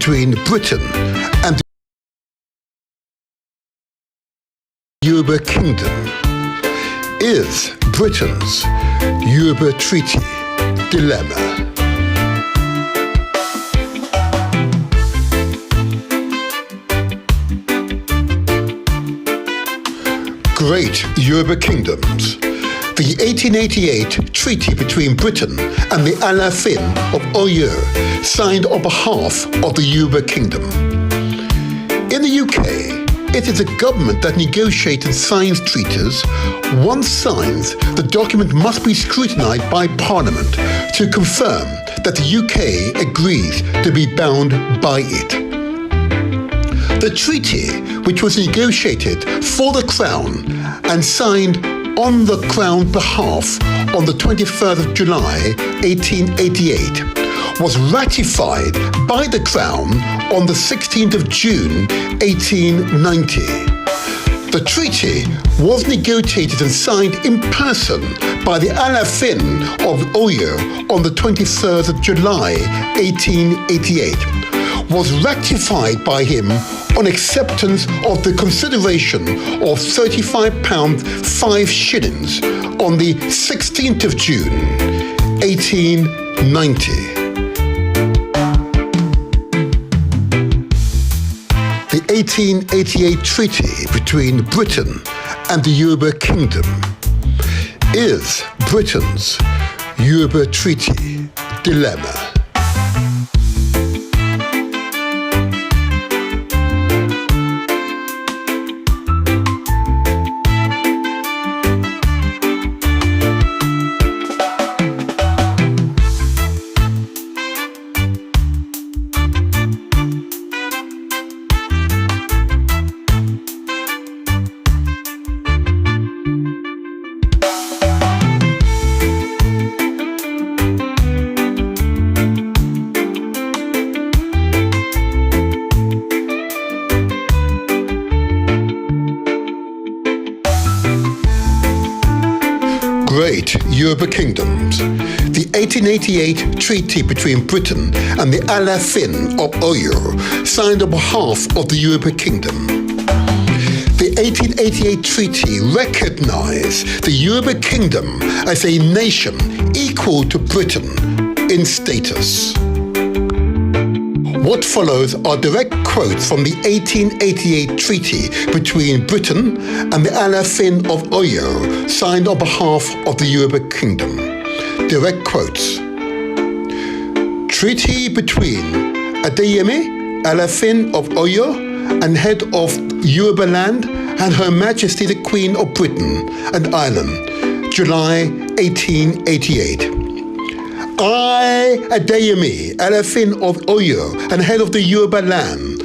between Britain and the Yoruba Kingdom is Britain's Yoruba Treaty dilemma. Great Yoruba Kingdoms. The 1888 treaty between Britain and the Alaafin of Oyo, signed on behalf of the Yoruba Kingdom. In the UK, it is the government that negotiates and signs treaties. Once signed, the document must be scrutinised by Parliament to confirm that the UK agrees to be bound by it. The treaty, which was negotiated for the Crown and signed on the Crown's behalf on the 23rd of July 1888, was ratified by the Crown on the 16th of June 1890. The treaty was negotiated and signed in person by the Alaafin of Oyo on the 23rd of July 1888, was ratified by him on acceptance of the consideration of £35 5 shillings on the 16th of June 1890. The 1888 treaty between Britain and the Yoruba Kingdom is Britain's Yoruba Treaty dilemma. Great Yoruba Kingdoms. The 1888 treaty between Britain and the Alaafin of Oyo, signed on behalf of the Yoruba Kingdom. The 1888 treaty recognized the Yoruba Kingdom as a nation equal to Britain in status. What follows are direct quotes from the 1888 treaty between Britain and the Alaafin of Oyo, signed on behalf of the Yoruba Kingdom. Direct quotes. Treaty between Adeyemi, Alaafin of Oyo, and head of Yoruba land, and Her Majesty the Queen of Britain and Ireland, July 1888. I, Adeyemi, Alaafin of Oyo, and head of the Yoruba land,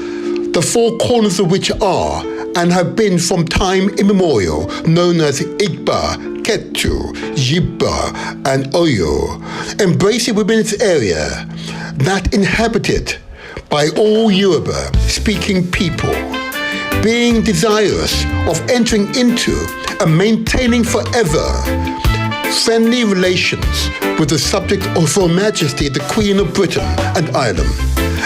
the four corners of which are, and have been from time immemorial, known as Igba, Ketu, Yiba, and Oyo, embracing within its area that inhabited by all Yoruba-speaking people, being desirous of entering into and maintaining forever friendly relations with the subjects of Her Majesty the Queen of Britain and Ireland,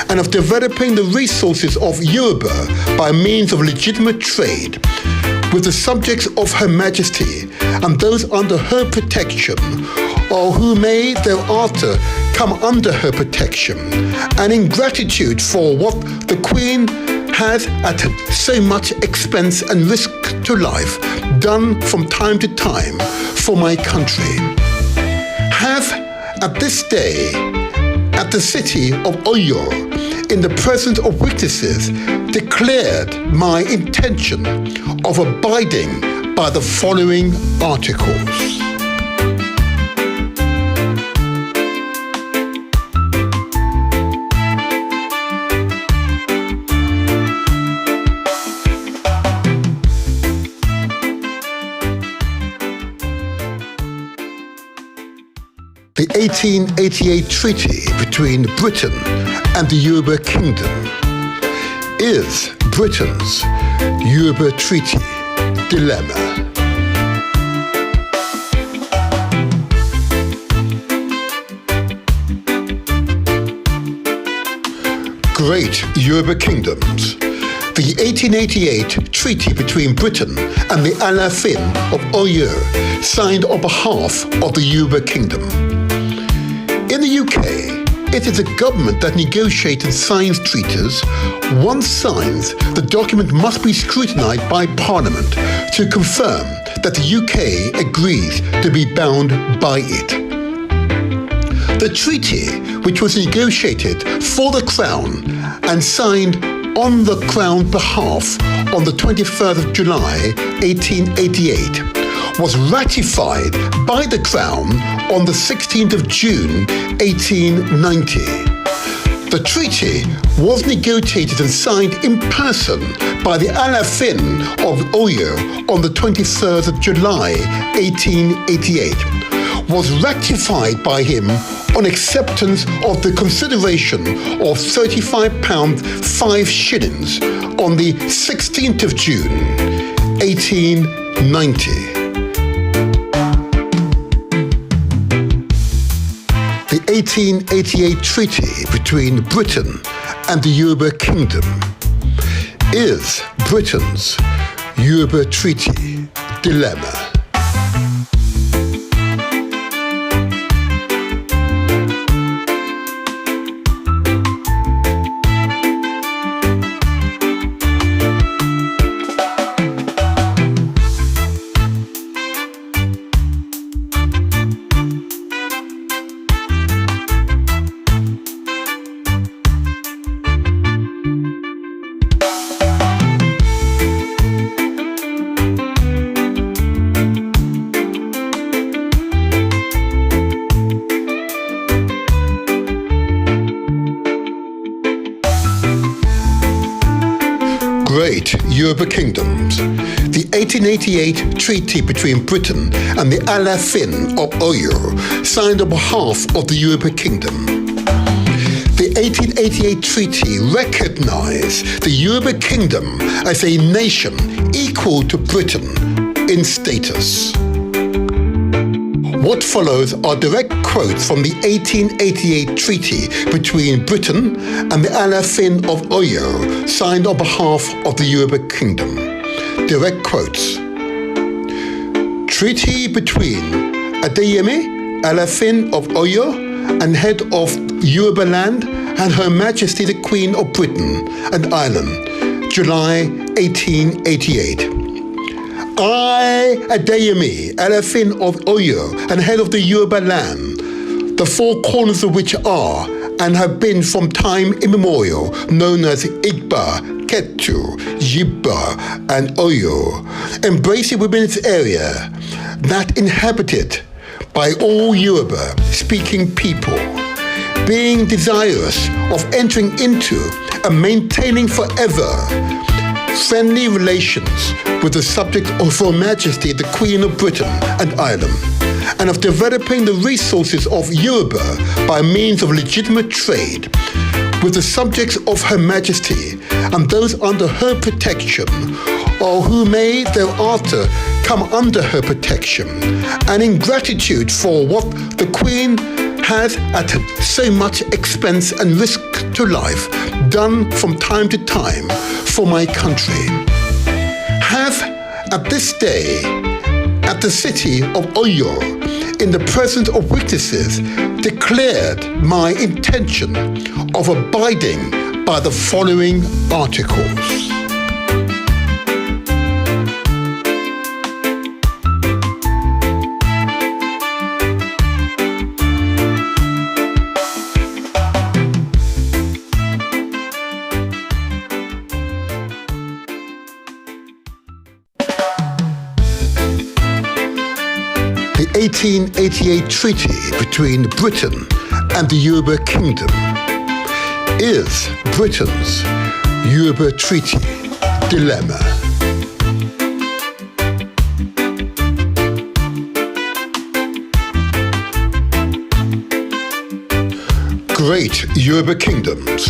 and of developing the resources of Yoruba by means of legitimate trade with the subjects of Her Majesty and those under her protection, or who may thereafter come under her protection, and in gratitude for what the Queen has at so much expense and risk to life done from time to time for my country, have at this day at the city of Oyo, in the presence of witnesses, declared my intention of abiding by the following articles. The 1888 treaty between Britain and the Yoruba Kingdom is Britain's Yoruba Treaty dilemma. Great Yoruba Kingdoms. The 1888 treaty between Britain and the Alaafin of Oyo, signed on behalf of the Yoruba Kingdom. In the UK, it is the government that negotiates and signs treaties. Once signed, the document must be scrutinised by Parliament to confirm that the UK agrees to be bound by it. The treaty, which was negotiated for the Crown and signed on the Crown's behalf on the 23rd of July 1888, was ratified by the Crown on the 16th of June 1890. The treaty was negotiated and signed in person by the Alaafin of Oyo on the 23rd of July 1888, was ratified by him on acceptance of the consideration of £35 5 shillings on the 16th of June 1890. The 1888 treaty between Britain and the Yoruba Kingdom is Britain's Yoruba Treaty dilemma. Great Yoruba Kingdoms. The 1888 treaty between Britain and the Alaafin of Oyo, signed on behalf of the Yoruba Kingdom. The 1888 treaty recognized the Yoruba Kingdom as a nation equal to Britain in status. What follows are direct quotes from the 1888 treaty between Britain and the Alaafin of Oyo, signed on behalf of the Yoruba Kingdom. Direct quotes. Treaty between Adeyemi, Alaafin of Oyo, and head of Yoruba land, and Her Majesty the Queen of Britain and Ireland, July 1888. I, Adeyemi, Alaafin of Oyo, and head of the Yoruba land, the four corners of which are, and have been from time immemorial, known as Igba, Ketu, Yiba, and Oyo, embracing within its area that inhabited by all Yoruba-speaking people, being desirous of entering into and maintaining forever friendly relations with the subject of Her Majesty the Queen of Britain and Ireland, and of developing the resources of Yoruba by means of legitimate trade with the subjects of Her Majesty and those under her protection, or who may thereafter come under her protection, and in gratitude for what the Queen has at so much expense and risk to life done from time to time for my country, have at this day at the city of Oyo, in the presence of witnesses, declared my intention of abiding by the following articles. The 1888 treaty between Britain and the Yoruba Kingdom is Britain's Yoruba Treaty dilemma. Great Yoruba Kingdoms.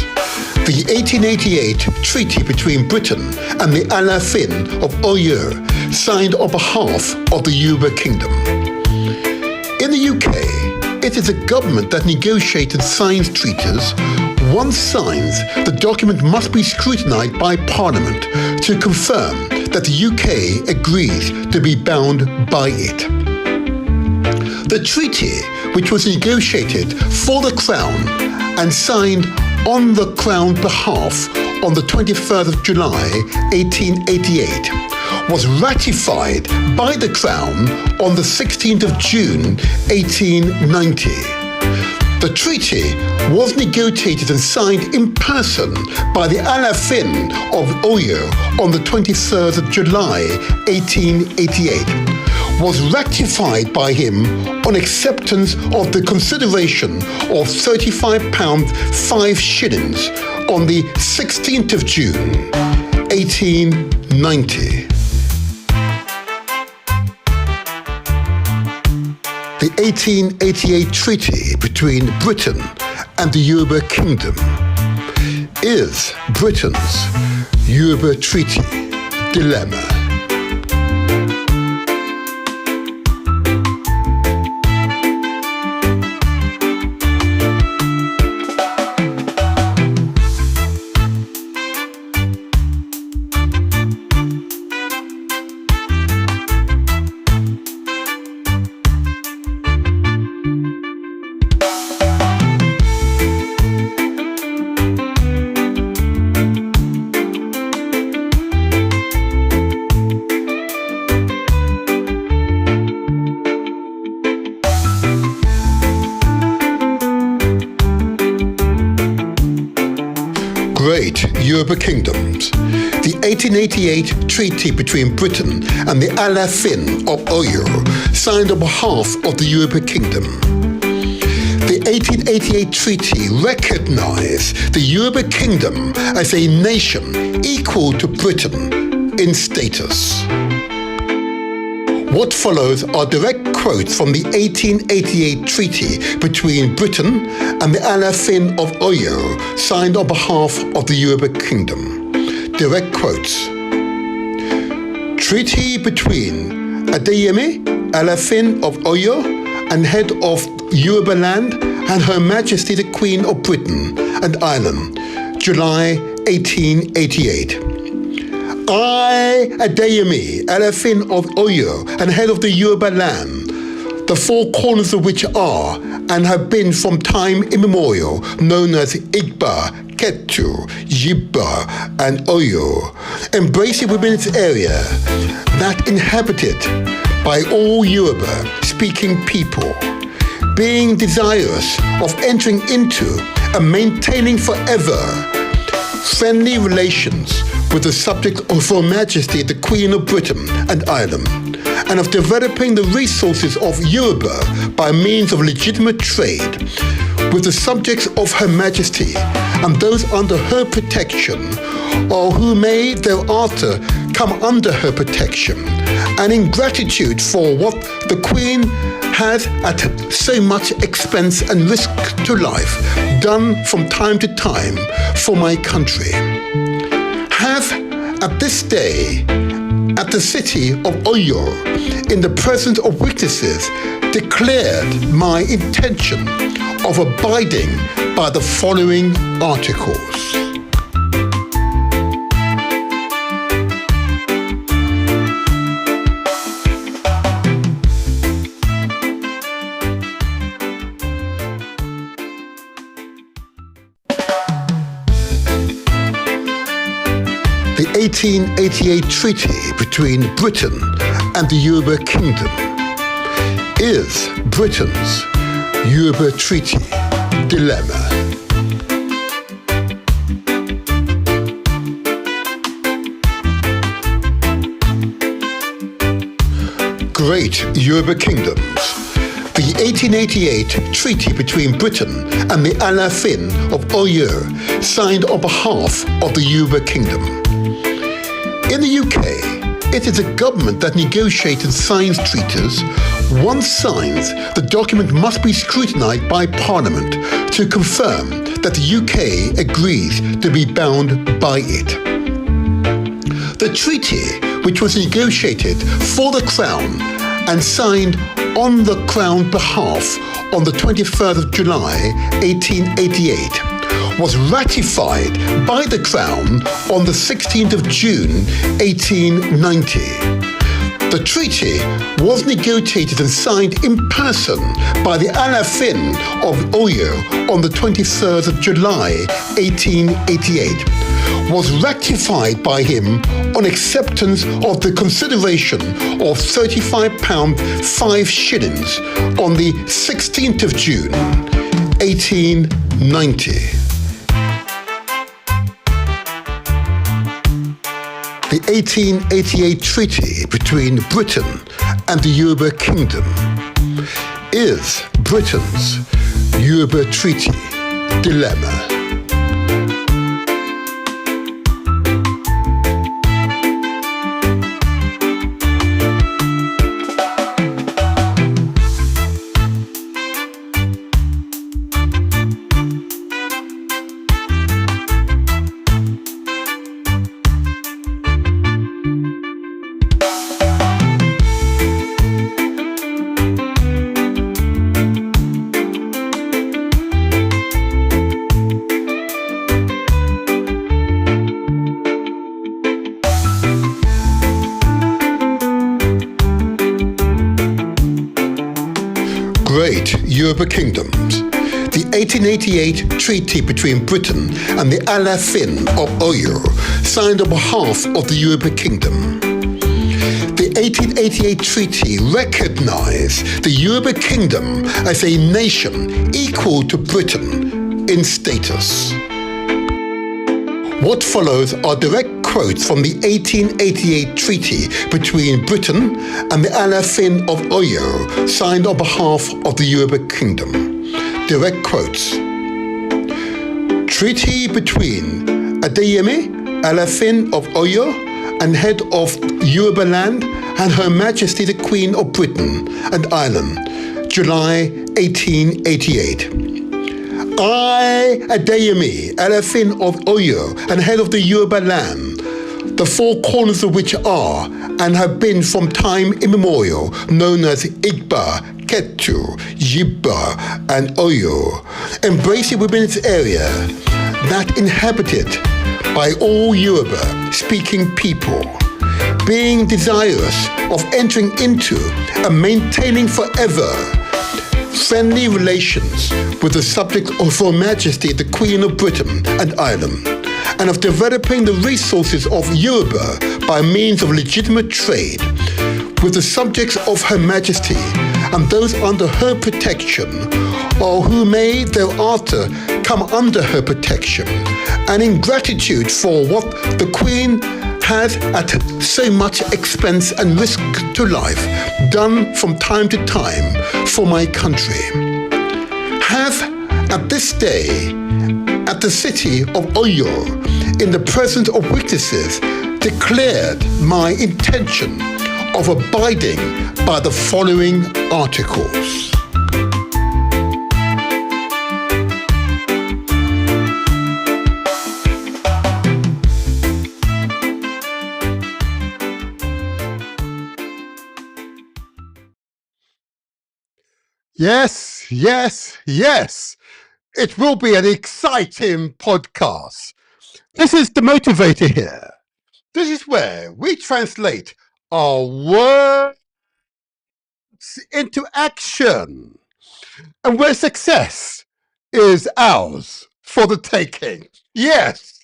The 1888 treaty between Britain and the Alaafin of Oyo, signed on behalf of the Yoruba Kingdom. In the UK, it is the government that negotiates and signs treaties. once signed, the document must be scrutinised by Parliament to confirm that the UK agrees to be bound by it. The treaty, which was negotiated for the Crown and signed on the Crown's behalf on the 23rd of July 1888, was ratified by the Crown on the 16th of June 1890. The treaty was negotiated and signed in person by the Alafin of Oyo on the 23rd of July 1888, was ratified by him on acceptance of the consideration of £35 5 on the 16th of June 1890. The 1888 treaty between Britain and the Yoruba Kingdom is Britain's Yoruba Treaty dilemma. Great Yoruba Kingdoms. The 1888 treaty between Britain and the Alafin of Oyo, signed on behalf of the Yoruba Kingdom. The 1888 treaty recognized the Yoruba Kingdom as a nation equal to Britain in status. What follows are direct quotes from the 1888 treaty between Britain and the Alafin of Oyo, signed on behalf of the Yoruba Kingdom. Direct quotes. Treaty between Adeyemi, Alafin of Oyo, and head of Yoruba land, and Her Majesty the Queen of Britain and Ireland, July 1888. I, Adeyemi, Alafin of Oyo, and head of the Yoruba land, the four corners of which are, and have been from time immemorial, known as Igba, Ketu, Yiba, and Oyo, embracing within its area that inhabited by all Yoruba-speaking people, being desirous of entering into and maintaining forever friendly relations with the subject of Her Majesty the Queen of Britain and Ireland, and of developing the resources of Yoruba by means of legitimate trade with the subjects of Her Majesty and those under her protection, or who may thereafter come under her protection, and in gratitude for what the Queen has at so much expense and risk to life done from time to time for my country, have at this day at the city of Oyo, in the presence of witnesses, declared my intention of abiding by the following articles. The 1888 treaty between Britain and the Yoruba Kingdom is Britain's Yoruba Treaty dilemma. Great Yoruba Kingdoms. The 1888 treaty between Britain and the Alafin of Oyo, signed on behalf of the Yoruba Kingdom. In the UK, it is a government that negotiates and signs treaties. Once signed, the document must be scrutinised by Parliament to confirm that the UK agrees to be bound by it. The treaty, which was negotiated for the Crown and signed on the Crown behalf on the 23rd of July 1888, was ratified by the Crown on the 16th of June 1890. The treaty was negotiated and signed in person by the Alafin of Oyo on the 23rd of July 1888, was ratified by him on acceptance of the consideration of £35 5 on the 16th of June 1890. The 1888 treaty between Britain and the Yoruba Kingdom is Britain's Yoruba Treaty dilemma. Great Yoruba Kingdoms. The 1888 treaty between Britain and the Alafin of Oyo, signed on behalf of the Yoruba Kingdom. The 1888 treaty recognized the Yoruba Kingdom as a nation equal to Britain in status. What follows are direct quotes from the 1888 treaty between Britain and the Alafin of Oyo, signed on behalf of the Yoruba Kingdom. Direct quotes. Treaty between Adeyemi, Alafin of Oyo, and head of Yoruba land, and Her Majesty the Queen of Britain and Ireland, July 1888. I, Adeyemi, Alafin of Oyo, and head of the Yoruba land, the four corners of which are, and have been from time immemorial, known as Igba, Ketu, Yiba, and Oyo, embracing within its area that inhabited by all Yoruba-speaking people, being desirous of entering into and maintaining forever friendly relations with the subject of Her Majesty the Queen of Britain and Ireland, and of developing the resources of Yoruba by means of legitimate trade with the subjects of Her Majesty and those under her protection, or who may thereafter come under her protection, and in gratitude for what the Queen has at so much expense and risk to life done from time to time for my country, have at this day at the city of Oyo, in the presence of witnesses, declared my intention of abiding by the following articles. Yes, yes, yes. It will be an exciting podcast. This is the motivator here. This is where we translate our words into action, and where success is ours for the taking. Yes.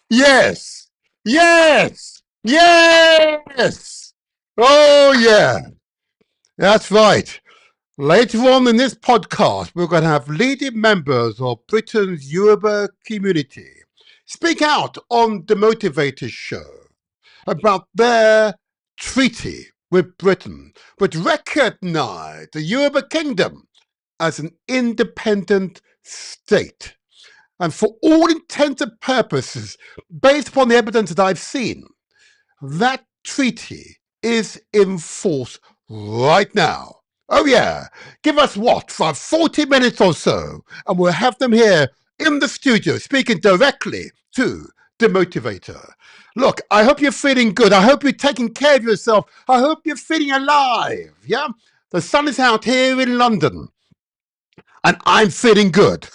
Yes. Yes. Yes. Oh, yeah. That's right. Later on in this podcast, we're going to have leading members of Britain's Yoruba community speak out on the Motivator Show about their treaty with Britain, which recognised the Yoruba Kingdom as an independent state. And for all intents and purposes, based upon the evidence that I've seen, that treaty is in force right now. Oh yeah, give us what, for 40 minutes or so, and we'll have them here in the studio speaking directly to demotivator. Look, I hope you're feeling good. I hope you're taking care of yourself. I hope you're feeling alive. Yeah? The sun is out here in London and I'm feeling good.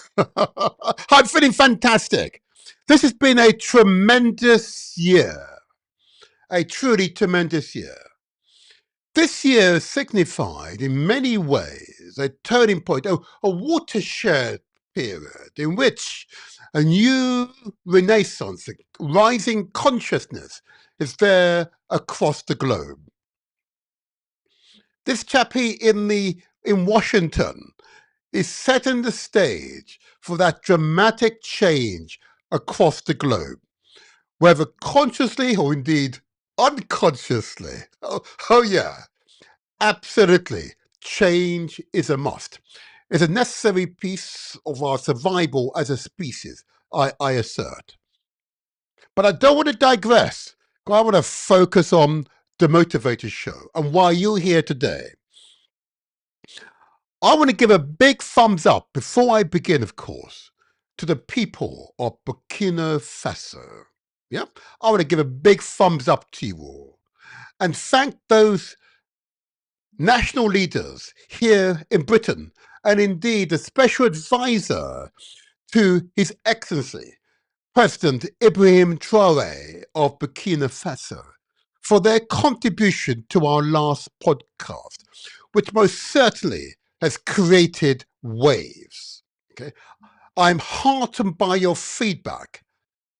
I'm feeling fantastic. This has been a tremendous year, a truly tremendous year. This year signified in many ways a turning point, a watershed period in which a new renaissance, a rising consciousness is there across the globe. This chappie in Washington is setting the stage for that dramatic change across the globe, whether consciously or indeed unconsciously. Oh yeah, absolutely. Change is a must. It's a necessary piece of our survival as a species, I assert. But I don't want to digress. I want to focus on the Motivator Show and why you're here today. I want to give a big thumbs up before I begin, of course, to the people of Burkina Faso. Yeah, I want to give a big thumbs up to you all and thank those national leaders here in Britain and indeed the special advisor to His Excellency, President Ibrahim Traoré of Burkina Faso, for their contribution to our last podcast, which most certainly has created waves. Okay? I'm heartened by your feedback.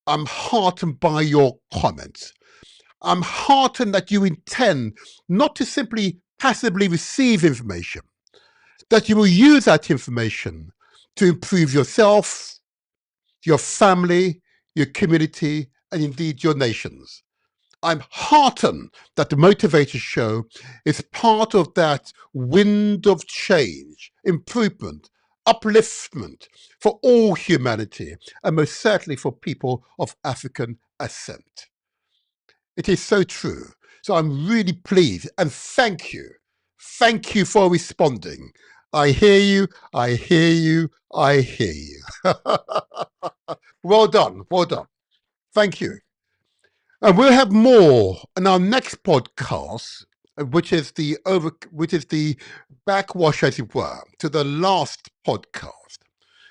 I'm heartened by your comments. I'm heartened that you intend not to simply passively receive information, that you will use that information to improve yourself, your family, your community, and indeed your nations. I'm heartened that the Motivator Show is part of that wind of change, improvement, upliftment for all humanity, and most certainly for people of African ascent. It is so true. So I'm really pleased and thank you. Thank you for responding. I hear you, I hear you, I hear you. Well done, well done. Thank you. And we'll have more in our next podcast, which is the backwash, as it were, to the last podcast.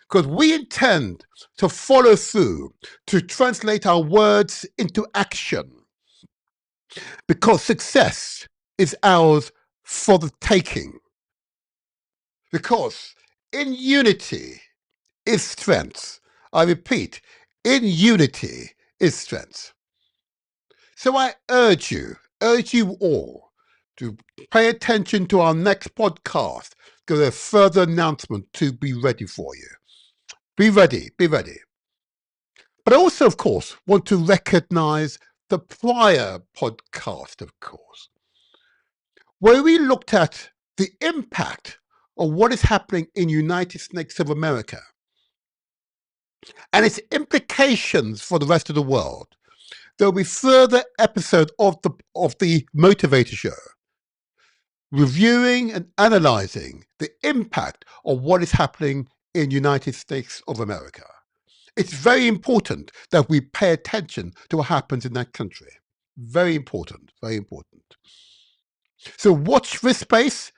Because we intend to follow through, to translate our words into action. Because success is ours for the taking. Because in unity is strength. I repeat, in unity is strength. So I urge you all to pay attention to our next podcast because there's a further announcement to be ready for you. Be ready, be ready. But I also, of course, want to recognize the prior podcast, of course, where we looked at the impact of what is happening in United States of America and its implications for the rest of the world. There will be further episodes of the Motivator Show, reviewing and analyzing the impact of what is happening in United States of America. It's very important that we pay attention to what happens in that country. Very important, very important. So watch this space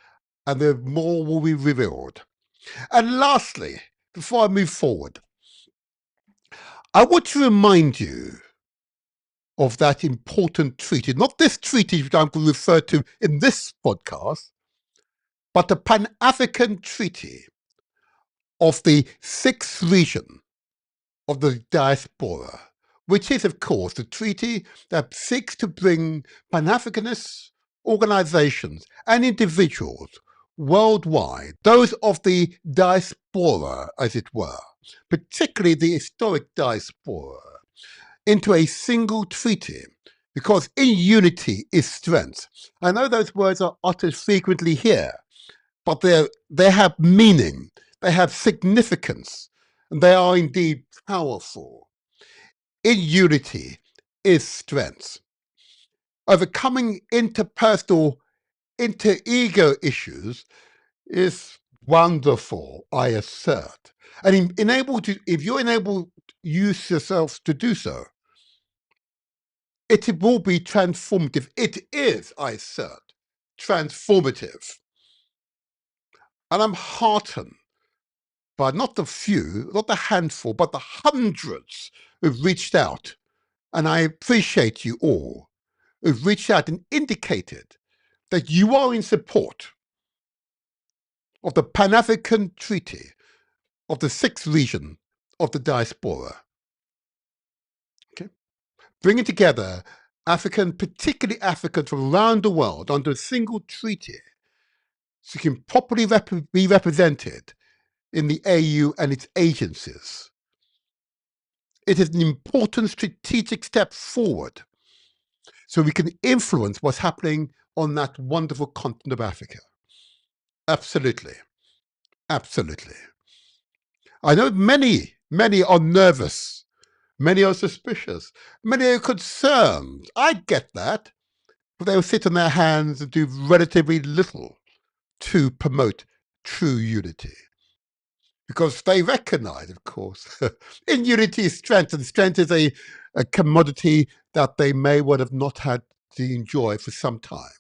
and the more will be revealed. And lastly, before I move forward, I want to remind you of that important treaty, not this treaty which I'm going to refer to in this podcast, but the Pan-African Treaty of the sixth region of the diaspora, which is, of course, the treaty that seeks to bring Pan-Africanist organizations and individuals worldwide, those of the diaspora, as it were, particularly the historic diaspora, into a single treaty, because in unity is strength. I know those words are uttered frequently here, but they have meaning, they have significance, and they are indeed powerful. In unity is strength. Overcoming interpersonal, inter-ego issues is wonderful, I assert. And if you're enabled to use yourself to do so, It will be transformative. It is, I assert, transformative. And I'm heartened by not the few, not the handful, but the hundreds who've reached out. And I appreciate you all who've reached out and indicated that you are in support of the Pan-African Treaty of the sixth region of the diaspora. Okay? Bringing together African, particularly Africans from around the world under a single treaty so you can properly be represented in the AU and its agencies. It is an important strategic step forward so we can influence what's happening on that wonderful continent of Africa. Absolutely. Absolutely. I know many are nervous. Many are suspicious. Many are concerned. I get that. But they'll sit on their hands and do relatively little to promote true unity. Because they recognize, of course, in unity is strength, and strength is a commodity that they may well have not had to enjoy for some time.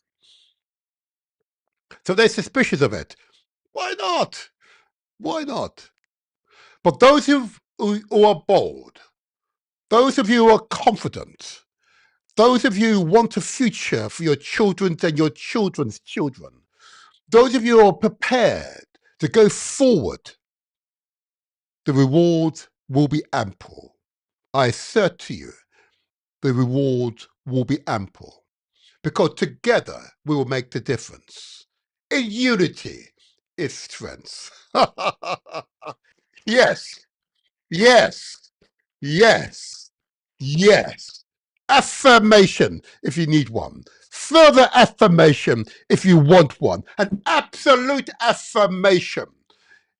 So they're suspicious of it. Why not? Why not? But those who are bold, those of you who are confident, those of you who want a future for your children and your children's children, those of you who are prepared to go forward, the rewards will be ample. I assert to you, the rewards will be ample. Because together we will make the difference. In unity is strength. Yes, yes, yes, yes. Affirmation if you need one. Further affirmation if you want one. An absolute affirmation.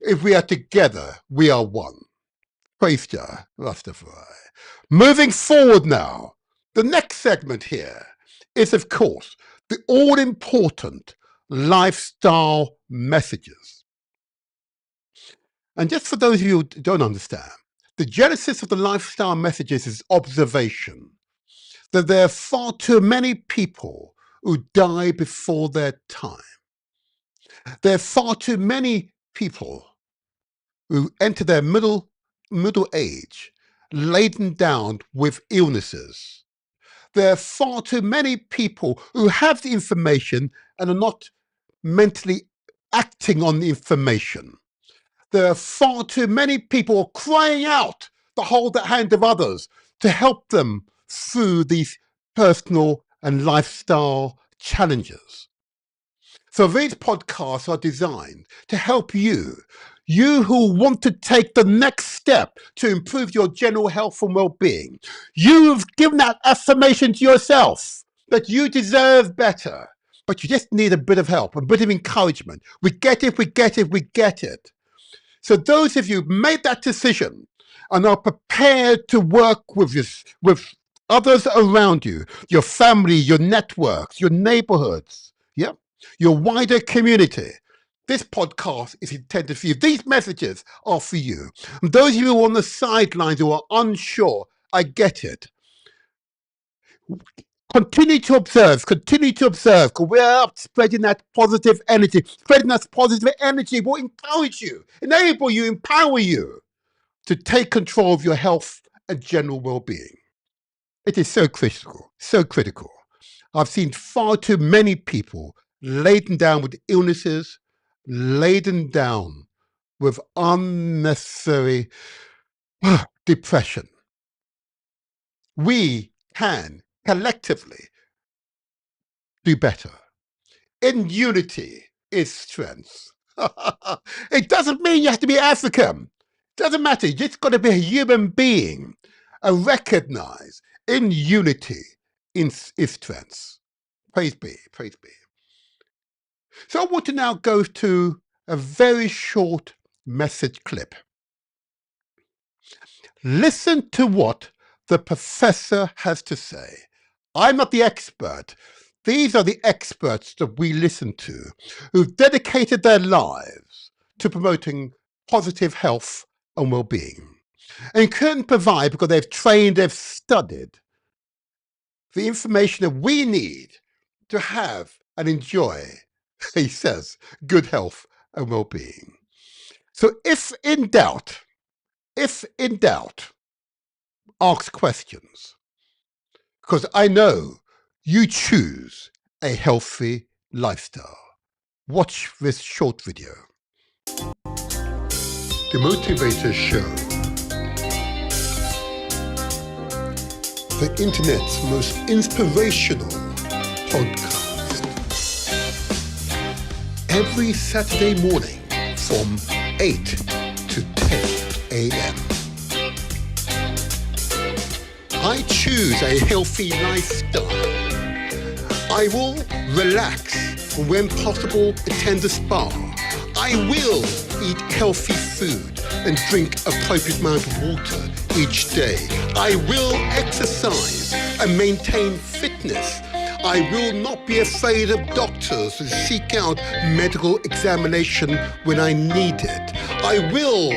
If we are together, we are one. Praise Jah, Rastafari. Moving forward now, the next segment here is, of course, the all-important lifestyle messages. And just for those of you who don't understand, the genesis of the lifestyle messages is observation. That there are far too many people who die before their time. There are far too many people who enter their middle age laden down with illnesses. There are far too many people who have the information and are not mentally acting on the information. There are far too many people crying out to hold the hand of others to help them through these personal and lifestyle challenges. So these podcasts are designed to help you who want to take the next step to improve your general health and well-being. You've given that affirmation to yourself that you deserve better, but you just need a bit of help, a bit of encouragement. We get it, we get it, we get it. So those of you who made that decision and are prepared to work with others around you, your family, your networks, your neighborhoods, yeah, your wider community, this podcast is intended for you. These messages are for you. And those of you who are on the sidelines who are unsure, I get it. Continue to observe, because we're spreading that positive energy. Spreading that positive energy will encourage you, enable you, empower you to take control of your health and general well-being. It is so critical, so critical. I've seen far too many people laden down with illnesses, laden down with unnecessary depression. We can collectively do better. In unity is strength. It doesn't mean you have to be African. It doesn't matter. You just got to be a human being and recognize in unity is strength. Praise be, praise be. So I want to now go to a very short message clip. Listen to what the professor has to say. I'm not the expert. These are the experts that we listen to who've dedicated their lives to promoting positive health and well-being and can provide, because they've trained, they've studied, the information that we need to have and enjoy, he says, good health and well-being. So if in doubt, ask questions, because I know you choose a healthy lifestyle. Watch this short video. The Motivator Show, the internet's most inspirational podcast. Every Saturday morning from 8 to 10 a.m. I choose a healthy lifestyle. I will relax and when possible attend a spa. I will eat healthy food and drink appropriate amount of water each day. I will exercise and maintain fitness. I will not be afraid of doctors and seek out medical examination when I need it. I will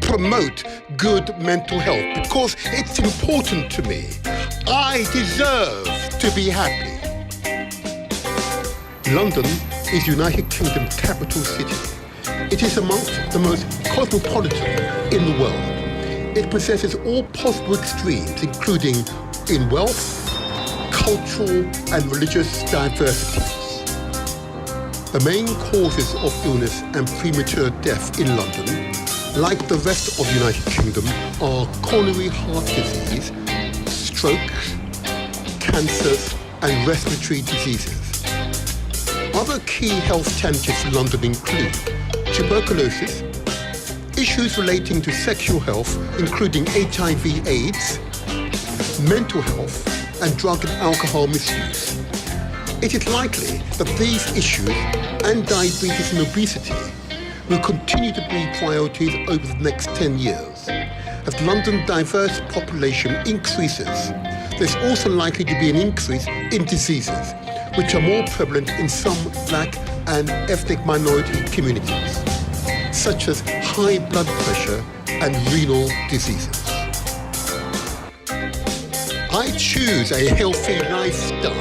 promote good mental health because it's important to me. I deserve to be happy. London is United Kingdom's capital city. It is amongst the most cosmopolitan in the world. It possesses all possible extremes, including in wealth, cultural and religious diversities. The main causes of illness and premature death in London, like the rest of the United Kingdom, are coronary heart disease, strokes, cancers and respiratory diseases. Other key health challenges in London include tuberculosis, issues relating to sexual health, including HIV/AIDS, mental health, and drug and alcohol misuse. It is likely that these issues and diabetes and obesity will continue to be priorities over the next 10 years. As London's diverse population increases, there's also likely to be an increase in diseases which are more prevalent in some Black and ethnic minority communities, such as high blood pressure and renal diseases. I choose a healthy lifestyle.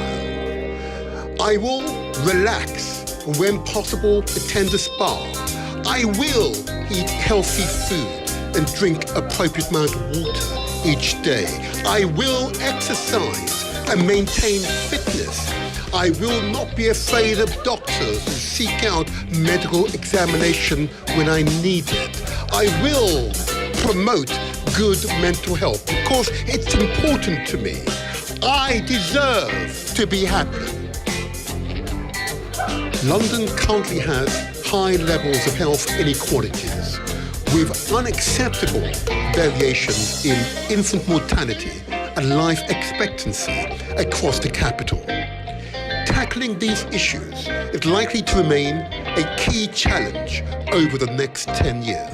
I will relax and when possible attend a spa. I will eat healthy food and drink appropriate amount of water each day. I will exercise and maintain fitness. I will not be afraid of doctors and seek out medical examination when I need it. I will promote good mental health because it's important to me. I deserve to be happy. London currently has high levels of health inequalities with unacceptable variations in infant mortality and life expectancy across the capital. Tackling these issues is likely to remain a key challenge over the next 10 years.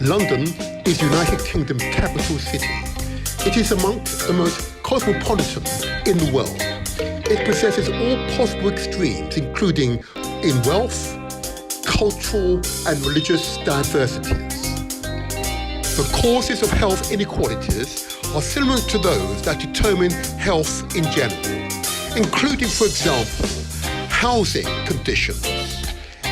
London is United Kingdom's capital city. It is amongst the most cosmopolitan in the world. It possesses all possible extremes, including in wealth, cultural and religious diversities. The causes of health inequalities are similar to those that determine health in general, including, for example, housing conditions,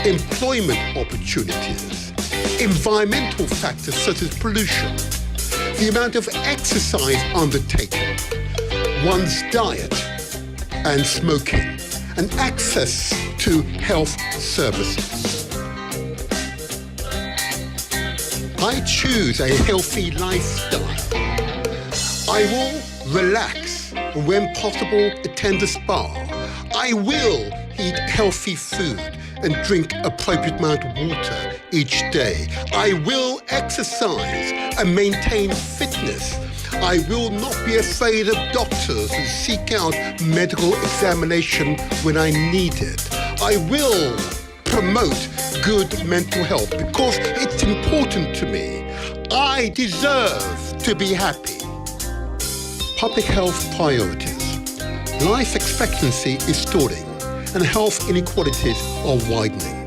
employment opportunities, environmental factors such as pollution, the amount of exercise undertaken, one's diet and smoking, and access to health services. I choose a healthy lifestyle. I will relax and when possible attend a spa. I will eat healthy food and drink appropriate amount of water each day. I will exercise and maintain fitness. I will not be afraid of doctors and seek out medical examination when I need it. I will promote good mental health because it's important to me. I deserve to be happy. Public health priorities. Life expectancy is stalling and health inequalities are widening.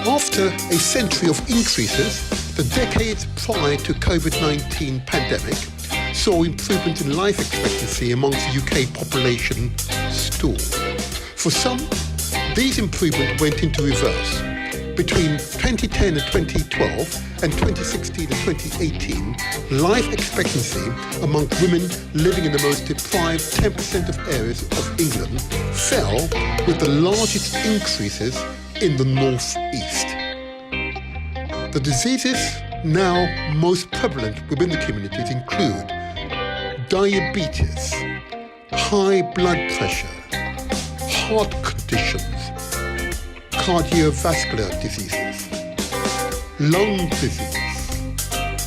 After a century of increases, the decades prior to COVID-19 pandemic saw improvement in life expectancy amongst the UK population stall. For some, these improvements went into reverse. Between 2010 and 2012 and 2016 and 2018, life expectancy among women living in the most deprived 10% of areas of England fell, with the largest increases in the North East. The diseases now most prevalent within the communities include diabetes, high blood pressure, heart conditions, cardiovascular diseases, lung disease,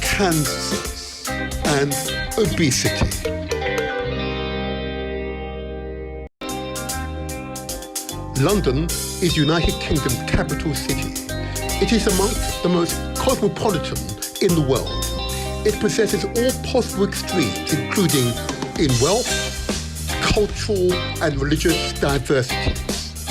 cancers, and obesity. London is United Kingdom's capital city. It is amongst the most cosmopolitan in the world. It possesses all possible extremes, including in wealth, cultural and religious diversities.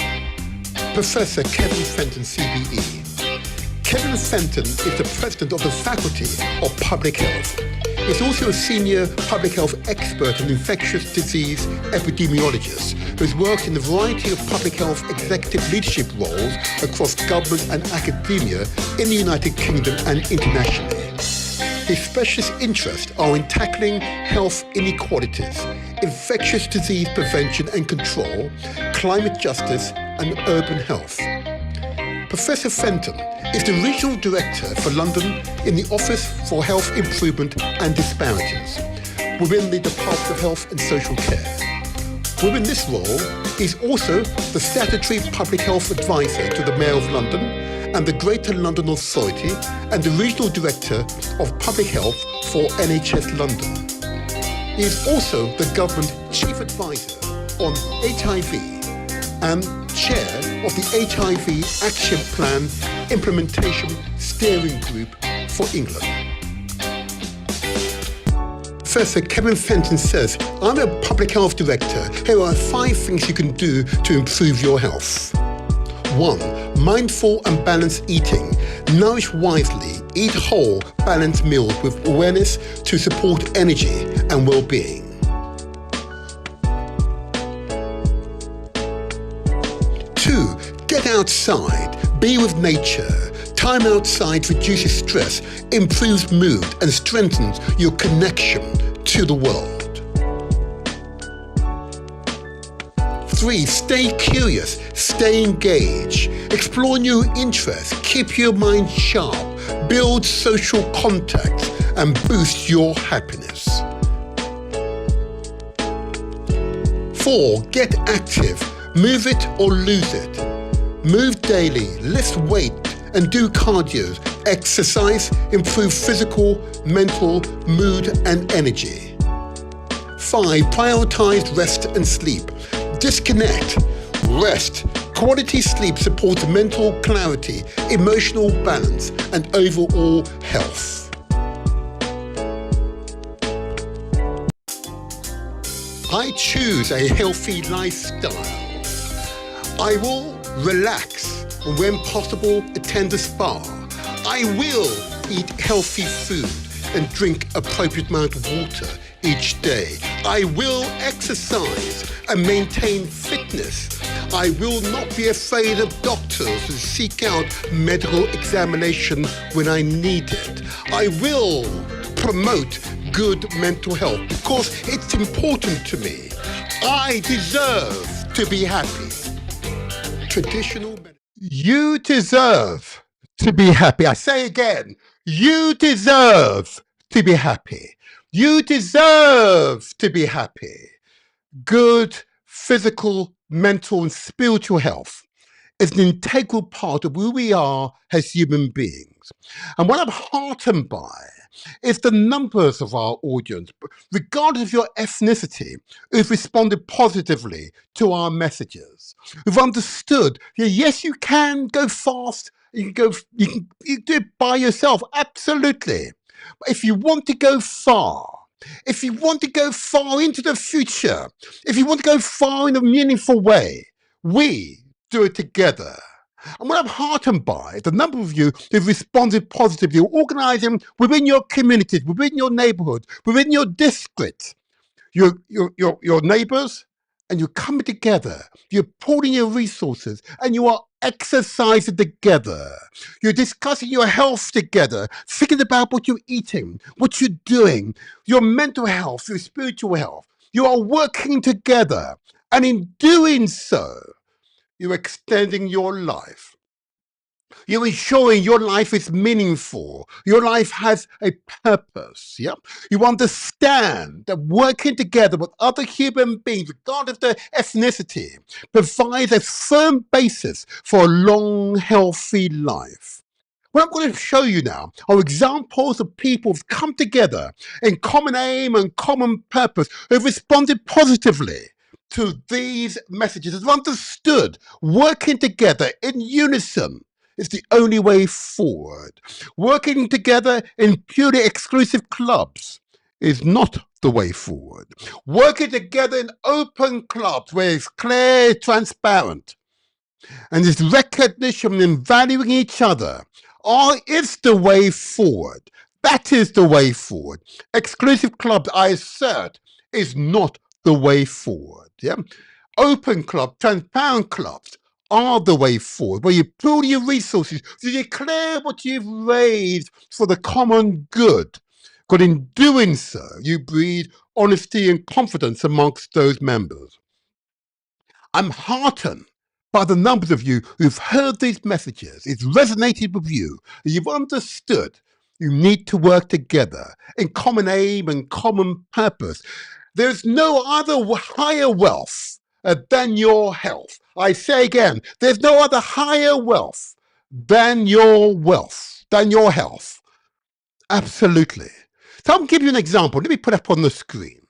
Professor Kevin Fenton, CBE. Kevin Fenton is the president of the Faculty of Public Health. He's also a senior public health expert and infectious disease epidemiologist who has worked in a variety of public health executive leadership roles across government and academia in the United Kingdom and internationally. His specialist interests are in tackling health inequalities, infectious disease prevention and control, climate justice, and urban health. Professor Fenton is the Regional Director for London in the Office for Health Improvement and Disparities within the Department of Health and Social Care. Within this role, he's also the Statutory Public Health Advisor to the Mayor of London and the Greater London Authority, and the Regional Director of Public Health for NHS London. He is also the Government Chief Advisor on HIV and Chair of the HIV Action Plan Implementation Steering Group for England. Professor Kevin Fenton says, I'm a public health director. Here are 5 things you can do to improve your health. 1. Mindful and balanced eating. Nourish wisely. Eat whole, balanced meals with awareness to support energy and well-being. 2. Get outside. Be with nature. Time outside reduces stress, improves mood, and strengthens your connection to the world. 3. Stay curious, stay engaged, explore new interests, keep your mind sharp, build social contacts, and boost your happiness. 4. Get active, move it or lose it. Move daily, lift weight, and do cardio. Exercise, improve physical, mental, mood, and energy. 5. Prioritize rest and sleep. Disconnect, rest. Quality sleep supports mental clarity, emotional balance, and overall health. I choose a healthy lifestyle. I will relax and when possible attend a spa. I will eat healthy food and drink appropriate amount of water each day. I will exercise and maintain fitness. I will not be afraid of doctors and seek out medical examination when I need it. I will promote good mental health because it's important to me. I deserve to be happy. Traditional medicine. You deserve to be happy. I say again, you deserve to be happy. You deserve to be happy. Good physical, mental, and spiritual health is an integral part of who we are as human beings. And what I'm heartened by is the numbers of our audience, regardless of your ethnicity, who've responded positively to our messages, who've understood that yes, you can go fast, you can do it by yourself, absolutely. But if you want to go far, if you want to go far into the future, if you want to go far in a meaningful way, we do it together. And what I'm heartened by, the number of you who've responded positively, organising within your communities, within your neighbourhood, within your district, your neighbours, and you're coming together. You're pooling your resources and you are exercising together. You're discussing your health together, thinking about what you're eating, what you're doing, your mental health, your spiritual health. You are working together. And in doing so, you're extending your life. You're ensuring your life is meaningful. Your life has a purpose. Yeah? You understand that working together with other human beings, regardless of their ethnicity, provides a firm basis for a long, healthy life. What I'm going to show you now are examples of people who've come together in common aim and common purpose, who've responded positively to these messages, have understood working together in unison is the only way forward. Working together in purely exclusive clubs is not the way forward. Working together in open clubs where it's clear, transparent, and this recognition and valuing each other is the way forward. That is the way forward. Exclusive clubs, I assert, is not the way forward. Yeah? Open clubs, transparent clubs are the way forward, where you pool your resources to declare what you've raised for the common good. But in doing so, you breed honesty and confidence amongst those members. I'm heartened by the numbers of you who've heard these messages. It's resonated with you. You've understood you need to work together in common aim and common purpose. There's no other higher wealth than your health. I say again, there's no other higher wealth than your health. Absolutely. So I'll give you an example. Let me put up on the screen.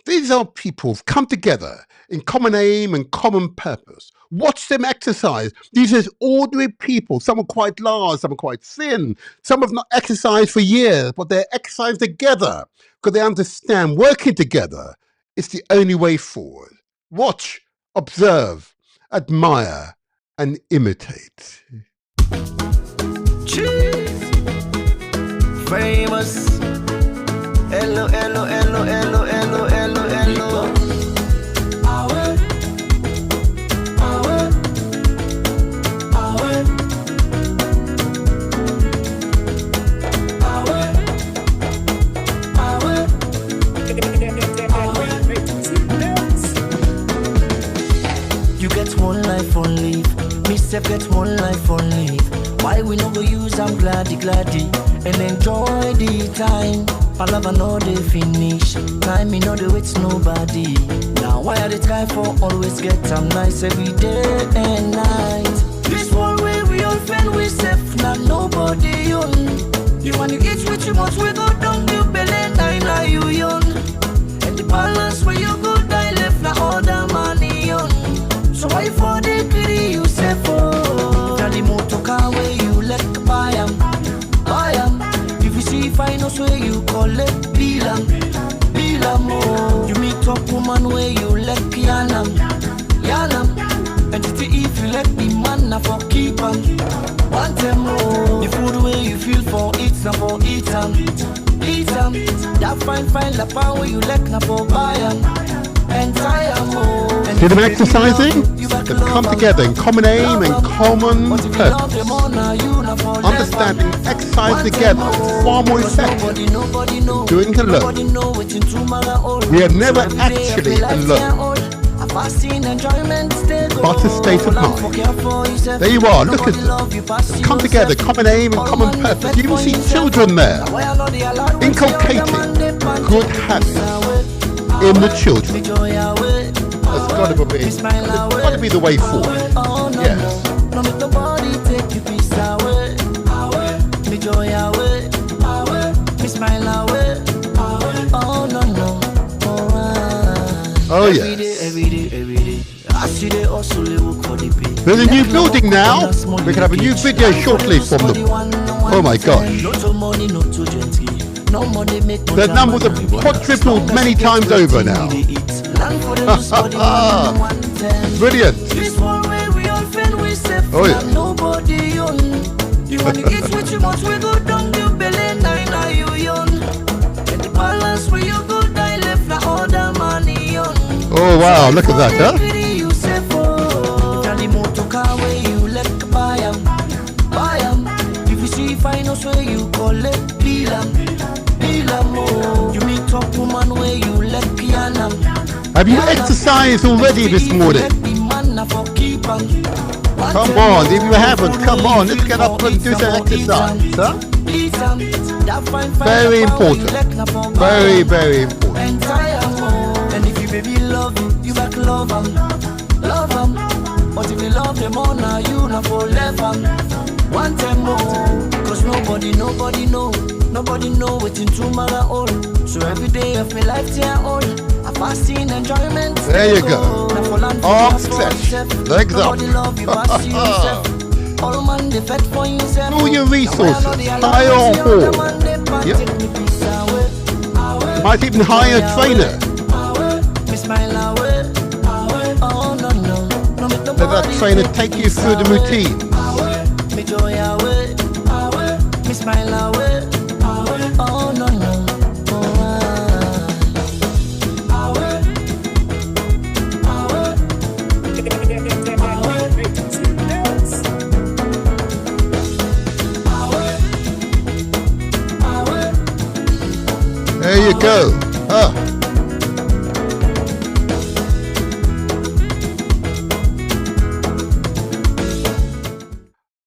These are people who've come together in common aim and common purpose. Watch them exercise. These are ordinary people. Some are quite large, some are quite thin. Some have not exercised for years, but they exercise together because they understand working together is the only way forward. Watch, observe, admire, and imitate. Cheese. Famous. Hello, hello, hello, hello, hello, hello, hello. You get one life on leave, me self get one life on leave. Why we no go use am gladdy and enjoy the time. Palava no dey finish, time me no dey wait nobody. Now why I dey try for always get am nice every day and night. This one way we all fend we safe, now nobody own. You want to eat with you much, we go down you belly, now you young. And the balance where you go die left, now all the money on. So why for the pity you say for? Now the motor car where you let buy am. If you see finance where you collect bilam, oh. You meet up woman where you let yanam. And if you let the man na for keep am, want them more. The food where you feel for it na for eat am. That fine la power you let na for buy am. See them exercising? They've come together in common aim and common purpose. Understanding exercise together is far more effective than doing it alone. We are never actually alone, but a state of mind. There you are, look at them. They've come together, common aim and common purpose. You even see children there, inculcating good habits in the children. That's got to be the way forward. Yes. Oh yes. There's a new building now. We can have a new video shortly from them. Oh my gosh. The numbers have quadrupled many times over now. Brilliant. Oh, yeah. Nobody on. You want to eat what you want, we go down your belly, now you young. And the balance where you go die left, now all the money on. Oh, wow, look at that, huh? You say for the motor car where you let buy 'em. If you see finance where you call it, deal 'em. Oh. You meet top woman where you let piano. Have you exercised already this morning? Come on, if you haven't, come on, let's get up and do some exercise, huh? Very important. Very, very important. And if you baby love you back love 'em. But if you love them all now, you not for left 'em. Want them more, cause nobody know what's in tomorrow all. So every day of my life to all, I fasting enjoyment. There you go. Arms stretch, legs up. Know your resources, hire a hall. Yep. You might even hire a trainer. Let that trainer take you through the routine. There you go.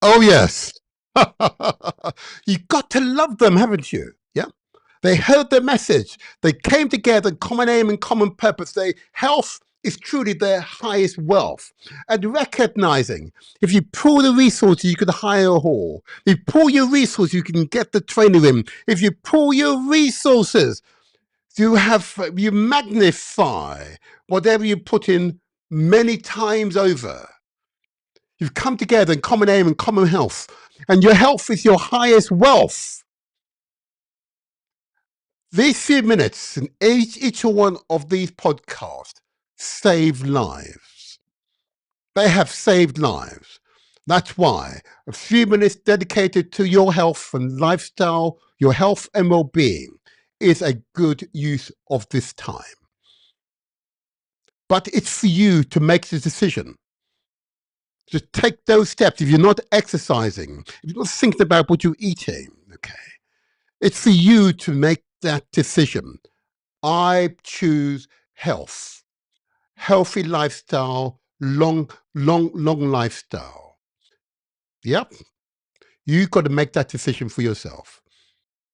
Oh, yes. You got to love them, haven't you? Yeah. They heard the message. They came together in common aim and common purpose. Health is truly their highest wealth. And recognizing if you pull the resources, you can hire a hall. If you pull your resources, you can get the trainer in. If you pull your resources, you magnify whatever you put in many times over. You've come together in common aim and common health, and your health is your highest wealth. These few minutes in each one of these podcasts save lives. They have saved lives. That's why a few minutes dedicated to your health and lifestyle, your health and well-being is a good use of this time. But it's for you to make the decision. To take those steps. If you're not exercising, if you're not thinking about what you're eating, okay, it's for you to make that decision. I choose health, healthy lifestyle, long lifestyle. Yep. You've got to make that decision for yourself.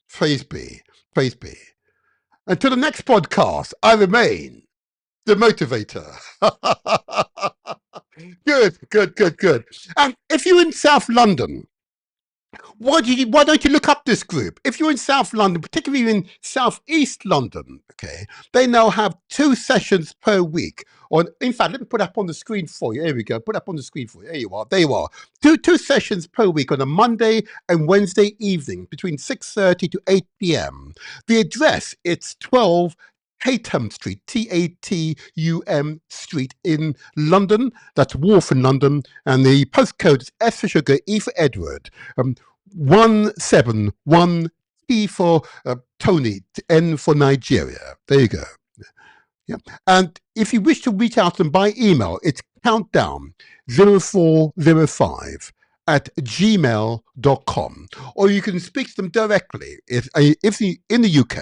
Praise be. Praise be. Until the next podcast, I remain the motivator. Good. And if you're in South London, why don't you look up this group? If you're in South London, particularly in South East London, okay, they now have 2 sessions per week. In fact, let me put up on the screen for you. Here we go. Put up on the screen for you. There you are. There you are. Two sessions per week on a Monday and Wednesday evening between 6:30 to 8 p.m. The address, it's 12 Tatum Street, Tatum Street in London. That's Wharf in London. And the postcode is S for Sugar, E for Edward, 171 T for Tony, N for Nigeria. There you go. Yeah. And if you wish to reach out to them by email, it's countdown0405 at gmail.com, or you can speak to them directly. If in the UK,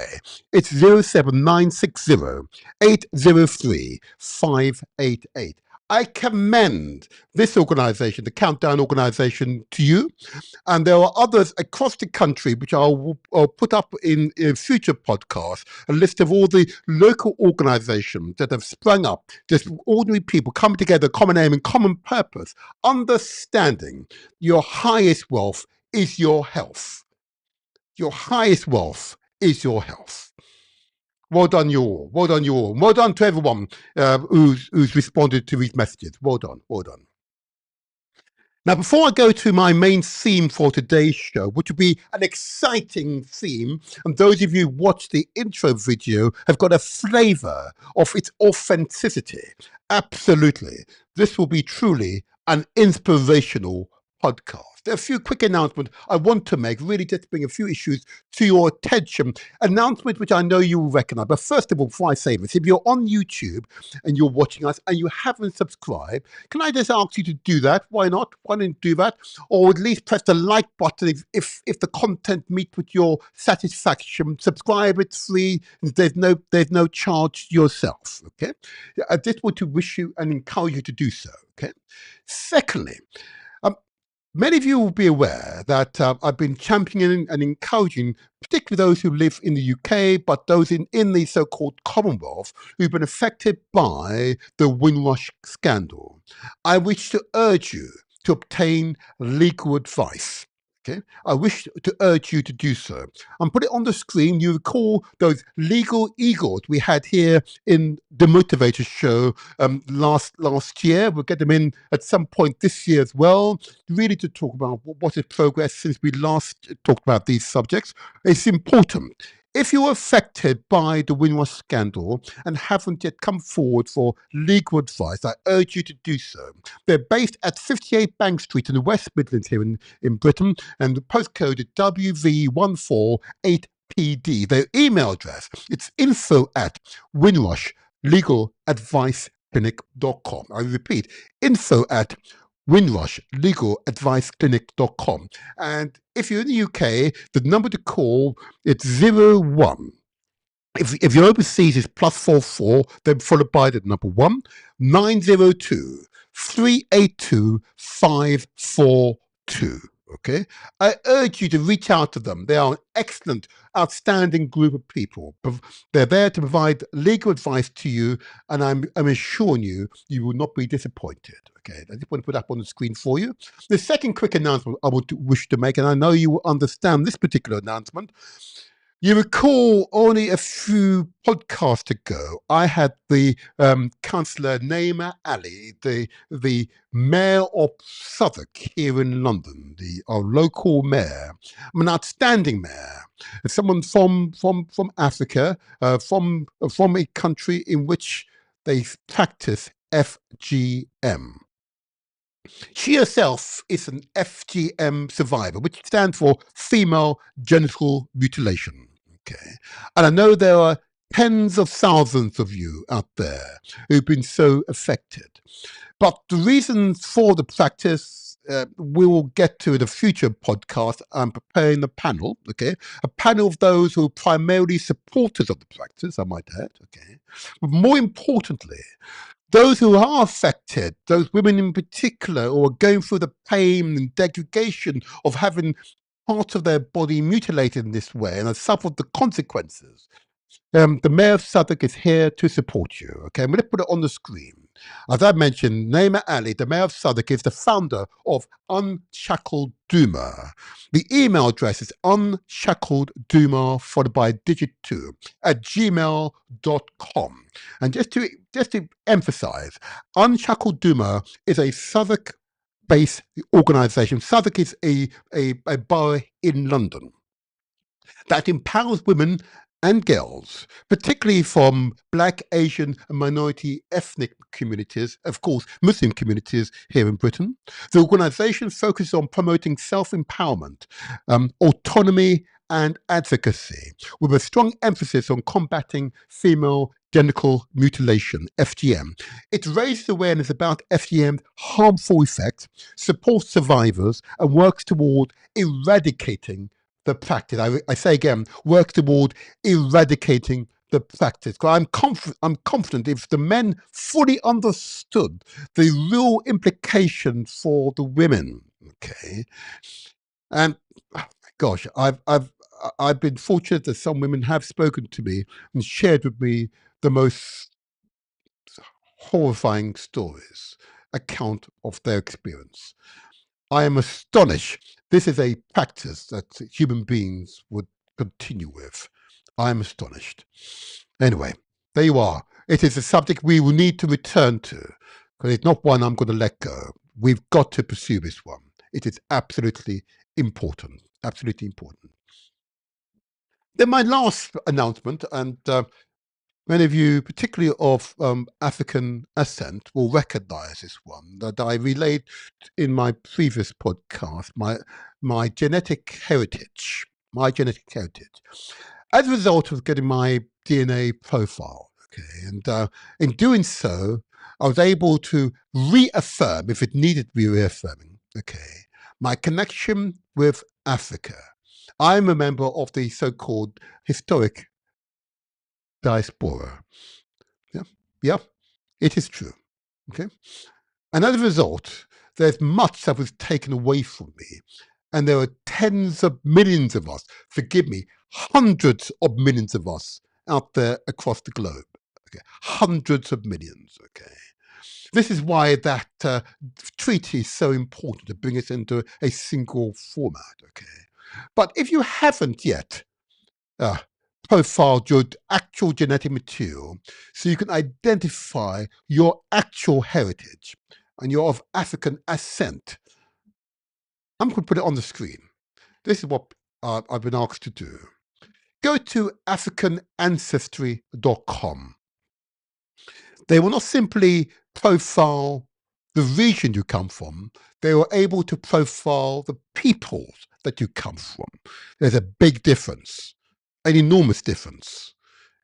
it's 07960 803 588. I commend this organization, the Countdown organization, to you. And there are others across the country, which I'll put up in future podcasts, a list of all the local organizations that have sprung up, just ordinary people coming together, common aim and common purpose, understanding your highest wealth is your health. Your highest wealth is your health. Well done, you all. Well done, you all. Well done to everyone who's responded to these messages. Well done. Well done. Now, before I go to my main theme for today's show, which will be an exciting theme, and those of you who watched the intro video have got a flavour of its authenticity. Absolutely. This will be truly an inspirational podcast. There are a few quick announcements I want to make, really just bring a few issues to your attention. Announcements which I know you will recognize. But first of all, before I say this, if you're on YouTube and you're watching us and you haven't subscribed, can I just ask you to do that? Why not? Why don't you do that? Or at least press the like button if the content meets with your satisfaction. Subscribe, it's free. There's no charge to yourself. Okay. I just want to wish you and encourage you to do so. Okay. Secondly, many of you will be aware that I've been championing and encouraging, particularly those who live in the UK, but those in the so-called Commonwealth who've been affected by the Windrush scandal. I wish to urge you to obtain legal advice. Okay, I wish to urge you to do so. And put it on the screen. You recall those legal eagles we had here in the Motivator Show last year. We'll get them in at some point this year as well, really to talk about what is progress since we last talked about these subjects. It's important. If you're affected by the Windrush scandal and haven't yet come forward for legal advice, I urge you to do so. They're based at 58 Bank Street in the West Midlands here in Britain, and the postcode is WV148PD. Their email address, it's info@windrushlegaladviceclinic.com. I repeat, info@windrushlegaladviceclinic.com. And if you're in the UK, the number to call, it's 01. If you're overseas, it's +44, then followed by the number 1-902-382-542. Okay, I urge you to reach out to them. They are an excellent, outstanding group of people. They're there to provide legal advice to you, and I'm assuring you, you will not be disappointed. Okay, I just want to put that on the screen for you. The second quick announcement I would wish to make, and I know you will understand this particular announcement. You recall only a few podcasts ago, I had the Councillor Naima Ali, the Mayor of Southwark here in London, our local mayor, an outstanding mayor, someone from Africa, from a country in which they practice FGM. She herself is an FGM survivor, which stands for female genital mutilation. Okay. And I know there are tens of thousands of you out there who've been so affected. But the reasons for the practice, we will get to in a future podcast. I'm preparing a panel, okay? A panel of those who are primarily supporters of the practice, I might add, okay? But more importantly, those who are affected, those women in particular, who are going through the pain and degradation of having parts of their body mutilated in this way and have suffered the consequences. The Mayor of Southwark is here to support you. Okay, I'm going to put it on the screen. As I mentioned, Naima Ali, the Mayor of Southwark, is the founder of Unshackled Duma. The email address is unshackledduma followed by digit 2 @gmail.com. And just to emphasize, Unshackled Duma is a Southwark-based organisation. Southwark is a borough in London that empowers women and girls, particularly from Black, Asian, and minority ethnic communities, of course, Muslim communities here in Britain. The organisation focuses on promoting self-empowerment, autonomy, and advocacy, with a strong emphasis on combating female genital mutilation, FGM. It raises awareness about FGM's harmful effects, supports survivors, and works toward eradicating the practice. I say again, work toward eradicating the practice. I'm confident if the men fully understood the real implications for the women. Okay, and gosh, I've been fortunate that some women have spoken to me and shared with me the most horrifying stories, account of their experience. I am astonished. This is a practice that human beings would continue with. I am astonished. Anyway, there you are. It is a subject we will need to return to, because it's not one I'm going to let go. We've got to pursue this one. It is absolutely important. Absolutely important. Then my last announcement, and Many of you, particularly of African ascent, will recognize this one that I relayed in my previous podcast, my genetic heritage, my genetic heritage. As a result of getting my DNA profile, okay, and in doing so, I was able to reaffirm, if it needed to be reaffirming, okay, my connection with Africa. I'm a member of the so-called historic diaspora. Yeah, yeah, it is true. Okay. And as a result, there's much that was taken away from me. And there are tens of millions of us, forgive me, hundreds of millions of us out there across the globe. Okay. Hundreds of millions. Okay. This is why that treaty is so important to bring us into a single format. Okay. But if you haven't yet uh, profiled your actual genetic material so you can identify your actual heritage and you're of African ascent. I'm going to put it on the screen. This is what I've been asked to do. Go to AfricanAncestry.com. They will not simply profile the region you come from, they were able to profile the peoples that you come from. There's a big difference, an enormous difference,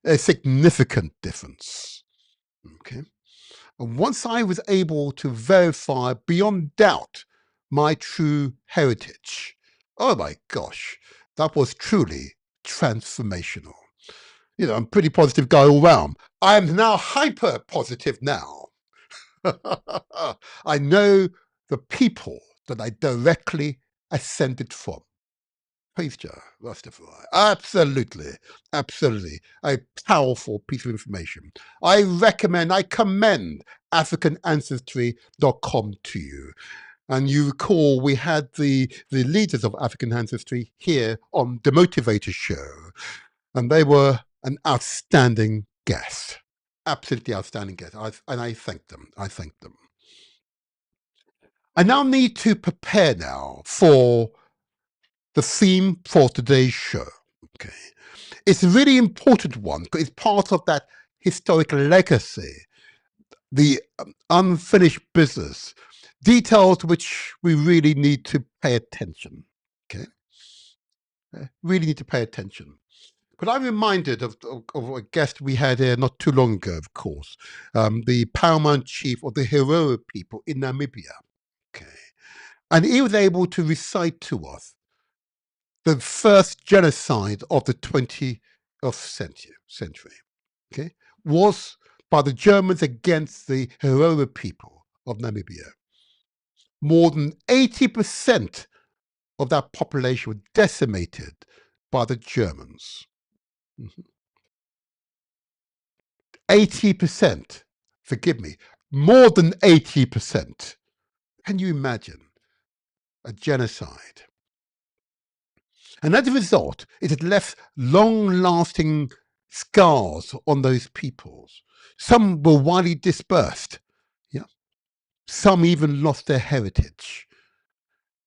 a significant difference. Okay. And once I was able to verify beyond doubt my true heritage, oh my gosh, that was truly transformational. You know, I'm a pretty positive guy all round. I am now hyper positive now. I know the people that I directly ascended from. Praise Jah, Rastafari. Absolutely, absolutely. A powerful piece of information. I recommend, I commend AfricanAncestry.com to you. And you recall we had the leaders of African Ancestry here on the Motivator Show, and they were an outstanding guest. Absolutely outstanding guest. And I thank them. I thank them. I now need to prepare now for the theme for today's show. Okay. It's a really important one because it's part of that historic legacy, the unfinished business, details which we really need to pay attention. Okay. Really need to pay attention. But I'm reminded of a guest we had here not too long ago, of course, the paramount chief of the Herero people in Namibia. Okay. And he was able to recite to us the first genocide of the 20th century, okay, was by the Germans against the Herero people of Namibia. More than 80% of that population were decimated by the Germans. 80%, forgive me, more than 80%. Can you imagine a genocide? And as a result, it had left long-lasting scars on those peoples. Some were widely dispersed. Yeah. Some even lost their heritage.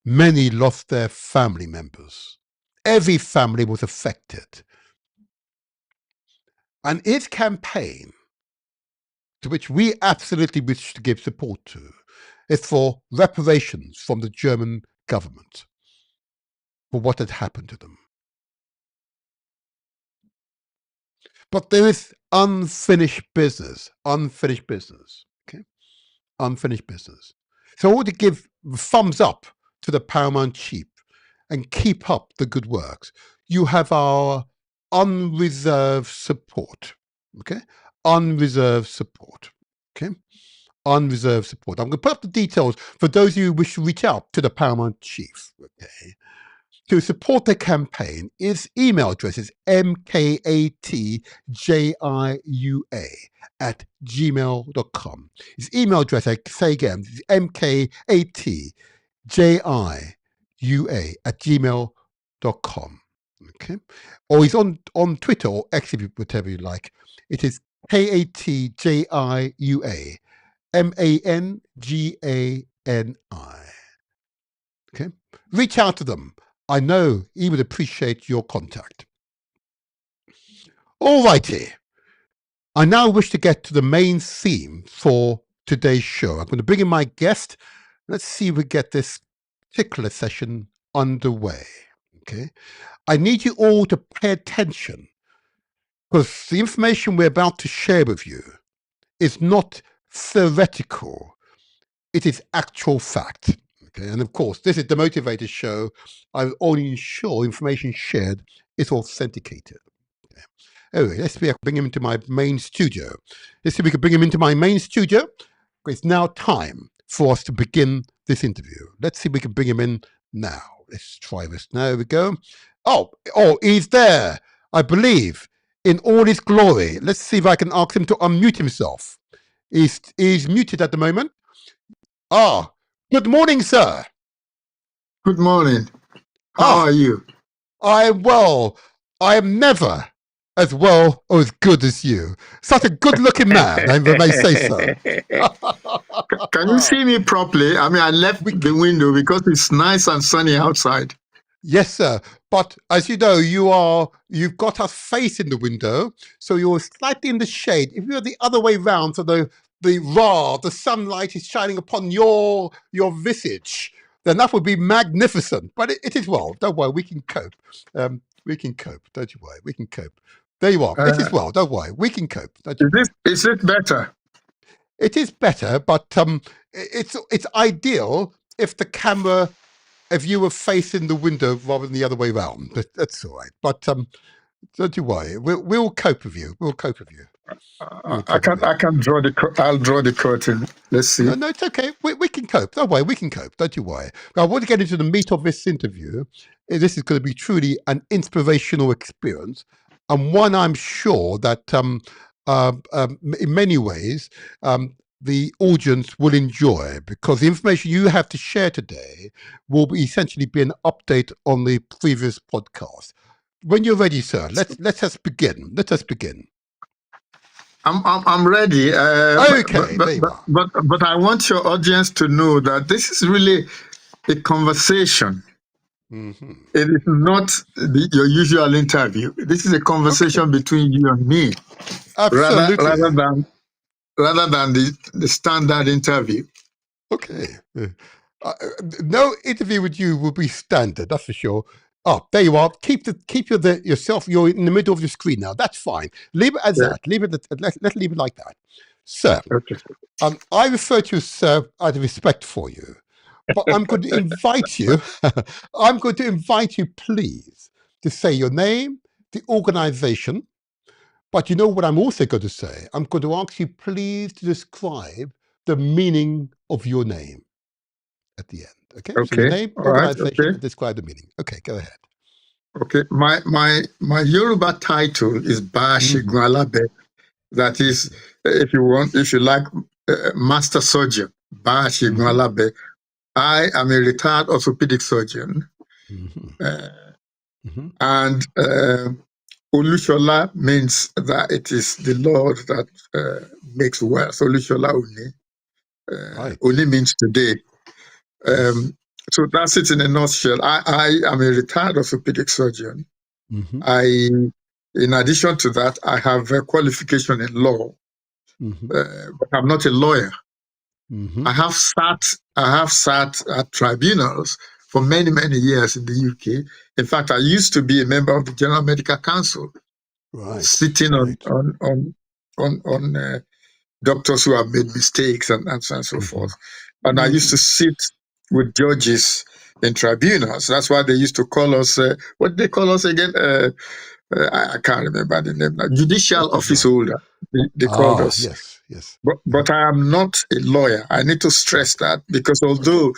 Many lost their family members. Every family was affected. And his campaign, to which we absolutely wish to give support to, is for reparations from the German government for what had happened to them. But there is unfinished business, okay? Unfinished business. So I want to give thumbs up to the paramount chief and keep up the good works. You have our unreserved support, okay? Unreserved support, okay? Unreserved support. I'm going to put up the details for those of you who wish to reach out to the paramount chief, okay? To support the campaign, his email address is mkatjiua@gmail.com. His email address, I say again, is mkatjiua@gmail.com. Okay. Or he's on Twitter or X, whatever you like. It is KATJIUA MANGANI. Okay. Reach out to them. I know he would appreciate your contact. All righty. I now wish to get to the main theme for today's show. I'm going to bring in my guest. Let's see if we get this particular session underway. Okay. I need you all to pay attention because the information we're about to share with you is not theoretical. It is actual fact. Okay. And of course, this is the Motivator Show. I will only ensure information shared is authenticated. Anyway, let's see if I can bring him into my main studio. Let's see if we can bring him into my main studio. It's now time for us to begin this interview. Let's see if we can bring him in now. Let's try this. There we go. Oh, he's there, I believe, in all his glory. Let's see if I can ask him to unmute himself. He's muted at the moment. Good morning, sir. Good morning. How are you? I'm well. I am never as well or as good as you. Such a good-looking man, I may say so. Can you see me properly? I mean, I left the window because it's nice and sunny outside. Yes, sir. But as you know, you've got us facing the window, so you're slightly in the shade. If you're the other way round, so the sunlight is shining upon your visage, then that would be magnificent. But it is well. Don't worry, we can cope. We can cope. Don't you worry. We can cope. There you are. It is well. Don't worry. We can cope. Is it better? It is better, but it's ideal if the camera, if you were facing the window rather than the other way around. That's all right. But don't you worry. We'll cope with you. We'll cope with you. I can draw I'll draw the curtain. Let's see. No, it's okay. We can cope. Don't worry. We can cope. Don't you worry. Now, I want to get into the meat of this interview. This is going to be truly an inspirational experience, and one I'm sure that in many ways the audience will enjoy, because the information you have to share today will essentially be an update on the previous podcast. When you're ready, sir, let us begin. Let us begin. I'm ready. Okay, but I want your audience to know that this is really a conversation. Mm-hmm. It is not your usual interview. This is a conversation between you and me. Absolutely. Rather than the standard interview. Okay. No interview with you will be standard, that's for sure. Oh, there you are. Keep yourself. You're in the middle of your screen now. That's fine. Leave it as that. Leave it. Let's leave it like that, sir. Okay. I refer to you, sir, out of respect for you, but I'm going to invite you. I'm going to invite you, please, to say your name, the organization. But you know what I'm also going to say? I'm going to ask you, please, to describe the meaning of your name at the end. Okay. So your name, organization, and describe the meaning. Okay, go ahead. Okay. My Yoruba title is Baashigualabe. That is, if you like, master surgeon. Baashigualabe. I am a retired orthopedic surgeon. And Olushola means that it is the Lord that makes wealth. Olushola Oni. Oni means today. So that's it in a nutshell. I am a retired orthopedic surgeon. In addition to that, I have a qualification in law, but I'm not a lawyer. I have sat at tribunals for many, many years in the UK. In fact, I used to be a member of the General Medical Council, sitting on doctors who have made mistakes and so on and so forth. And I used to sit with judges in tribunals. That's why they used to call us, what they call us again? I can't remember the name now. Judicial office holder, they called us. Yes. But I am not a lawyer. I need to stress that, because although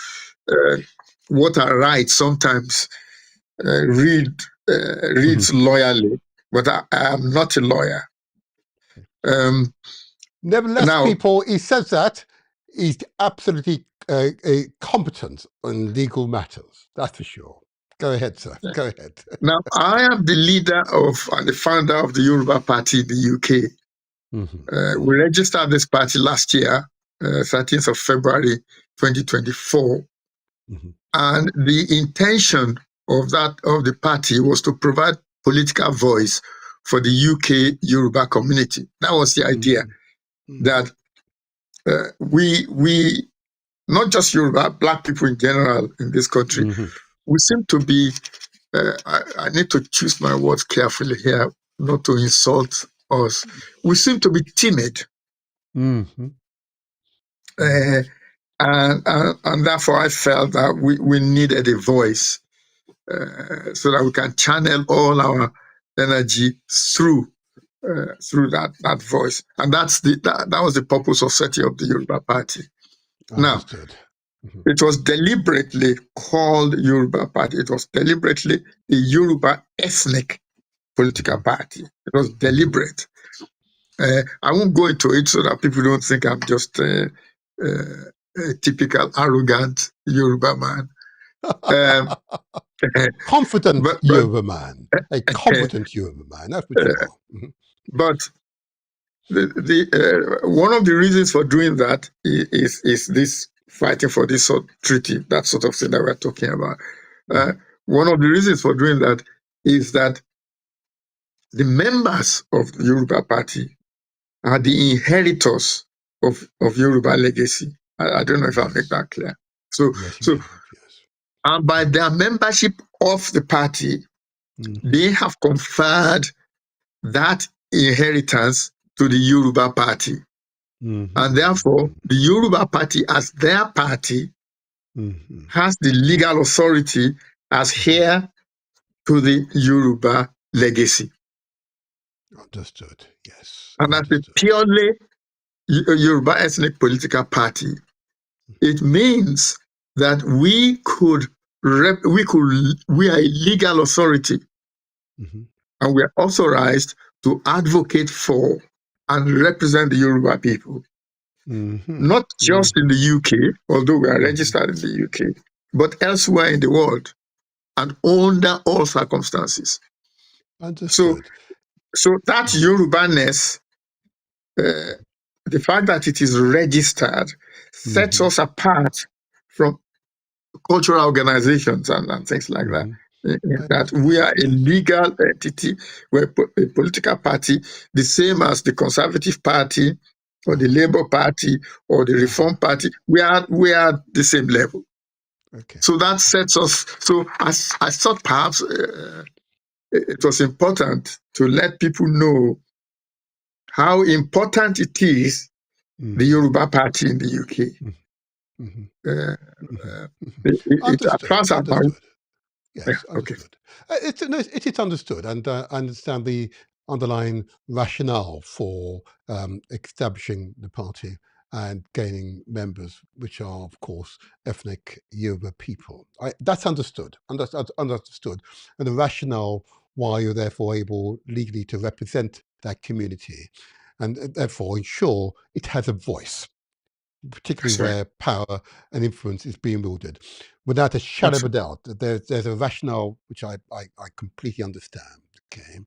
what I write sometimes reads lawyerly, but I am not a lawyer. Nevertheless, people, he says that he's absolutely competent on legal matters. That's for sure. Go ahead, sir. Go ahead. Now, I am the leader and the founder of the Yoruba Party in the UK. We registered this party last year, 13th of February, 2024. And the intention of the party was to provide political voice for the UK Yoruba community. That was the idea, that we, not just Yoruba, Black people in general in this country, we seem to be, I need to choose my words carefully here, not to insult us. We seem to be timid. And therefore I felt that we needed a voice so that we can channel all our energy through that voice. And that was the purpose of setting up the Yoruba Party. Understood. Now, it was deliberately called Yoruba Party. It was deliberately a Yoruba ethnic political party. It was deliberate. I won't go into it so that people don't think I'm just a typical arrogant Yoruba man. Confident Yoruba man. A competent Yoruba man. That's what you are. But the one of the reasons for doing that is this fighting for this sort of treaty, that sort of thing that we're talking about. One of the reasons for doing that is that the members of the Yoruba Party are the inheritors of Yoruba legacy. I don't know if I'll make that clear. So, and by their membership of the party, they have conferred that inheritance to the Yoruba Party. And therefore, the Yoruba Party as their party has the legal authority as heir to the Yoruba legacy. Understood, yes. And as a purely Yoruba ethnic political party, it means that we are a legal authority, and we are authorized to advocate for and represent the Yoruba people. Not just in the UK, although we are registered in the UK, but elsewhere in the world, and under all circumstances. Understood. So that Yoruba-ness, the fact that it is registered, sets us apart from cultural organizations and things like that. That we are a legal entity, we're a political party, the same as the Conservative Party or the Labour Party or the Reform Party. We are the same level. So that sets us. So I thought perhaps it was important to let people know how important it is, the Yoruba Party in the UK. Understood. Yes, understood. Okay. It is understood, and I understand the underlying rationale for establishing the party and gaining members, which are, of course, ethnic Yoruba people. That's understood. Understood. And the rationale why you're therefore able legally to represent that community and therefore ensure it has a voice, particularly where power and influence is being wielded. Without a shadow of a doubt, there's a rationale which I completely understand. Okay,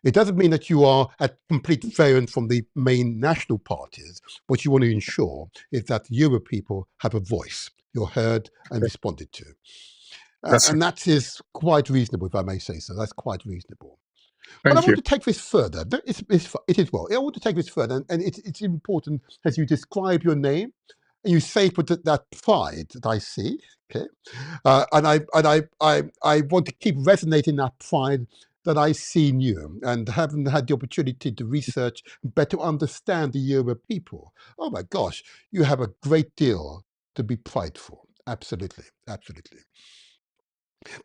it doesn't mean that you are at complete variance from the main national parties. What you want to ensure is that Yoruba people have a voice, you're heard and responded to. And that is quite reasonable, if I may say so. That's quite reasonable. But I want to take this further. It is well. I want to take this further, and it's important as you describe your name, and you say with that pride that I see. Okay, and I want to keep resonating that pride that I see in you, and having had the opportunity to research, better understand the Yoruba people. Oh my gosh, you have a great deal to be prideful. Absolutely, absolutely.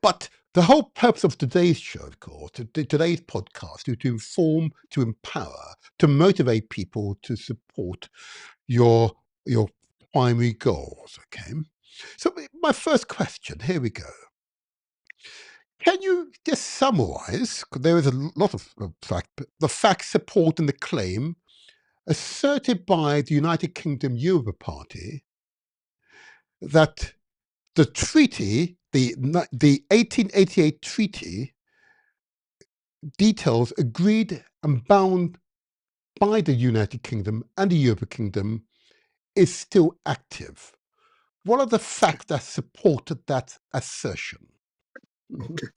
But the whole purpose of today's show, of course, today's podcast, is to inform, to empower, to motivate people to support your primary goals. Okay. So my first question, here we go. Can you just summarize, because there is a lot of the facts supporting the claim asserted by the United Kingdom Yoruba Party that the treaty, the 1888 treaty, details agreed and bound by the United Kingdom and the Yoruba Kingdom is still active? What are the facts that supported that assertion? Okay.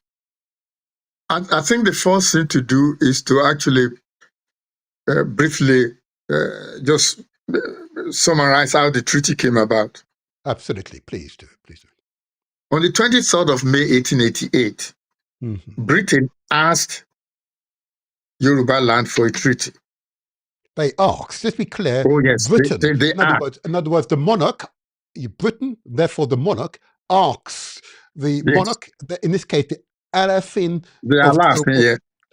I think the first thing to do is to actually briefly just summarize how the treaty came about. Absolutely. Please do. Please do. On the 23rd of May, 1888, Britain asked Yoruba land for a treaty. They asked, let's be clear, oh, yes, Britain. They in other words, the monarch, Britain, therefore the monarch, asks the monarch, in this case, the Alafin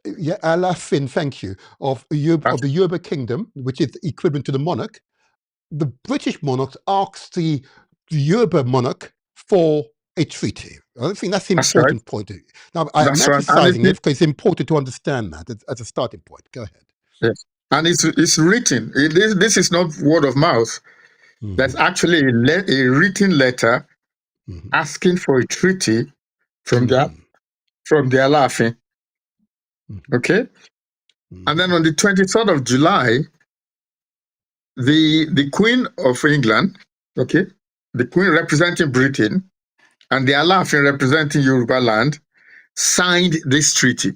Alafin, thank you, of the Yoruba kingdom, which is equivalent to the monarch. The British monarch asks the Yoruba monarch for a treaty. I think that's the important point. Now, I'm emphasizing it because it's important to understand that as a starting point. Go ahead. Yes. And it's written. This is not word of mouth. There's actually a written letter asking for a treaty from the Alafin. Okay? And then on the 23rd of July, the Queen of England, okay, the Queen representing Britain, and the Alafin representing Yoruba land, signed this treaty.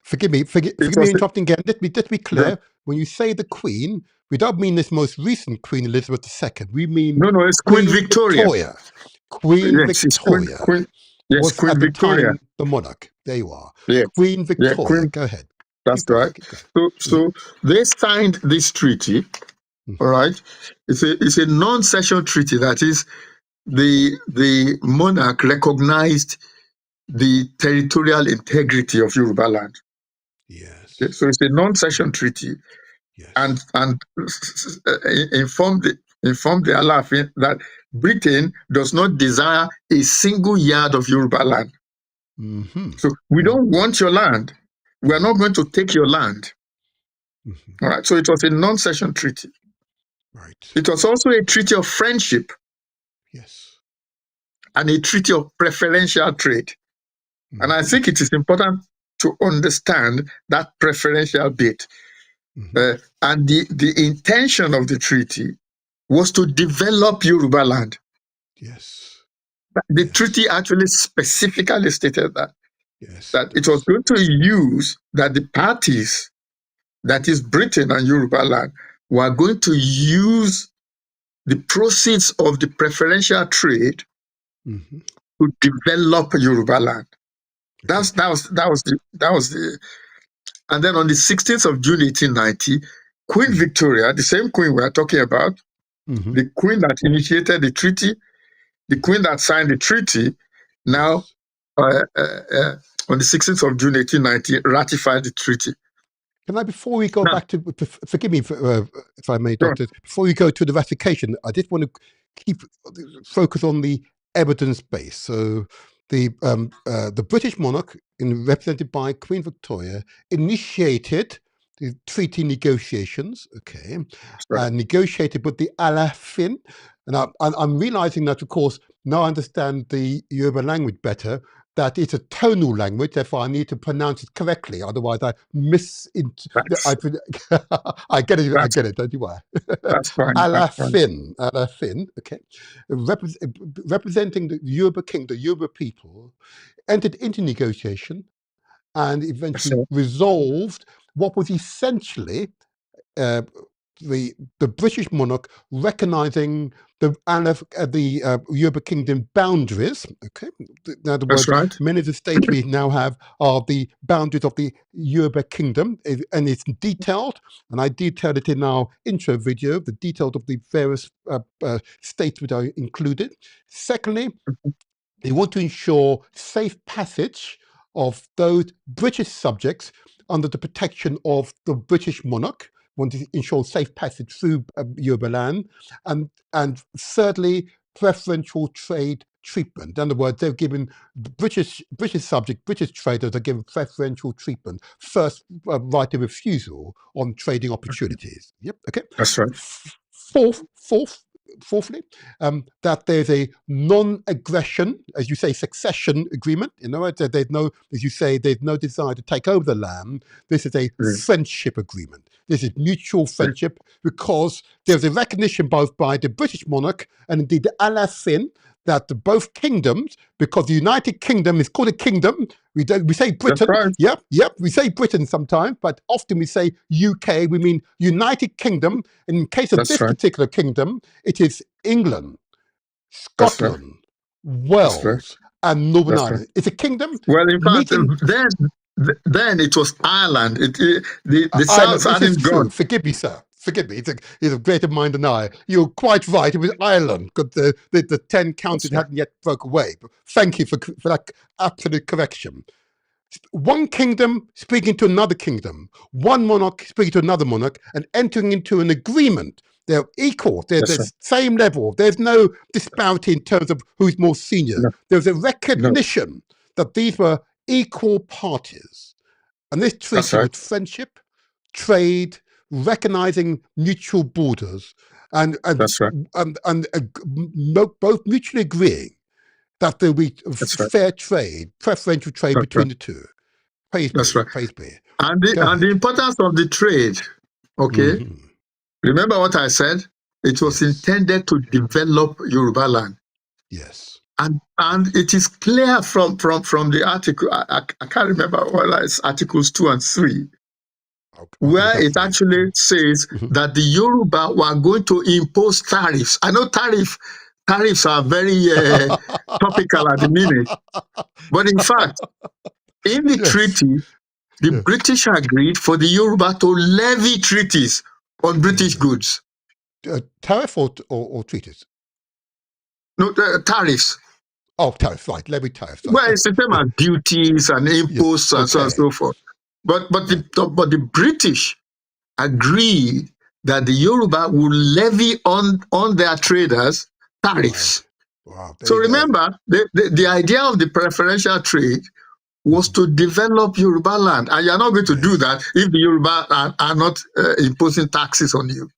Forgive me interrupting again. Let me clear. Yeah. When you say the Queen, we don't mean this most recent Queen Elizabeth II. We mean it's Queen Victoria. Queen Victoria was Queen at Victoria. the time the monarch. There you are. Yes. Queen Victoria. Go ahead. That's right. So they signed this treaty. All right. It's a non-session treaty. That is, the monarch recognized the territorial integrity of Yoruba land. Yes. Okay, so it's a non-session treaty. Yes. And informed the Alafin that Britain does not desire a single yard of Yoruba land. So we don't want your land. We are not going to take your land. All right. So it was a non-session treaty. Right. It was also a treaty of friendship. Yes. And a treaty of preferential trade. And I think it is important to understand that preferential bit. And the intention of the treaty was to develop Yoruba land. Yes. The treaty actually specifically stated that. Yes. That it was going to use that the parties, that is Britain and Yoruba land, were going to use the proceeds of the preferential trade to develop Yoruba land. That was the. And then on the 16th of June, 1890, Queen Victoria, the same queen we are talking about, the queen that initiated the treaty, the queen that signed the treaty, now on the 16th of June, 1890, ratified the treaty. Can I, before we go back to, forgive me if I may, Doctor, before we go to the ratification, I just want to focus on the evidence base. So the British monarch, represented by Queen Victoria, initiated the treaty negotiations, negotiated with the Alafin. And I'm realizing that, of course, now I understand the Yoruba language better, that it's a tonal language, therefore I need to pronounce it correctly. Otherwise, I I get it, don't you worry. That's fine. Alafin, okay. Representing the Yoruba king, the Yoruba people, entered into negotiation and eventually resolved what was essentially the British monarch recognizing the Yoruba kingdom boundaries. Okay, in other words, many of the states we now have are the boundaries of the Yoruba kingdom, and it's detailed. And I detailed it in our intro video, the details of the various states which are included. Secondly, they want to ensure safe passage of those British subjects under the protection of the British monarch. Want to ensure safe passage through Yoruba land, and thirdly, preferential trade treatment. In other words, they're given British subjects, British traders are given preferential treatment, first right of refusal on trading opportunities. Yep. Okay. That's right. Fourthly, that there's a non-aggression, as you say, succession agreement. In other words, there's no, as you say, there's no desire to take over the land. This is a friendship agreement. This is mutual friendship because there's a recognition both by the British monarch and indeed the Alafin that both kingdoms, because the United Kingdom is called a kingdom. We say Britain. right. Yep. We say Britain sometimes, but often we say UK. We mean United Kingdom. In case of That's this right. particular kingdom, it is England, That's right. Scotland, That's right. Wales, and Northern That's right. Ireland. It's a kingdom Well, in fact, meeting. then it was Ireland. The South Ireland, this is hadn't true. gone. Forgive me, sir. Forgive me. He's a greater mind than I. You're quite right. It was Ireland, because the 10 counties right. hadn't yet broke away. But thank you for that absolute correction. One kingdom speaking to another kingdom, one monarch speaking to another monarch, and entering into an agreement. They're equal. They're That's the right. same level. There's no disparity in terms of who's more senior. No, There's a no, recognition that these were equal parties. And this that's treaty right. was friendship, trade, recognizing mutual borders, and That's right. both mutually agreeing that there will be That's right. fair trade, preferential trade That's between right. the two. Praise That's be, right. praise be. And Go ahead. the importance of the trade. Okay. Mm-hmm. Remember what I said? It was Yes. intended to develop Yoruba land. Yes. And it is clear from the article. I can't remember whether it's articles 2 and 3, where it actually says that the Yoruba were going to impose tariffs. I know tariffs are very topical at the minute, but in fact, in the treaty, the British agreed for the Yoruba to levy treaties on British goods. Tariff or treaties? No, tariffs. Oh, tariffs, right. Levy tariffs. Right. Well, it's the same as duties and imposts and so on and so forth. But the British agreed that the Yoruba will levy on their traders tariffs. Right. Wow. So remember, the idea of the preferential trade was to develop Yoruba land. And you're not going to do that if the Yoruba are not imposing taxes on you.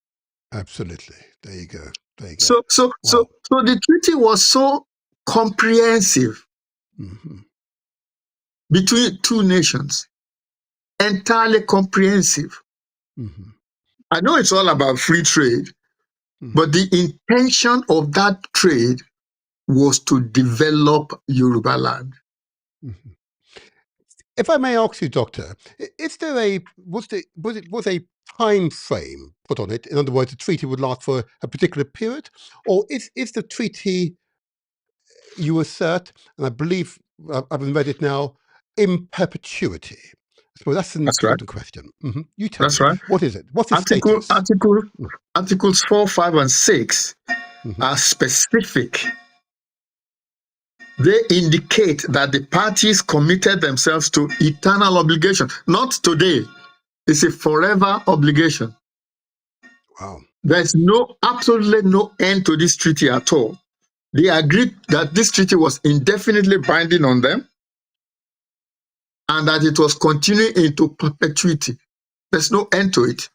Absolutely. There you go. So the treaty was so comprehensive between two nations, entirely comprehensive. I know it's all about free trade, but the intention of that trade was to develop Yoruba land. If I may ask you, Doctor, was a time frame put on it? In other words, the treaty would last for a particular period, or is the treaty, you assert, and I believe I've read it now, in perpetuity? So that's an important question. You tell me. Right. What is it? What's the status? Articles 4, 5, and 6 are specific. They indicate that the parties committed themselves to eternal obligation. Not today. It's a forever obligation. Wow. There's absolutely no end to this treaty at all. They agreed that this treaty was indefinitely binding on them and that it was continuing into perpetuity. There's no end to it.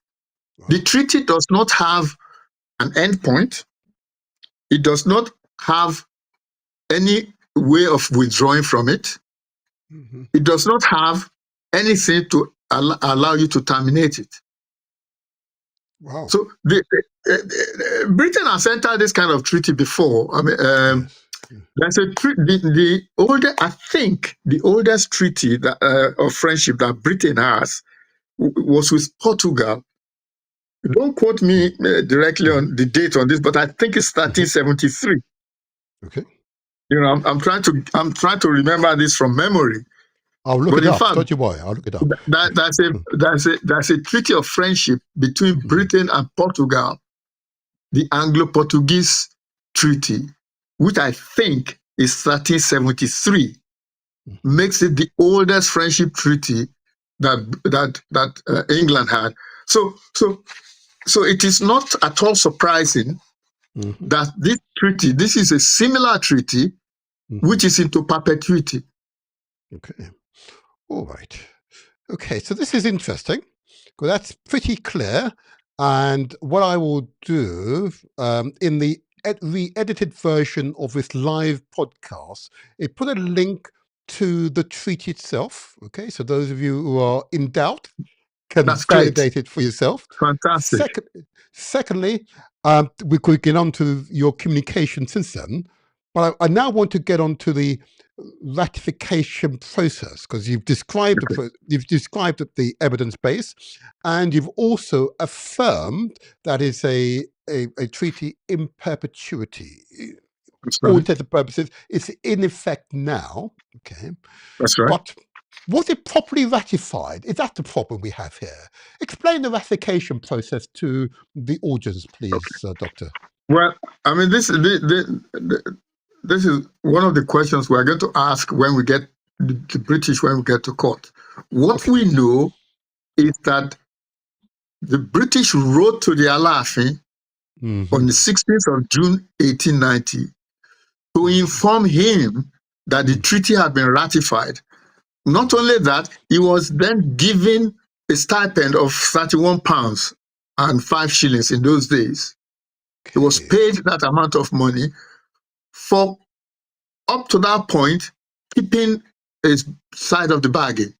Wow. The treaty does not have an end point. It does not have any way of withdrawing from it. It does not have anything to allow you to terminate it. Wow. So Britain has entered this kind of treaty before. I mean, there's a treaty. I think the oldest treaty of friendship that Britain has was with Portugal. Don't quote me directly on the date on this, but I think it's 1373. Okay. You know, I'm trying to remember this from memory. I'll look it up. Don't you worry. I'll look it up. That's a treaty of friendship between Britain and Portugal, the Anglo-Portuguese treaty, which I think is 1373, makes it the oldest friendship treaty that England had. So it is not at all surprising that this is a similar treaty, which is into perpetuity. Okay. All right. Okay, so this is interesting. Well, that's pretty clear. And what I will do in the re-edited version of this live podcast, it put a link to the treaty itself. Okay, so those of you who are in doubt can validate it for yourself. Fantastic. Secondly, we could get on to your communication since then. But I now want to get on to the ratification process, because you've described the evidence base, and you've also affirmed that it's a treaty in perpetuity. That's All right. intents and purposes, it's in effect now. Okay, That's right. but was it properly ratified? Is that the problem we have here? Explain the ratification process to the audience, please, Doctor. Well, I mean, this is one of the questions we're going to ask when we get the British, when we get to court. What we know is that the British wrote to the Alaafin on the 16th of June 1890 to inform him that the treaty had been ratified. Not only that, he was then given a stipend of £31 and 5 shillings in those days. He was paid that amount of money for, up to that point, keeping his side of the bargain.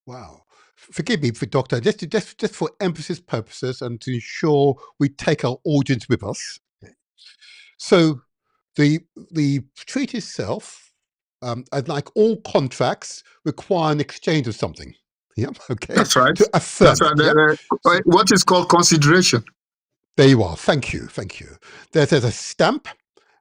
Wow. Forgive me, Doctor, just for emphasis purposes and to ensure we take our audience with us. So the treaty itself, like all contracts, require an exchange of something. Yeah, okay. That's right. To affirm what is called consideration. There you are. Thank you. Thank you. There's a stamp,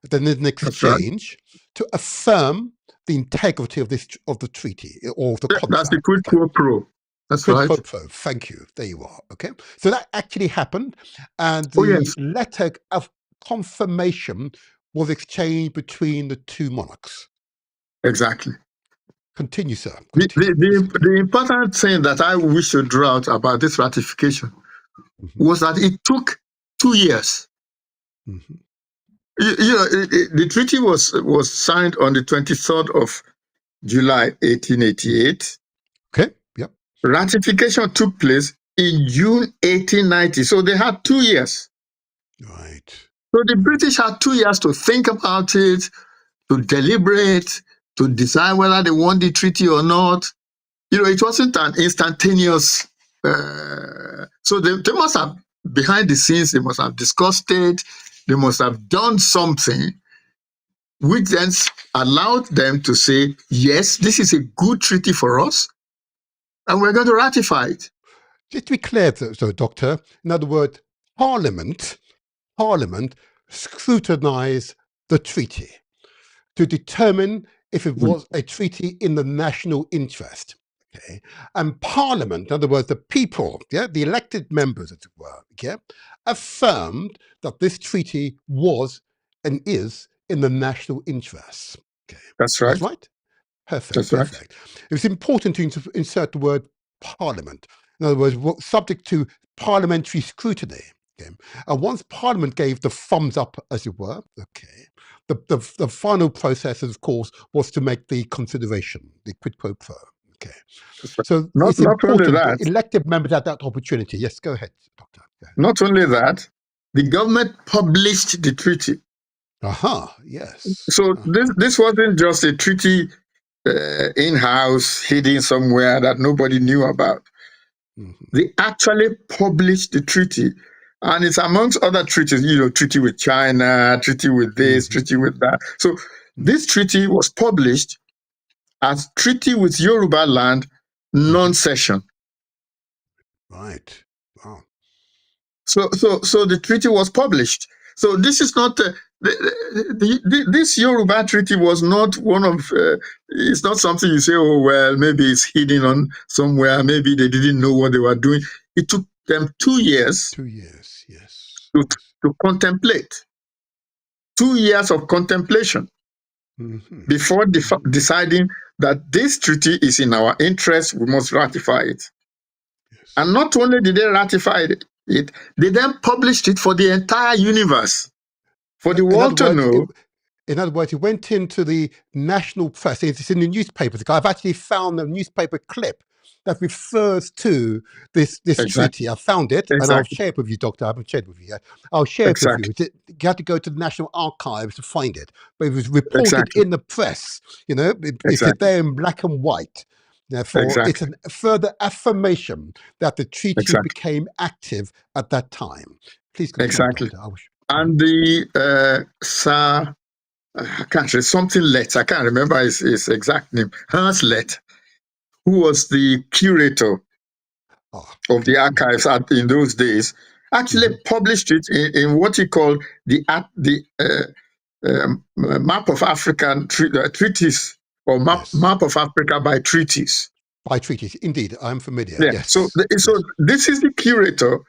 then there's an exchange to affirm the integrity of the treaty or the contract. That's the quid pro quo. That's right. Quid pro quo. Thank you. There you are. Okay. So that actually happened, and the letter of confirmation was exchanged between the two monarchs. Exactly. Continue, sir. Continue. The important thing that I wish to draw out about this ratification was that it took 2 years. The treaty was signed on the 23rd of July 1888. Okay. Yep. Ratification took place in June 1890. So they had 2 years. Right. So the British had 2 years to think about it, to deliberate, to decide whether they want the treaty or not. It wasn't an instantaneous. So they must have, behind the scenes, they must have discussed it. They must have done something which then allowed them to say, yes, this is a good treaty for us, and we're going to ratify it. Just to be clear, so, Doctor, in other words, Parliament scrutinized the treaty to determine if it was a treaty in the national interest. Okay, and Parliament, in other words, the people, the elected members, as it were, affirmed that this treaty was and is in the national interest. Okay, that's right. That's right. Perfect. That's perfect. Right. It was important to insert the word Parliament. In other words, subject to parliamentary scrutiny. Okay, and once Parliament gave the thumbs up, as it were, the final process, of course, was to make the consideration, the quid pro quo. Okay, so it's important that elected members had that opportunity. Yes, go ahead, Doctor. Go ahead. Not only that, the government published the treaty. Yes. So this wasn't just a treaty in-house, hidden somewhere that nobody knew about. They actually published the treaty, and it's amongst other treaties, treaty with China, treaty with this, treaty with that. So this treaty was published as Treaty with Yoruba Land, non-cession. Right. Wow. So the treaty was published. So this is not this Yoruba treaty was not one of. It's not something you say, oh well, maybe it's hidden on somewhere. Maybe they didn't know what they were doing. It took them 2 years. 2 years, yes. To contemplate. 2 years of contemplation before deciding that this treaty is in our interest. We must ratify it. Yes. And not only did they ratify it, they then published it for the entire universe, for the world to know. In other words, it went into the national press. It's in the newspapers. I've actually found a newspaper clip that refers to this treaty. I found it, and I'll share it with you, Doctor. I haven't shared it with you yet. I'll share it with you. You have to go to the National Archives to find it. But it was reported in the press. It's there in black and white. Therefore, it's a further affirmation that the treaty became active at that time. Please continue. Exactly. And the Sir I can't remember, something Let. I can't remember his exact name. Hans Let, who was the curator of the archives in those days, actually published it in what he called the Map of African Treaties, or Map of Africa by Treaties. By treaties, indeed, I'm familiar. Yeah. Yes. So this is the curator,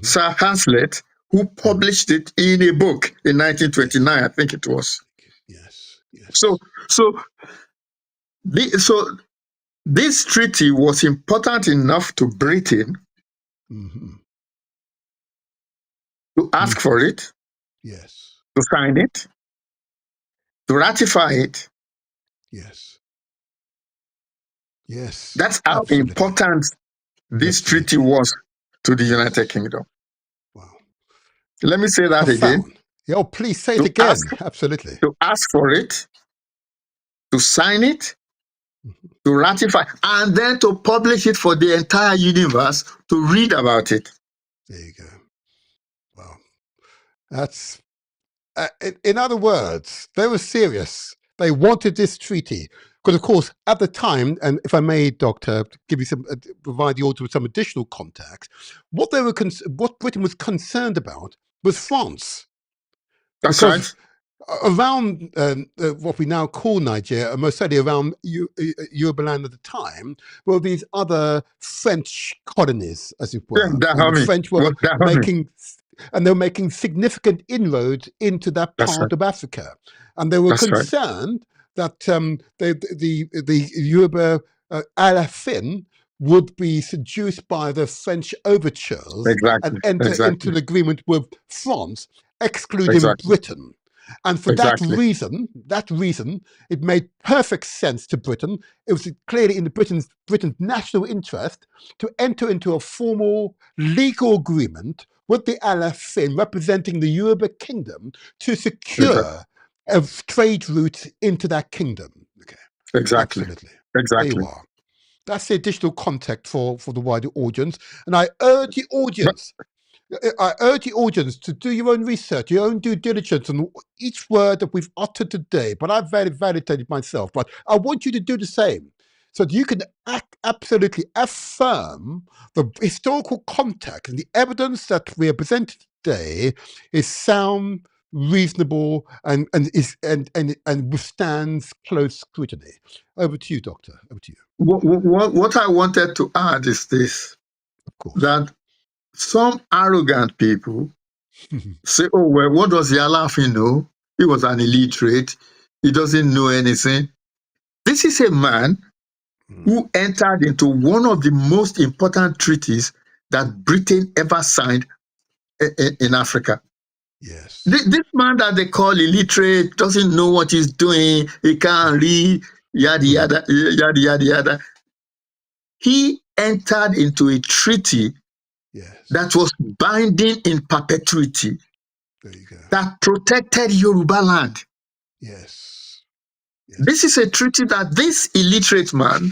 Sir Hans Let, who published it in a book in 1929, I think it was. Yes. So this treaty was important enough to Britain to ask for it, yes, to sign it, to ratify it. Yes. That's how important this treaty was to the United Kingdom. Wow. Let me say that Profound. again. Oh, please say it again. Absolutely. To ask for it, to sign it, to ratify, and then to publish it for the entire universe to read about it. There you go. Wow. That's, in other words, they were serious. They wanted this treaty. Because, of course, at the time, and if I may, Doctor, give you some, provide the audience with some additional context, what Britain was concerned about was France. That's because right. Around what we now call Nigeria, most certainly around Yoruba land at the time, were these other French colonies, as it were. Yeah, And the French were making significant inroads into that part of Africa. And they were concerned that the Yoruba Alafin would be seduced by the French overtures and enter into an agreement with France, excluding Britain. And for that reason, it made perfect sense to Britain. It was clearly in Britain's national interest to enter into a formal legal agreement with the Alafin representing the Yoruba kingdom to secure a trade route into that kingdom. Okay. Absolutely. There you are. That's the additional context for the wider audience. And I urge the audience to do your own research, your own due diligence on each word that we've uttered today. But I've validated myself. But I want you to do the same so that you can absolutely affirm the historical context and the evidence that we are presenting today is sound, reasonable, and withstands close scrutiny. Over to you, Doctor. Over to you. What I wanted to add is this: that some arrogant people say, "Oh well, what does the Alafin know? He was an illiterate. He doesn't know anything." This is a man who entered into one of the most important treaties that Britain ever signed in Africa. Yes. This man that they call illiterate doesn't know what he's doing. He can't read, yada, yada, yada, yada, yada. He entered into a treaty that was binding in perpetuity. There you go. That protected Yoruba land. Yes. This is a treaty that this illiterate man,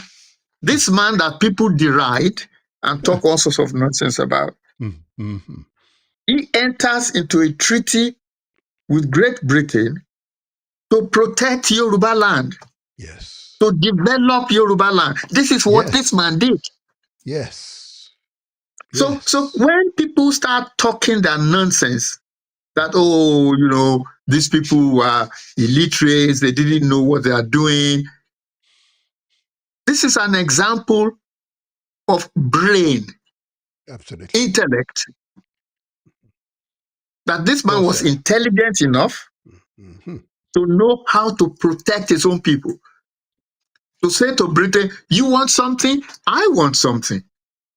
this man that people deride and talk all sorts of nonsense about, he enters into a treaty with Great Britain to protect Yoruba land. Yes. To develop Yoruba land. This is what this man did. Yes. So when people start talking that nonsense, that, oh, you know, these people were illiterates, they didn't know what they are doing. This is an example of brain, intellect, that this man was intelligent enough to know how to protect his own people. To say to Britain, you want something, I want something.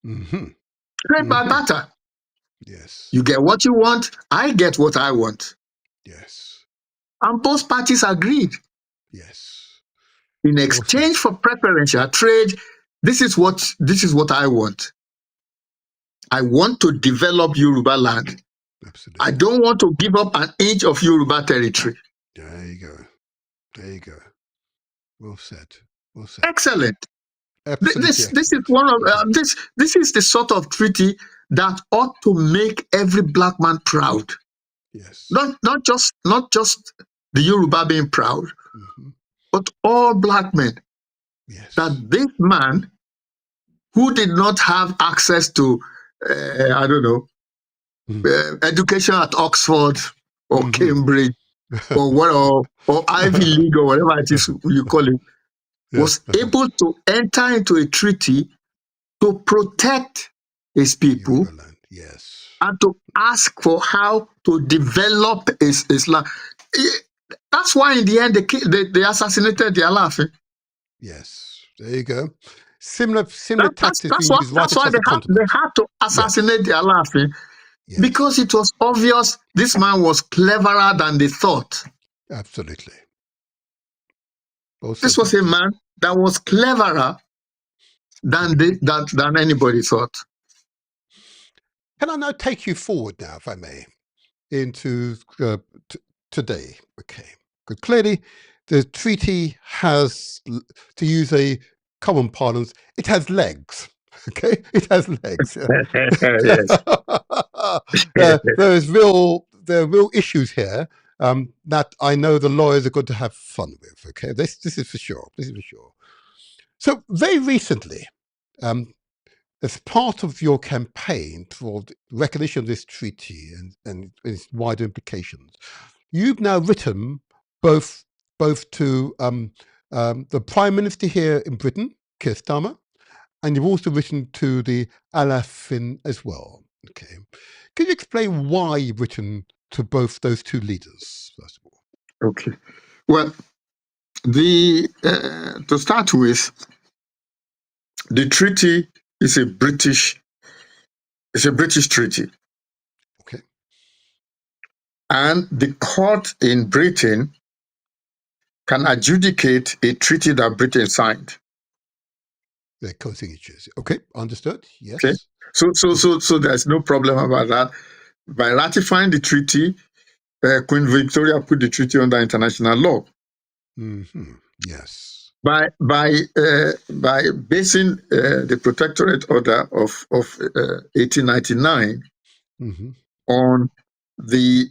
Trade by barter. Yes. You get what you want, I get what I want. Yes. And both parties agreed. Yes. In exchange for preferential trade, this is what I want. I want to develop Yoruba land. Absolutely. I don't want to give up an inch of Yoruba territory. There you go. There you go. Well said. Well said. Excellent. Absolutely this is one of this is the sort of treaty that ought to make every black man proud. Yes. Not just the Yoruba being proud, but all black men. Yes. That this man, who did not have access to, I don't know, education at Oxford or Cambridge or Ivy League or whatever it is you call it, was able to enter into a treaty to protect his people, yes, and to ask for how to develop his land. That's why in the end they assassinated the Alaafin. Yes, there you go. Similar tactics That's being used right across the continent. They had to assassinate the Alaafin because it was obvious this man was cleverer than they thought. Absolutely. This was a man that was cleverer than anybody thought. Can I now take you forward now, if I may, into today? Okay, because clearly the treaty has, to use a common parlance, it has legs. Okay, it has legs. There are real issues here that I know the lawyers are going to have fun with. Okay, this is for sure. This is for sure. So very recently, as part of your campaign for the recognition of this treaty and its wider implications, you've now written both to the Prime Minister here in Britain, Keir Starmer, and you've also written to the Alaafin as well. Okay, can you explain why you've written to both those two leaders, first of all? Okay, well, to start with, the treaty is a British treaty. Okay. And the court in Britain can adjudicate a treaty that Britain signed. They're co-signatures. Okay, understood. Yes. Okay. So there's no problem about that. By ratifying the treaty, Queen Victoria put the treaty under international law. Yes. By basing the Protectorate Order of 1899 on the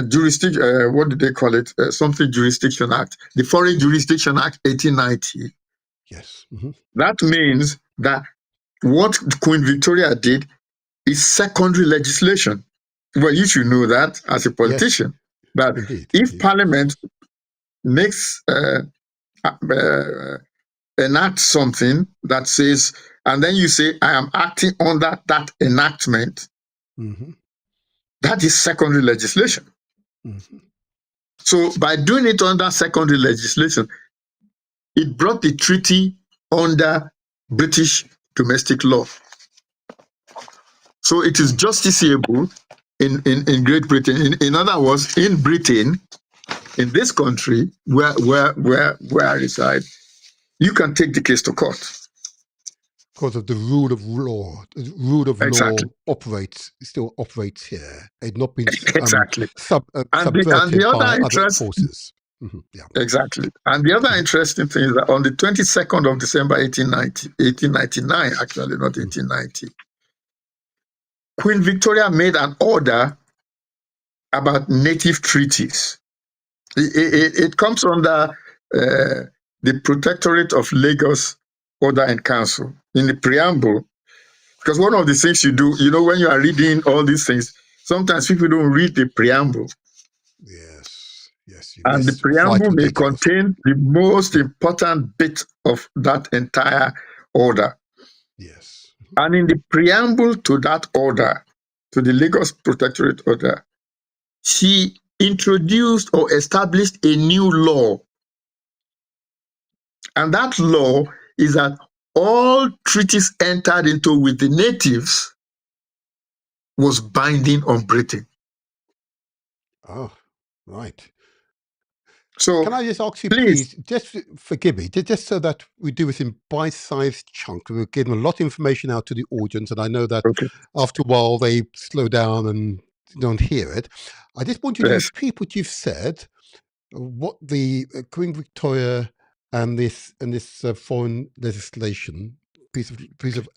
jurisdiction, what did they call it? Something Jurisdiction Act, the Foreign Jurisdiction Act 1890. Yes. That means that what Queen Victoria did is secondary legislation. Well, you should know that as a politician. Yes. That if Parliament makes enact something that says, and then you say, I am acting under that enactment, that is secondary legislation. So by doing it under secondary legislation, it brought the treaty under British domestic law. So it is justiciable in Great Britain. In other words, in Britain, in this country where I reside, you can take the case to court. Because of the rule of law. The rule of law still operates here. It's not been subverted by other forces. Exactly. And the other interesting thing is that on the 22nd of December 1899, actually not 1890, Queen Victoria made an order about native treaties. It comes under the Protectorate of Lagos Order and Council in the preamble. Because one of the things you do, when you are reading all these things, sometimes people don't read the preamble. Yes. And the preamble may contain the most important bit of that entire order. Yes. And in the preamble to that order, to the Lagos Protectorate Order, she introduced or established a new law. And that law is that all treaties entered into with the natives was binding on Britain. Oh, right. So can I just ask you, please, just forgive me, just so that we do this in bite-sized chunks. We're giving a lot of information out to the audience, and I know that after a while they slow down and don't hear it. I just want you to repeat what you've said, what the Queen Victoria and this foreign legislation piece of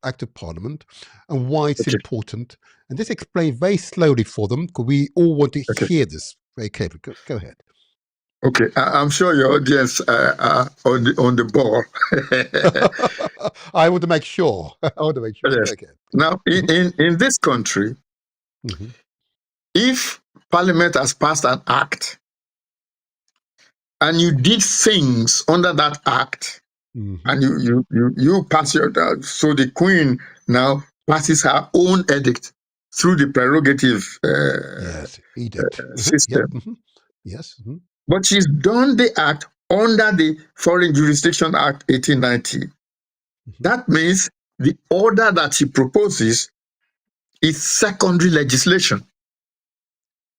Act of Parliament and why it's important. And just explain very slowly for them, because we all want to hear this very clearly. Go ahead. Okay, I'm sure your audience are on the ball. I want to make sure. Yes. Okay. Now, in this country, if Parliament has passed an act and you did things under that act, and you pass your, so the Queen now passes her own edict through the prerogative edict system. Yep. Yes. But she's done the act under the Foreign Jurisdiction Act 1890. That means the order that she proposes is secondary legislation.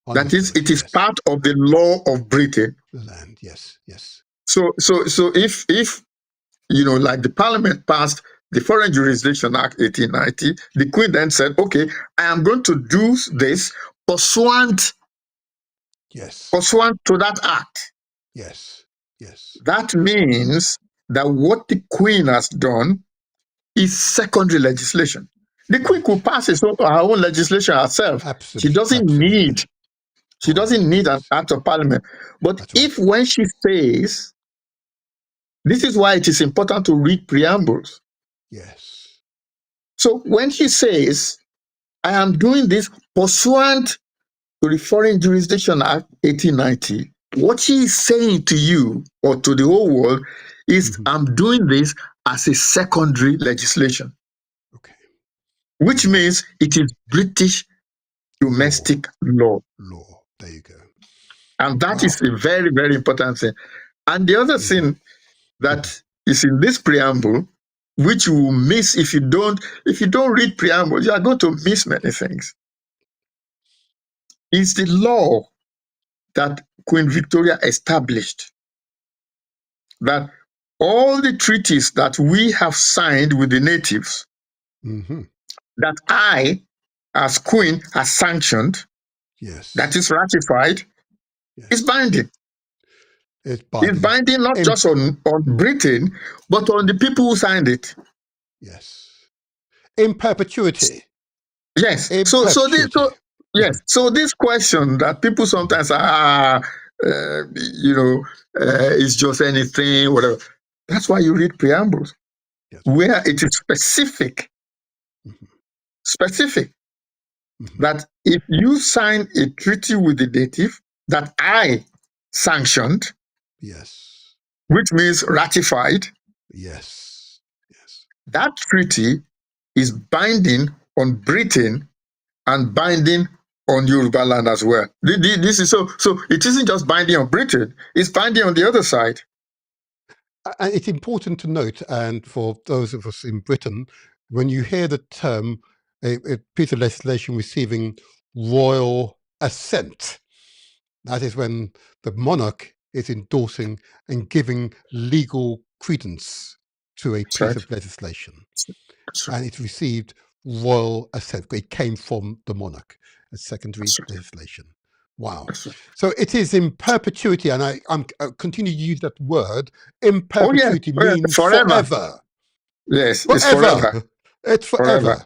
Understood. That is, it is part of the law of Britain. The land, yes. So if like the Parliament passed the Foreign Jurisdiction Act 1890, the Queen then said, okay, I am going to do this pursuant to that act. Yes. That means that what the Queen has done is secondary legislation. The Queen could pass her own legislation herself. Absolutely. She doesn't need an act of Parliament. But if when she says, this is why it is important to read preambles. Yes. So when she says, I am doing this pursuant to the Foreign Jurisdiction Act 1890, what she is saying to you or to the whole world is, I'm doing this as a secondary legislation. Okay. Which means it is British domestic law. There you go. And that is a very, very important thing. And the other thing that is in this preamble, which you will miss if you don't read preamble, you are going to miss many things, is the law that Queen Victoria established, that all the treaties that we have signed with the natives, that I, as Queen, has sanctioned, that is ratified, is binding. It's binding not just on Britain, but on the people who signed it. Yes. In perpetuity. Yes. So this question that people sometimes it's just anything, whatever. That's why you read preambles, where it is specific. That if you sign a treaty with the native that I sanctioned, which means ratified, that treaty is binding on Britain and binding on Yoruba land as well. This is so it isn't just binding on Britain, it's binding on the other side. And it's important to note, and for those of us in Britain, when you hear the term a piece of legislation receiving royal assent, that is when the monarch is endorsing and giving legal credence to a piece of legislation. And it received royal assent. It came from the monarch as secondary legislation. Wow. So it is in perpetuity, and I continue to use that word. In perpetuity means forever. Yes, it's forever. It's forever.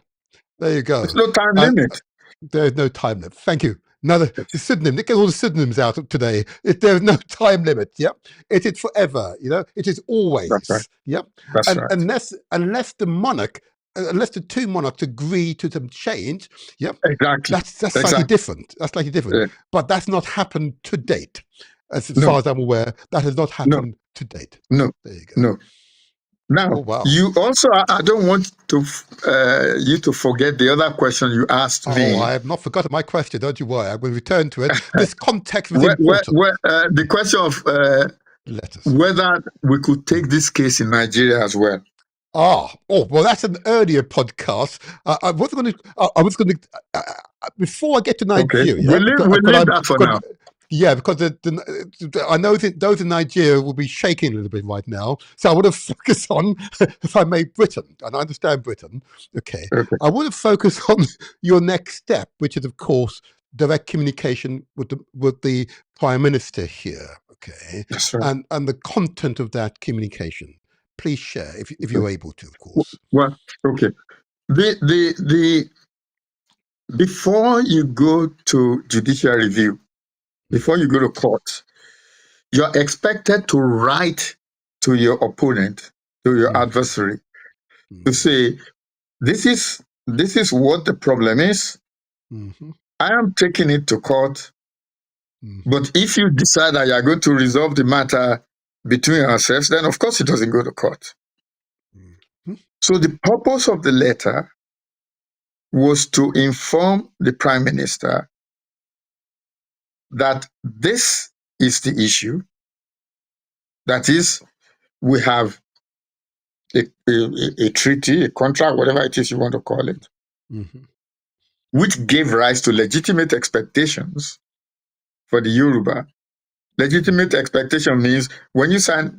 There you go. There's no time limit. There's no time limit. Thank you. Another synonym. Get all the synonyms out today. There's no time limit. Yep. It is forever. It is always. That's right. Yep. That's right. Unless the monarch, unless the two monarchs agree to some change, exactly. That's slightly different. That's slightly different. Yeah. But that's not happened to date. As far as I'm aware, that has not happened to date. No. There you go. No. Now, you also, I don't want to you to forget the other question you asked me. Oh, I have not forgotten my question. Don't you worry. I will return to it. This context was important. The question of whether we could take this case in Nigeria as well. Well, that's an earlier podcast. I was going to. Before I get to Nigeria, we'll leave that for now. Yeah, because I know that those in Nigeria will be shaking a little bit right now. So I want to focus on, if I may, Britain. And I understand Britain. Okay. I want to focus on your next step, which is, of course, direct communication with the Prime Minister here. Okay. That's right. And the content of that communication. please share if you're able to, of course. Well, okay. Before you go to judicial review, before you go to court, you're expected to write to your opponent, to your adversary, to say, this is what the problem is. I am taking it to court. But if you decide that you are going to resolve the matter between ourselves, then of course it doesn't go to court. So the purpose of the letter was to inform the Prime Minister that this is the issue. That is, we have a treaty, a contract, whatever it is you want to call it, which gave rise to legitimate expectations for the Yoruba. Legitimate expectation means when you sign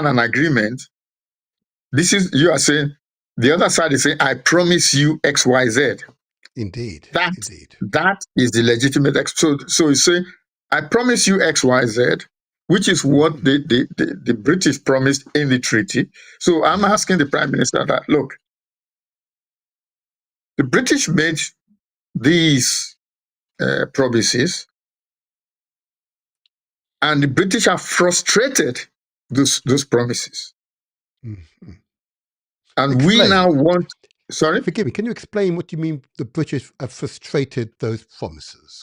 an agreement, you are saying, the other side is saying, I promise you X, Y, Z. Indeed. That is the legitimate. So you say, I promise you X, Y, Z, which is what the British promised in the treaty. So I'm asking the Prime Minister that, look, the British made these promises, and the British have frustrated those promises. And we now want... Sorry? Forgive me, can you explain what you mean the British have frustrated those promises?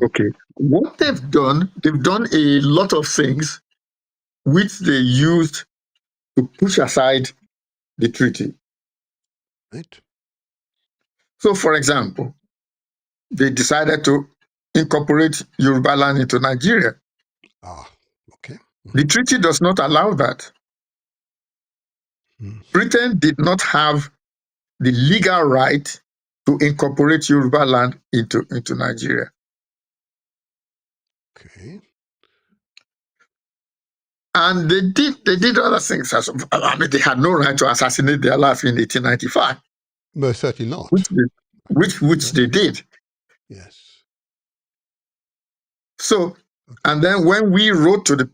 Okay. What they've done a lot of things which they used to push aside the treaty. Right. So, for example, they decided to incorporate Yoruba land into Nigeria. Okay. The treaty does not allow that. Britain did not have the legal right to incorporate Yoruba land into Nigeria. Okay. And they did other things. I mean, they had no right to assassinate their life in 1895. Most certainly not. Which they did. Yes. So, and then when we wrote to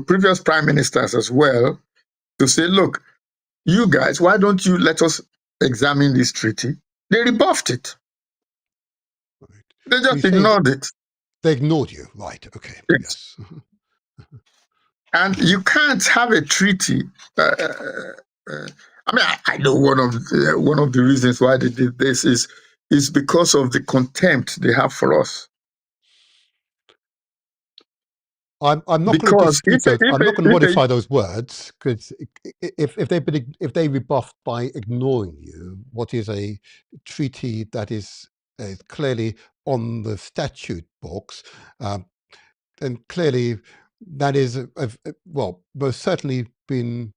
previous prime ministers as well to say, look, you guys, why don't you let us examine this treaty? They rebuffed it. Right. They just ignored it. They ignored you, right? Okay. Yes. And you can't have a treaty. I mean, I know one of the reasons why they did this is because of the contempt they have for us. I'm not going to dispute those. I'm not going to modify those words, because if they rebuffed by ignoring you, what is a treaty that is clearly on the statute books, then clearly that is most certainly been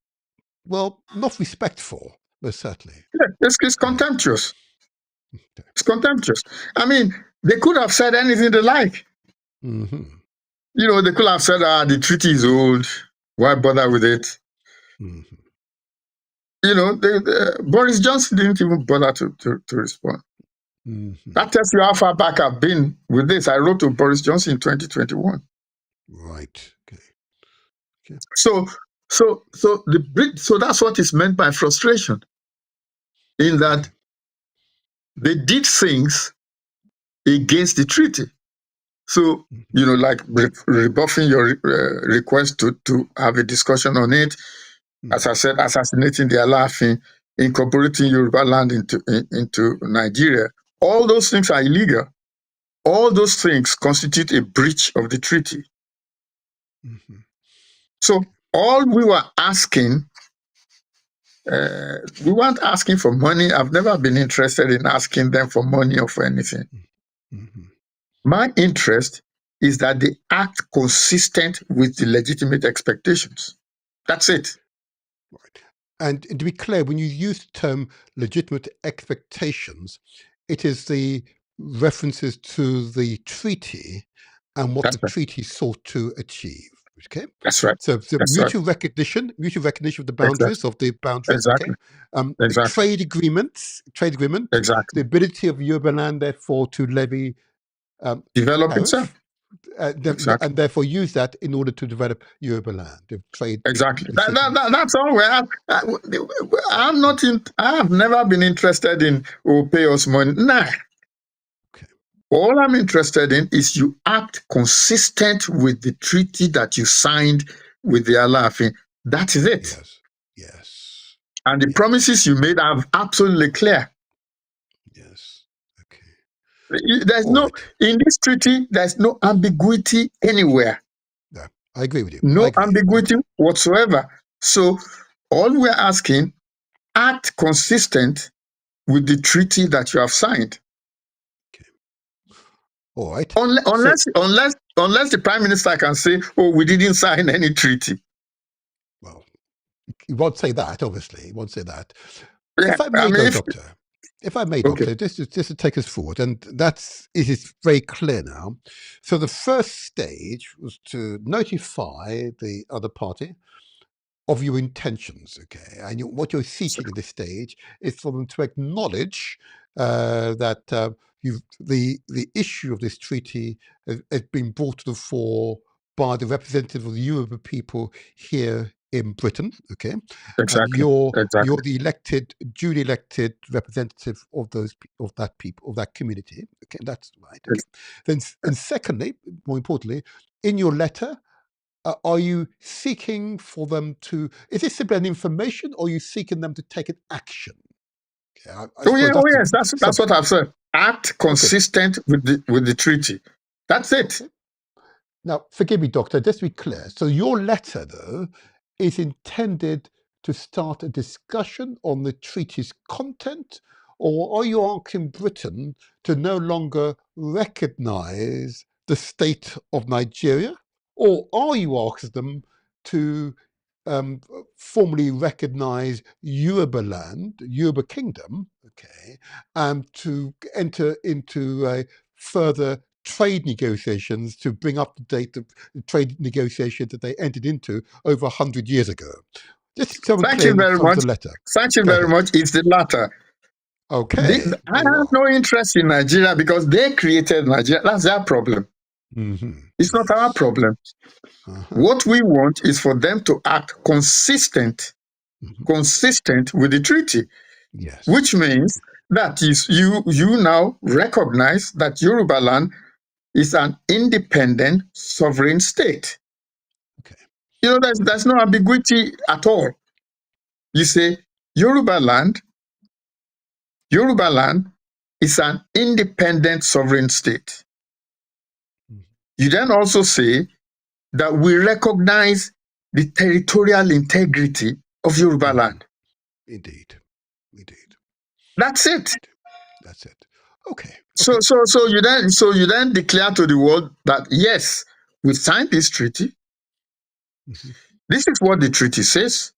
not respectful, most certainly. Yeah, it's contemptuous. Okay. It's contemptuous. I mean, they could have said anything they like. You know, they could have said, the treaty is old. Why bother with it? You know, Boris Johnson didn't even bother to respond. That tells you how far back I've been with this. I wrote to Boris Johnson in 2021. Right. Okay. So that's what is meant by frustration. In that they did things against the treaty. So, you know, like rebuffing your request to have a discussion on it. As I said, assassinating the Alaafin, incorporating Yoruba land into Nigeria. All those things are illegal. All those things constitute a breach of the treaty. So all we were asking, we weren't asking for money. I've never been interested in asking them for money or for anything. My interest is that they act consistent with the legitimate expectations. That's it. Right. And to be clear, when you use the term legitimate expectations, it is the references to the treaty and what the treaty sought to achieve. Okay, that's right. So mutual recognition of the boundaries of the boundaries. Exactly. Okay, trade agreement. Exactly. The ability of Yoruba land, therefore, to levy develop itself. Exactly. and therefore use that in order to develop Yoruba land, to trade. Exactly. That's all. I'm not in. I have never been interested in pay us money. Nah. Okay. All I'm interested in is you act consistent with the treaty that you signed with the Alaafin. That is it. Yes. Yes. And the Yes. promises you made are absolutely clear. Yes. Okay. There's All no right. in this treaty. There's no ambiguity anywhere. Yeah, I agree with you. No I agree. ambiguity Okay. whatsoever. So all we're asking, act consistent with the treaty that you have signed. Okay. All right. Unless the Prime Minister can say, "Oh, we didn't sign any treaty." Well, he won't say that. Obviously, he won't say that. Yeah, If I may, though, Doctor. If I may, okay. Doctor, just to take us forward, and it is very clear now. So the first stage was to notify the other party of your intentions, okay? And what you're seeking at this stage is for them to acknowledge that the issue of this treaty has been brought to the fore by the representative of the Yoruba people here in Britain, okay? And Exactly. you're the duly elected representative of that community, okay? That's right. Okay. Then, and secondly, more importantly, in your letter, are you seeking for them to? Is this simply an information, or are you seeking them to take an action? Okay, Yes, that's what I've said. Act consistent with the treaty. That's it. Okay. Now, forgive me, Doctor. Just to be clear, so your letter, though, is intended to start a discussion on the treaty's content, or are you asking Britain to no longer recognise the state of Nigeria, or are you asking them to formally recognise Yoruba land, Yoruba kingdom, okay, and to enter into further trade negotiations to bring up to date the trade negotiations that they entered into over 100 years ago? Just so Thank clear you very from much. the letter. Thank you Go very ahead. much. It's the latter. Okay. I have no interest in Nigeria because they created Nigeria. That's their problem. It's not our problem. What we want is for them to act consistent with the treaty. Yes. Which means that you now recognize that Yoruba land is an independent sovereign state. Okay. There's no ambiguity at all. You say Yoruba land is an independent sovereign state. You then also say that we recognize the territorial integrity of Yoruba land. Indeed. That's it. That's it. Okay. So you then declare to the world that yes, we signed this treaty. This is what the treaty says.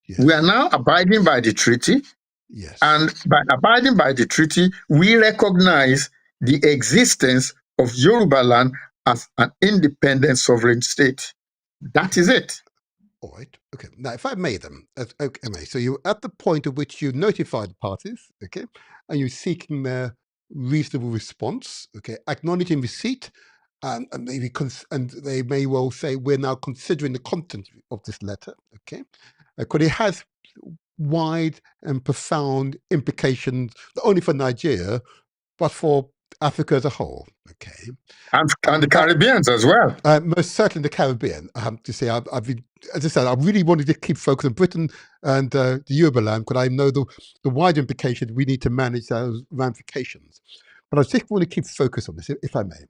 Yes. We are now abiding by the treaty. Yes. And by abiding by the treaty, we recognize the existence of Yoruba land as an independent sovereign state. That is it. All right. Okay. Now, if I may then, okay, so you're at the point at which you notify the parties, okay, and you're seeking their reasonable response, okay, acknowledging receipt, and maybe and they may well say we're now considering the content of this letter, okay, because it has wide and profound implications not only for Nigeria but for Africa as a whole, okay, and the Caribbeans as well. Most certainly the Caribbean. I have to say, I've been, as I said, I really wanted to keep focused on Britain and the Yoruba land because I know the wide implications. We need to manage those ramifications. But I just want to keep focused on this, if I may.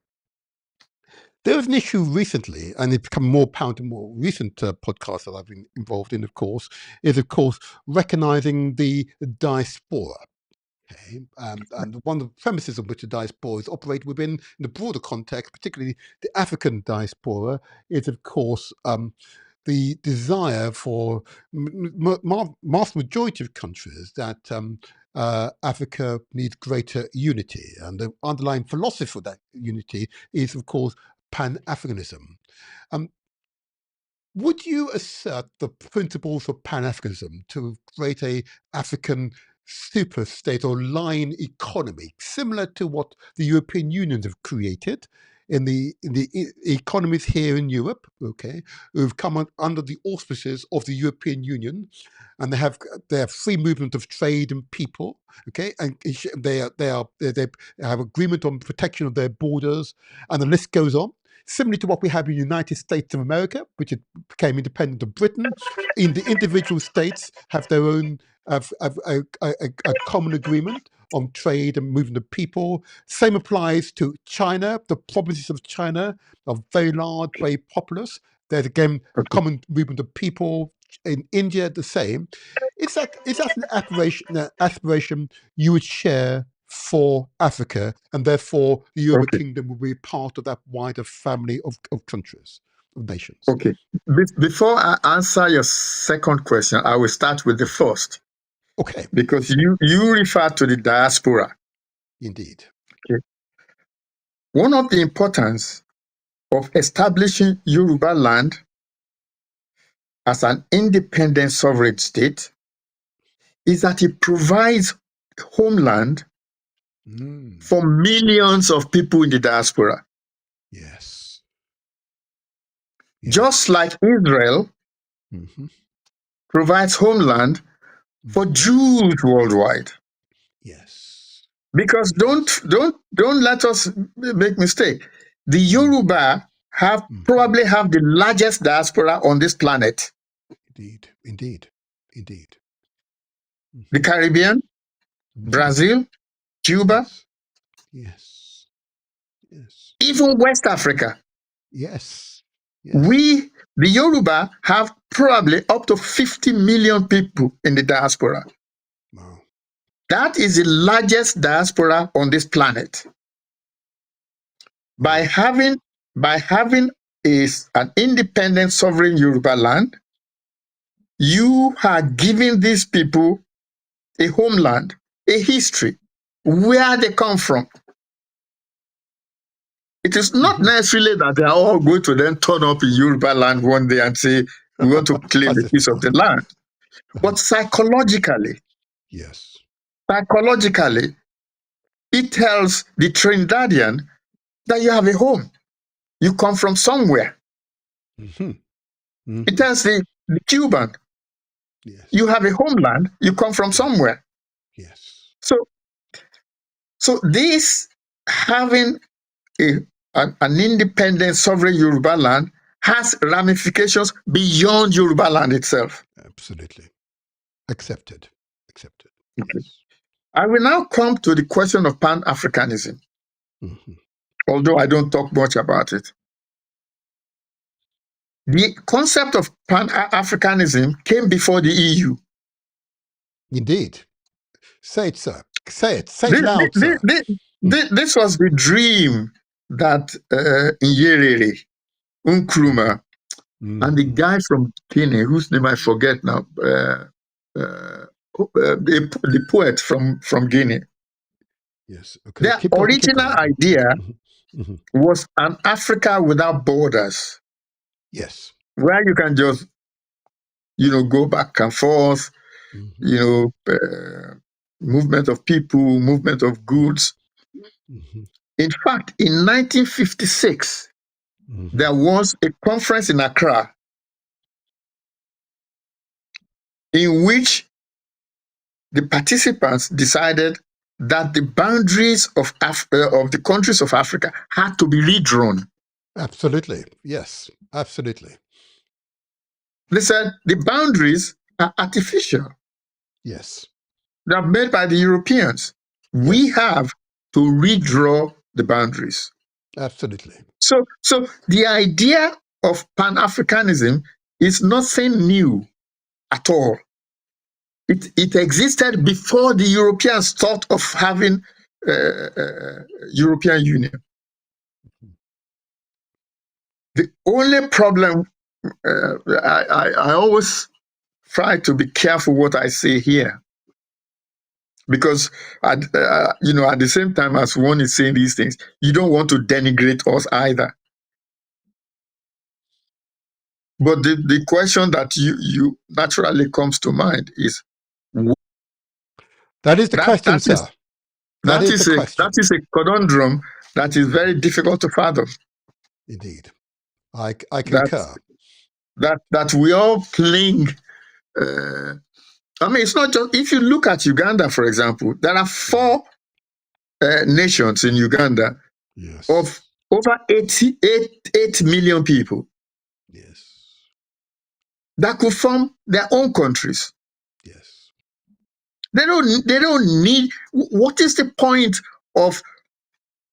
There was an issue recently, and it's become more apparent in more recent podcasts that I've been involved in, of course, is, of course, recognizing the diaspora. Okay. And one of the premises of which the diaspora is operated within, in the broader context, particularly the African diaspora, is, of course, the desire for vast majority of countries that Africa needs greater unity. And the underlying philosophy for that unity is, of course, Pan-Africanism. Would you assert the principles of Pan-Africanism to create a African super state or line economy, similar to what the European Union have created, in the economies here in Europe, okay, who've come under the auspices of the European Union, and they have free movement of trade and people, okay, and they have agreement on protection of their borders, and the list goes on. Similarly to what we have in the United States of America, which became independent of Britain, in the individual states have their own a common agreement on trade and movement of people. Same applies to China. The provinces of China are very large, very populous. There's again common movement of people. In India, the same. Is that an aspiration you would share for Africa, and therefore the Yoruba Kingdom will be part of that wider family of countries, of nations? Okay. Before I answer your second question, I will start with the first. Okay. Because you refer to the diaspora. Indeed. Okay. One of the importance of establishing Yoruba land as an independent sovereign state is that it provides homeland for millions of people in the diaspora. Yes. Just like Israel provides homeland for Jews worldwide. Yes. Because don't let us make mistake. The Yoruba probably have the largest diaspora on this planet. Indeed. The Caribbean, Brazil, Cuba. Yes. Even West Africa. Yes. We, the Yoruba, have probably up to 50 million people in the diaspora. Wow. That is the largest diaspora on this planet. By having an independent sovereign Yoruba land, you are giving these people a homeland, a history, where they come from. It is not necessarily that they are all going to then turn up in Yoruba land one day and say, we want to claim a piece of the land. But psychologically, it tells the Trinidadian that you have a home. You come from somewhere. It tells the Cuban, you have a homeland, you come from somewhere. So this having an independent sovereign Yoruba land has ramifications beyond Yoruba land itself. Absolutely. Accepted. Okay. I will now come to the question of Pan-Africanism, although I don't talk much about it. The concept of Pan-Africanism came before the EU. Indeed. Say it, sir. Say it loud, sir. This was the dream that Nyerere, Nkrumah, and the guy from Guinea, whose name I forget now, the poet from Guinea. Yes. Okay. Their original idea was an Africa without borders. Yes. Where you can just, go back and forth, movement of people, movement of goods. In fact, in 1956, there was a conference in Accra in which the participants decided that the boundaries of the countries of Africa had to be redrawn. Absolutely. Yes, absolutely. They said the boundaries are artificial. Yes. They're made by the Europeans. Yes. We have to redraw the boundaries. Absolutely. So the idea of Pan-Africanism is nothing new at all. It existed before the Europeans thought of having European Union. The only problem, I always try to be careful what I say here, because at the same time as one is saying these things, you don't want to denigrate us either. But the question that you naturally comes to mind is, that is the question, sir. That is the question. That is a conundrum that is very difficult to fathom. Indeed. I concur. That we all cling. I mean, it's not just, if you look at Uganda, for example, there are 4 nations in Uganda, yes, of over 8 million people. Yes. That could form their own countries. Yes. They don't need, what is the point of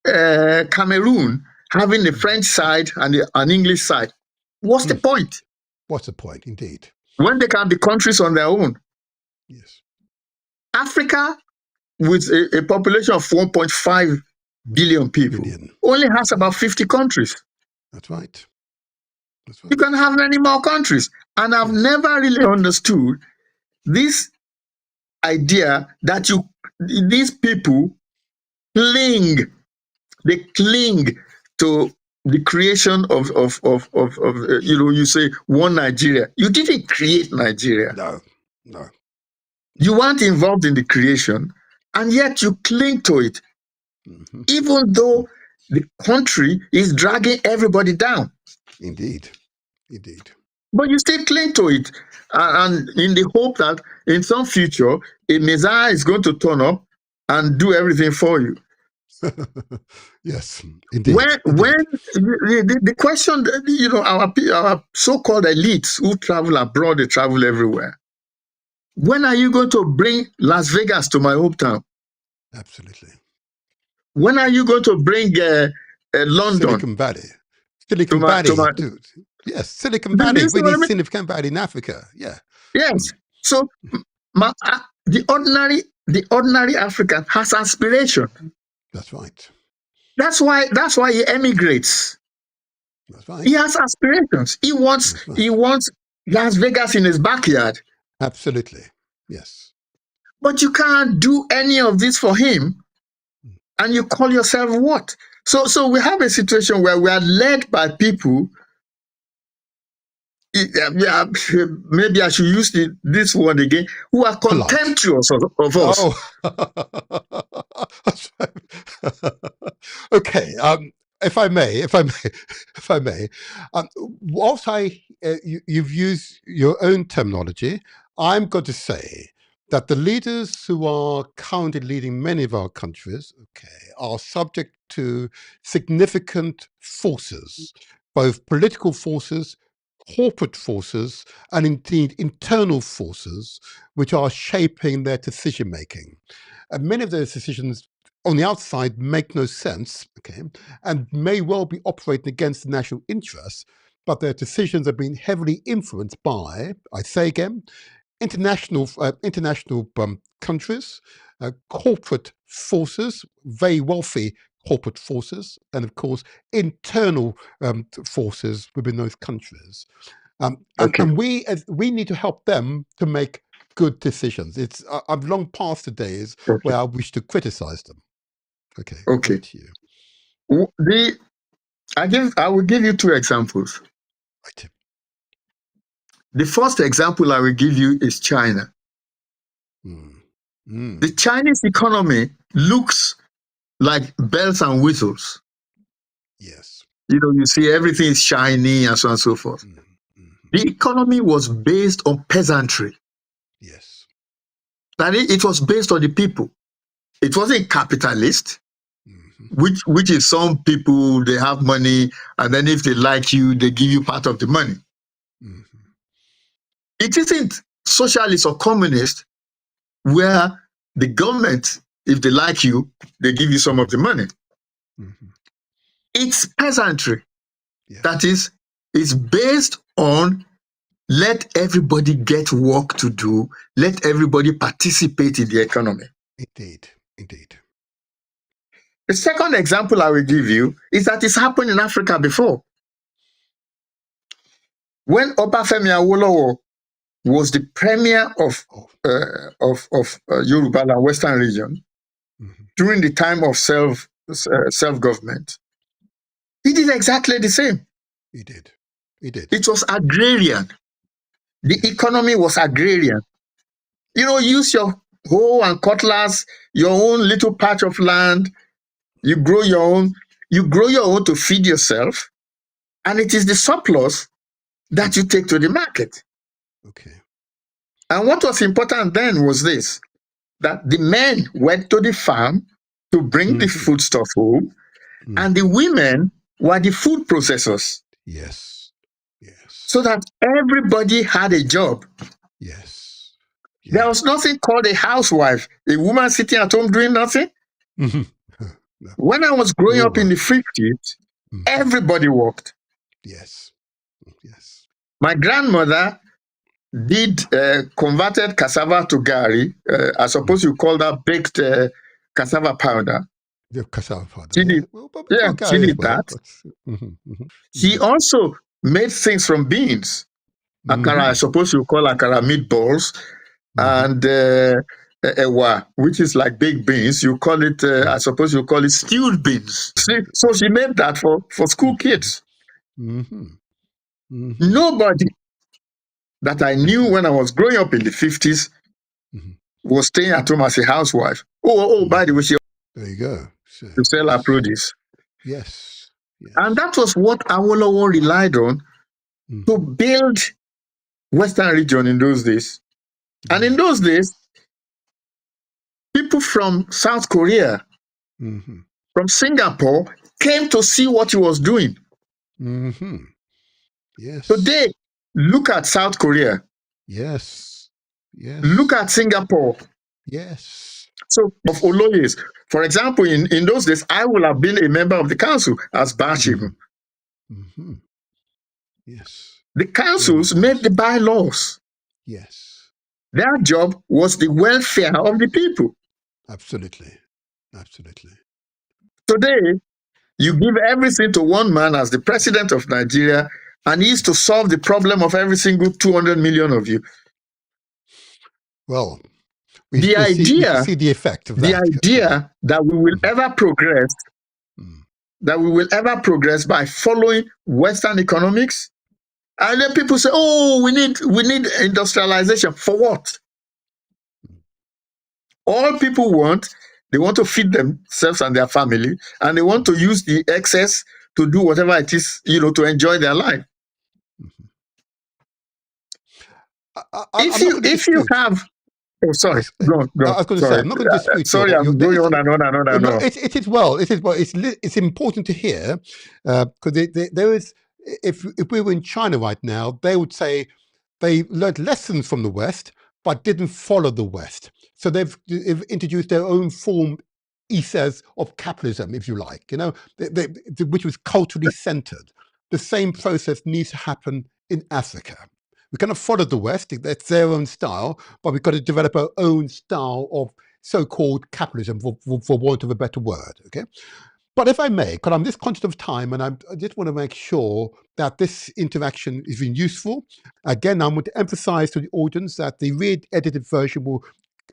Cameroon having the French side and an English side? What's the point? What's the point, indeed? When they can be countries on their own. Yes. Africa, with a population of 1.5 billion people, only has about 50 countries. That's right. That's right. You can have many more countries. And I've never really understood this idea that these people cling to the creation of you say one Nigeria. You didn't create Nigeria. No. You weren't involved in the creation, and yet you cling to it, even though the country is dragging everybody down. Indeed. But you still cling to it, and in the hope that in some future a Messiah is going to turn up and do everything for you. Yes, indeed. When the question, our so-called elites who travel abroad, they travel everywhere. When are you going to bring Las Vegas to my hometown? Absolutely. When are you going to bring London? Silicon Valley. Dude. Yes, Silicon Valley. We need Silicon Valley in Africa. Yeah. Yes. So the ordinary African has aspiration. That's right. That's why he emigrates. That's right. He has aspirations. He wants Las Vegas in his backyard. Absolutely. Yes. But you can't do any of this for him, and you call yourself what? So we have a situation where we are led by people. Yeah, maybe I should use this word again, who are contemptuous of us. Oh. That's right. Okay. If I may, whilst you've used your own terminology, I'm going to say that the leaders who are currently leading many of our countries, are subject to significant forces, both political forces, corporate forces, and indeed internal forces, which are shaping their decision making. And many of those decisions on the outside make no sense, and may well be operating against the national interests, but their decisions are being heavily influenced by, I say again, international countries, corporate forces, very wealthy corporate forces, and of course internal forces within those countries. And we need to help them to make good decisions. I've long past the days where I wish to criticize them. Okay. Over to you. I will give you 2 examples. Right. The first example I will give you is China. The Chinese economy looks like bells and whistles. Yes. You see everything is shiny and so on and so forth. The economy was based on peasantry. Yes. That it was based on the people. It wasn't capitalist, which is some people, they have money, and then if they like you, they give you part of the money. It isn't socialist or communist, where the government, if they like you, they give you some of the money. It's peasantry. Yeah. That is, it's based on let everybody get work to do, let everybody participate in the economy. Indeed. The second example I will give you is that it's happened in Africa before. When Obafemi Awolowo was the premier of Yoruba and Western region, during the time of self-government, he did exactly the same. He did. It was agrarian. The economy was agrarian. Use your hoe and cutlass, your own little patch of land. You grow your own. You grow your own to feed yourself, and it is the surplus that you take to the market. Okay. And what was important then was this, that the men went to the farm to bring the foodstuff home, and the women were the food processors. Yes. Yes. So that everybody had a job. Yes. There was nothing called a housewife, a woman sitting at home doing nothing. No. When I was growing up in the 50s, everybody worked. Yes. Yes. My grandmother did converted cassava to gari. I suppose you call that baked cassava powder. The cassava powder. She did, she did that. She also made things from beans. Akara, I suppose you call akara meatballs. And ewa, which is like baked beans. You call it, I suppose you call it stewed beans. So she made that for school kids. Nobody that I knew when I was growing up in the 50s was staying at home as a housewife. By the way, there you go. To sell her produce. Yes. And that was what Awolowo relied on to build Western region in those days. And in those days, people from South Korea, from Singapore, came to see what he was doing. Yes. Today, look at South Korea. Yes. Yes. Look at Singapore. Yes. So, of Oloyes, for example, in those days, I would have been a member of the council as Bashib. Yes. The councils made the bylaws. Yes. Their job was the welfare of the people. Absolutely. Absolutely. Today, you give everything to one man as the president of Nigeria, and he's to solve the problem of every single 200 million of you. Well, we see the effect of that. The idea that we will ever progress, that we will ever progress by following Western economics, and then people say, "Oh, we need industrialization for what?" All people want, they want to feed themselves and their family, and they want to use the excess to do whatever it is, to enjoy their life. If you have, oh, sorry, go on. I was going to say, I'm not going to dispute. Sorry, I'm going on and on and on. It is well. It's important to hear because there is. If we were in China right now, they would say they learned lessons from the West, but didn't follow the West. So they've introduced their own form, he says, of capitalism, if you like, which was culturally centered. The same process needs to happen in Africa. We cannot follow the West, that's their own style, but we've got to develop our own style of so-called capitalism, for want of a better word, okay? But if I may, because I'm just conscious of time, and I just want to make sure that this interaction is been useful. Again, I'm going to emphasize to the audience that the re-edited version will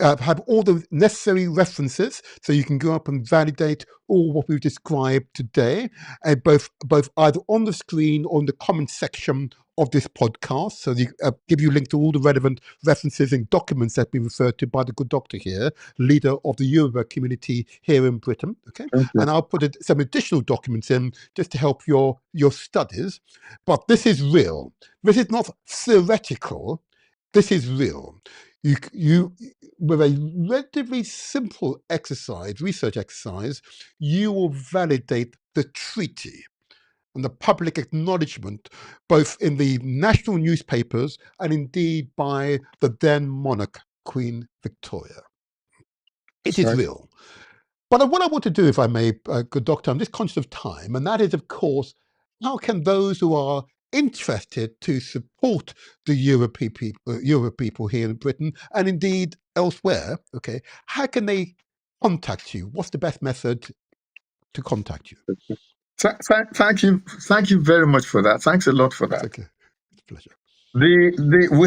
have all the necessary references, so you can go up and validate all what we've described today, and both either on the screen or in the comment section of this podcast. So they give you a link to all the relevant references and documents that we referred to by the good doctor here, leader of the Yoruba community here in Britain. Okay, and I'll put some additional documents in just to help your studies. But this is real. This is not theoretical. This is real. You with a relatively simple research exercise, you will validate the treaty and the public acknowledgement, both in the national newspapers and indeed by the then monarch, Queen Victoria. It is real. But what I want to do, if I may, good doctor, I'm just conscious of time, and that is, of course, how can those who are interested to support the Yoruba people here in Britain and indeed elsewhere, okay, how can they contact you? What's the best method to contact you? Thank you very much for that. Thanks a lot for that. Okay, it's a pleasure. We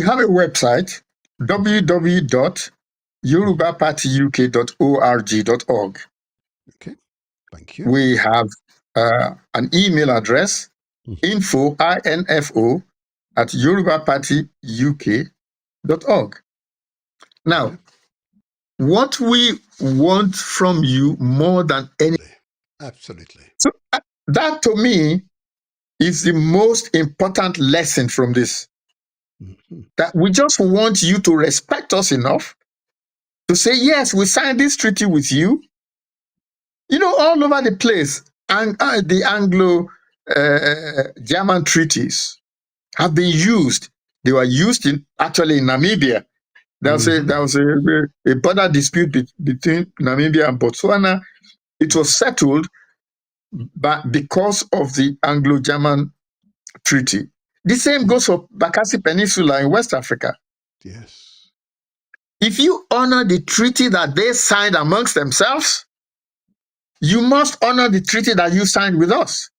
have a website, www.yorubapartyuk.org.org. Okay, thank you. We have an email address, info at yorubapartyuk.org. Now, what we want from you more than any. Absolutely. So that to me is the most important lesson from this. Mm-hmm. That we just want you to respect us enough to say, yes, we signed this treaty with you. You know, all over the place, and the Anglo-German treaties have been used. They were used in Namibia. There was a border dispute between Namibia and Botswana. It was settled because of the Anglo-German treaty. The same goes for Bakassi Peninsula in West Africa. Yes. If you honor the treaty that they signed amongst themselves, you must honor the treaty that you signed with us.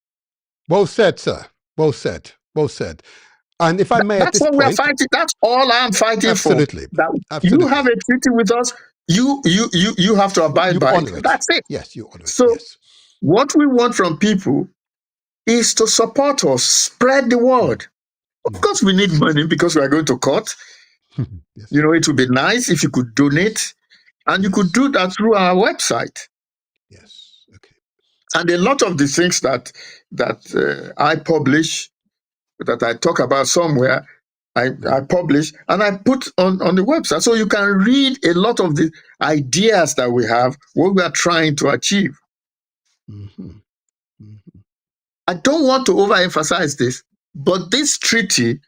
Well said, sir. Well said. Well said. And if I may, that's what we're fighting. That's all I'm fighting absolutely. for. That absolutely. You have a treaty with us. You have to abide by it. That's it. Yes, you honor it. So yes. What we want from people is to support us, spread the word. Of course, we need money because we are going to court. Yes. You know, it would be nice if you could donate, and you could do that through our website. Yes. Okay. And a lot of the things that I publish, that I talk about somewhere, I publish and I put on the website, so you can read a lot of the ideas that we have, what we are trying to achieve. Mm-hmm. Mm-hmm. I don't want to overemphasize this, but this treaty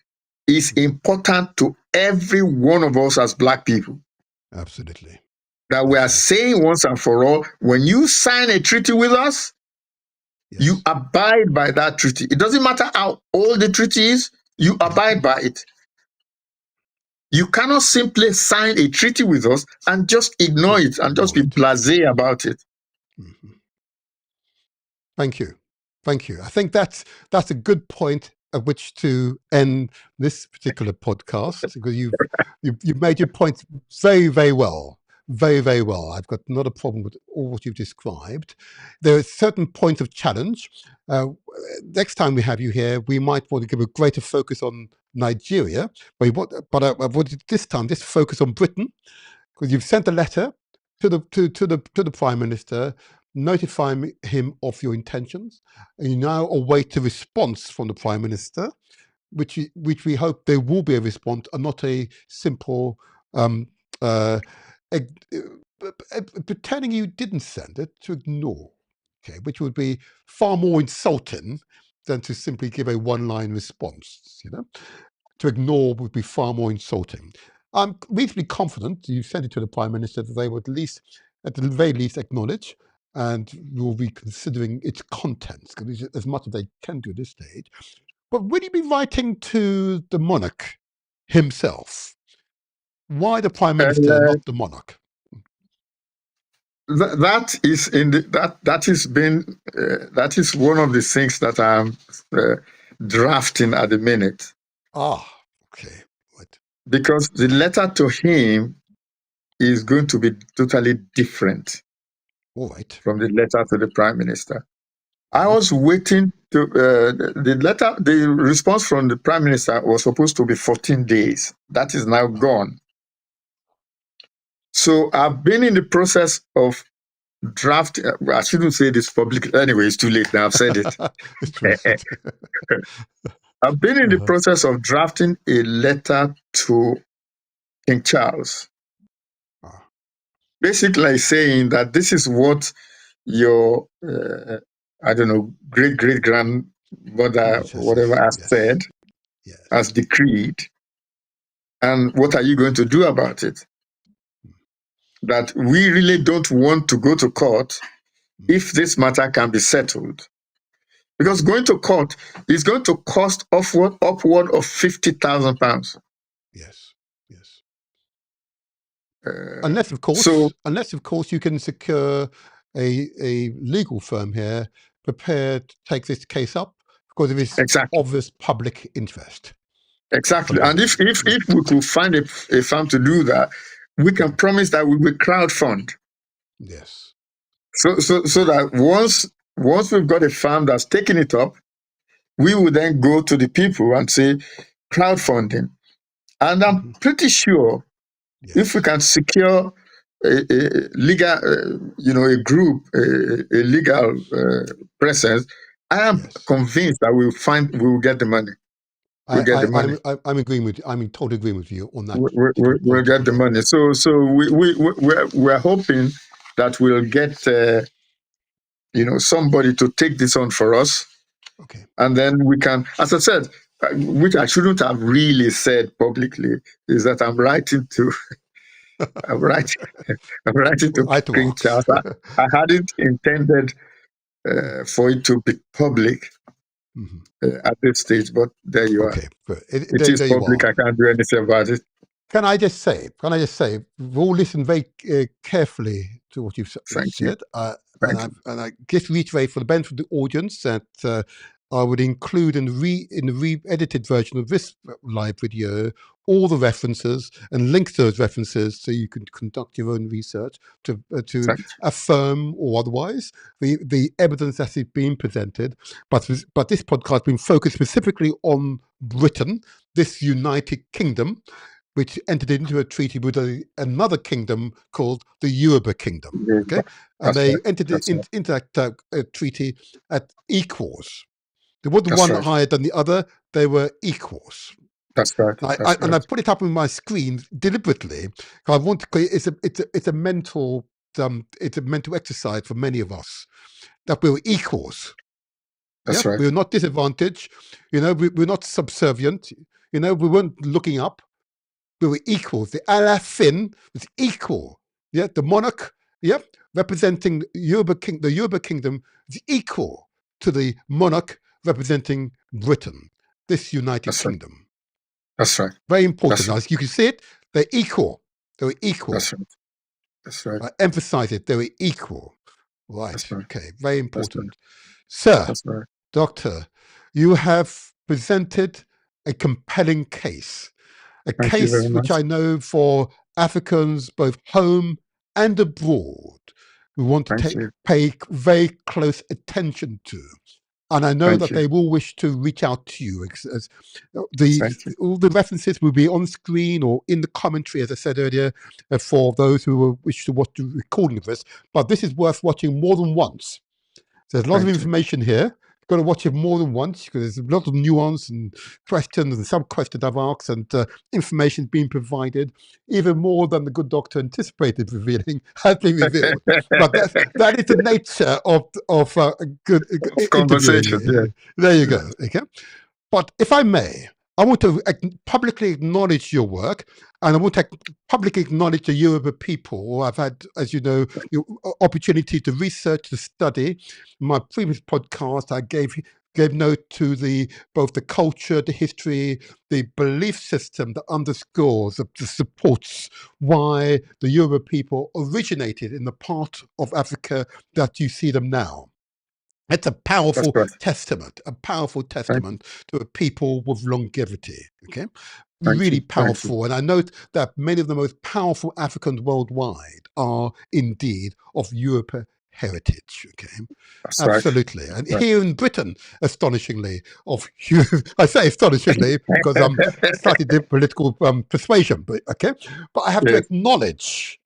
is important to every one of us as Black people. Absolutely. That we are saying once and for all, when you sign a treaty with us, you abide by that treaty. It doesn't matter how old the treaty is, you abide by it. You cannot simply sign a treaty with us and just ignore it and just be blasé about it. Mm-hmm. Thank you. Thank you. I think that's a good point at which to end this particular podcast, because you've made your point very, very well. Very, very well. I've got not a problem with all what you've described. There are certain points of challenge. Next time we have you here, we might want to give a greater focus on Nigeria, but I wanted this time just focus on Britain, because you've sent a letter to the Prime Minister notifying him of your intentions, and you now await a response from the Prime Minister, which we hope there will be a response and not a simple pretending you didn't send it to ignore, okay, which would be far more insulting than to simply give a one-line response. You know, to ignore would be far more insulting. I'm reasonably confident you sent it to the Prime Minister that they would at the very least acknowledge and will be considering its contents, because as much as they can do at this stage. But will you be writing to the monarch himself? Why the Prime Minister, not the monarch? That is one of the things that I'm drafting at the minute. Ah, okay. What? Because the letter to him is going to be totally different. All right. From the letter to the Prime Minister. I was waiting to the response from the Prime Minister was supposed to be 14 days. That is now gone. So I've been in the process of drafting. I shouldn't say this publicly. Anyway, it's too late now. I've said it. I've been in the process of drafting a letter to King Charles. Basically saying that this is what your, I don't know, great-great-grandmother, whatever, has said, has decreed. And what are you going to do about it? That we really don't want to go to court if this matter can be settled. Because going to court is going to cost upward of £50,000. Yes, yes. Unless of course you can secure a legal firm here prepared to take this case up because of its obvious public interest. Exactly. And if we could find a firm to do that, we can promise that we will crowdfund. Yes. So that once we've got a firm that's taking it up, we will then go to the people and say crowdfunding. And I'm pretty sure if we can secure legal, a group, a legal presence, I am convinced that we will get the money. We'll get the money. I'm agreeing with you. I'm in total agreement with you on that. We'll get the money. So we're hoping that we'll get somebody to take this on for us. Okay. And then we can, as I said, which I shouldn't have really said publicly, is that I'm writing to King Charles. I hadn't intended for it to be public at this stage, but there you are. It is public. I can't do anything about it. Can I just say, we've all listened very carefully to what you've said, and I just reiterate for the benefit of the audience that I would include in the re-edited version of this live video all the references and link to those references so you can conduct your own research to affirm or otherwise the evidence that is being presented. But this podcast has been focused specifically on Britain, this United Kingdom, which entered into a treaty with another kingdom called the Yoruba Kingdom. Okay, and they entered into that treaty at equals. There wasn't one higher than the other; they were equals. That's right. And I put it up on my screen deliberately. I want to. It's a mental exercise for many of us that we were equals. That's right. We were not disadvantaged. We're not subservient. We weren't looking up. We were equals. The Alafin was equal. Yeah, the monarch, representing the Yoruba Kingdom is equal to the monarch representing Britain, this United Kingdom. That's right. Very important. Now, you can see it. They're equal. They were equal. That's right. I emphasize it. They were equal. Right. Okay. Very important. Sir, Doctor, you have presented a compelling case. A case which I know for Africans both home and abroad we want to pay very close attention to. And I know that they will wish to reach out to you. All the references will be on screen or in the commentary, as I said earlier, for those who will wish to watch the recording of this. But this is worth watching more than once. There's a lot of information here. Got to watch it more than once because there's a lot of nuance and questions and sub-questions I've asked and information being provided, even more than the good doctor anticipated revealing has been revealed. But that is the nature of a good conversation. Yeah. There you go. Okay. But if I may, I want to publicly acknowledge your work, and I want to publicly acknowledge the Yoruba people. I've had, as you know, the opportunity to research, to study. In my previous podcast, I gave note to both the culture, the history, the belief system that underscores, that supports why the Yoruba people originated in the part of Africa that you see them now. It's a powerful testament, to a people with longevity, okay? Really powerful. And I note that many of the most powerful Africans worldwide are indeed of Yoruba heritage, okay? Absolutely. And here in Britain, astonishingly, I say astonishingly because I'm slightly different political persuasion, but okay? But I have to acknowledge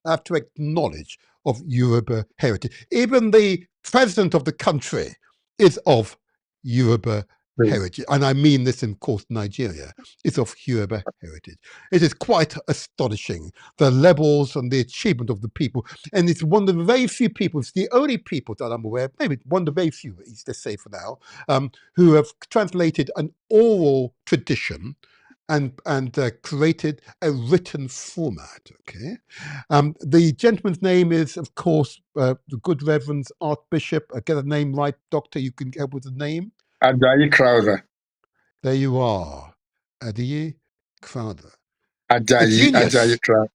of Yoruba heritage. Even the president of the country is of Yoruba heritage. And I mean this, in course, Nigeria is of Yoruba heritage. It is quite astonishing, the levels and the achievement of the people. And it's one of the very few people, it's the only people that I'm aware of, maybe one of the very few, let's say for now, who have translated an oral tradition and created a written format. Okay, the gentleman's name is, of course, the good Reverend Archbishop. I get the name right, Doctor. You can help with the name. Ajayi Crowther. There you are, Ajayi Crowther. Ajayi Crowther.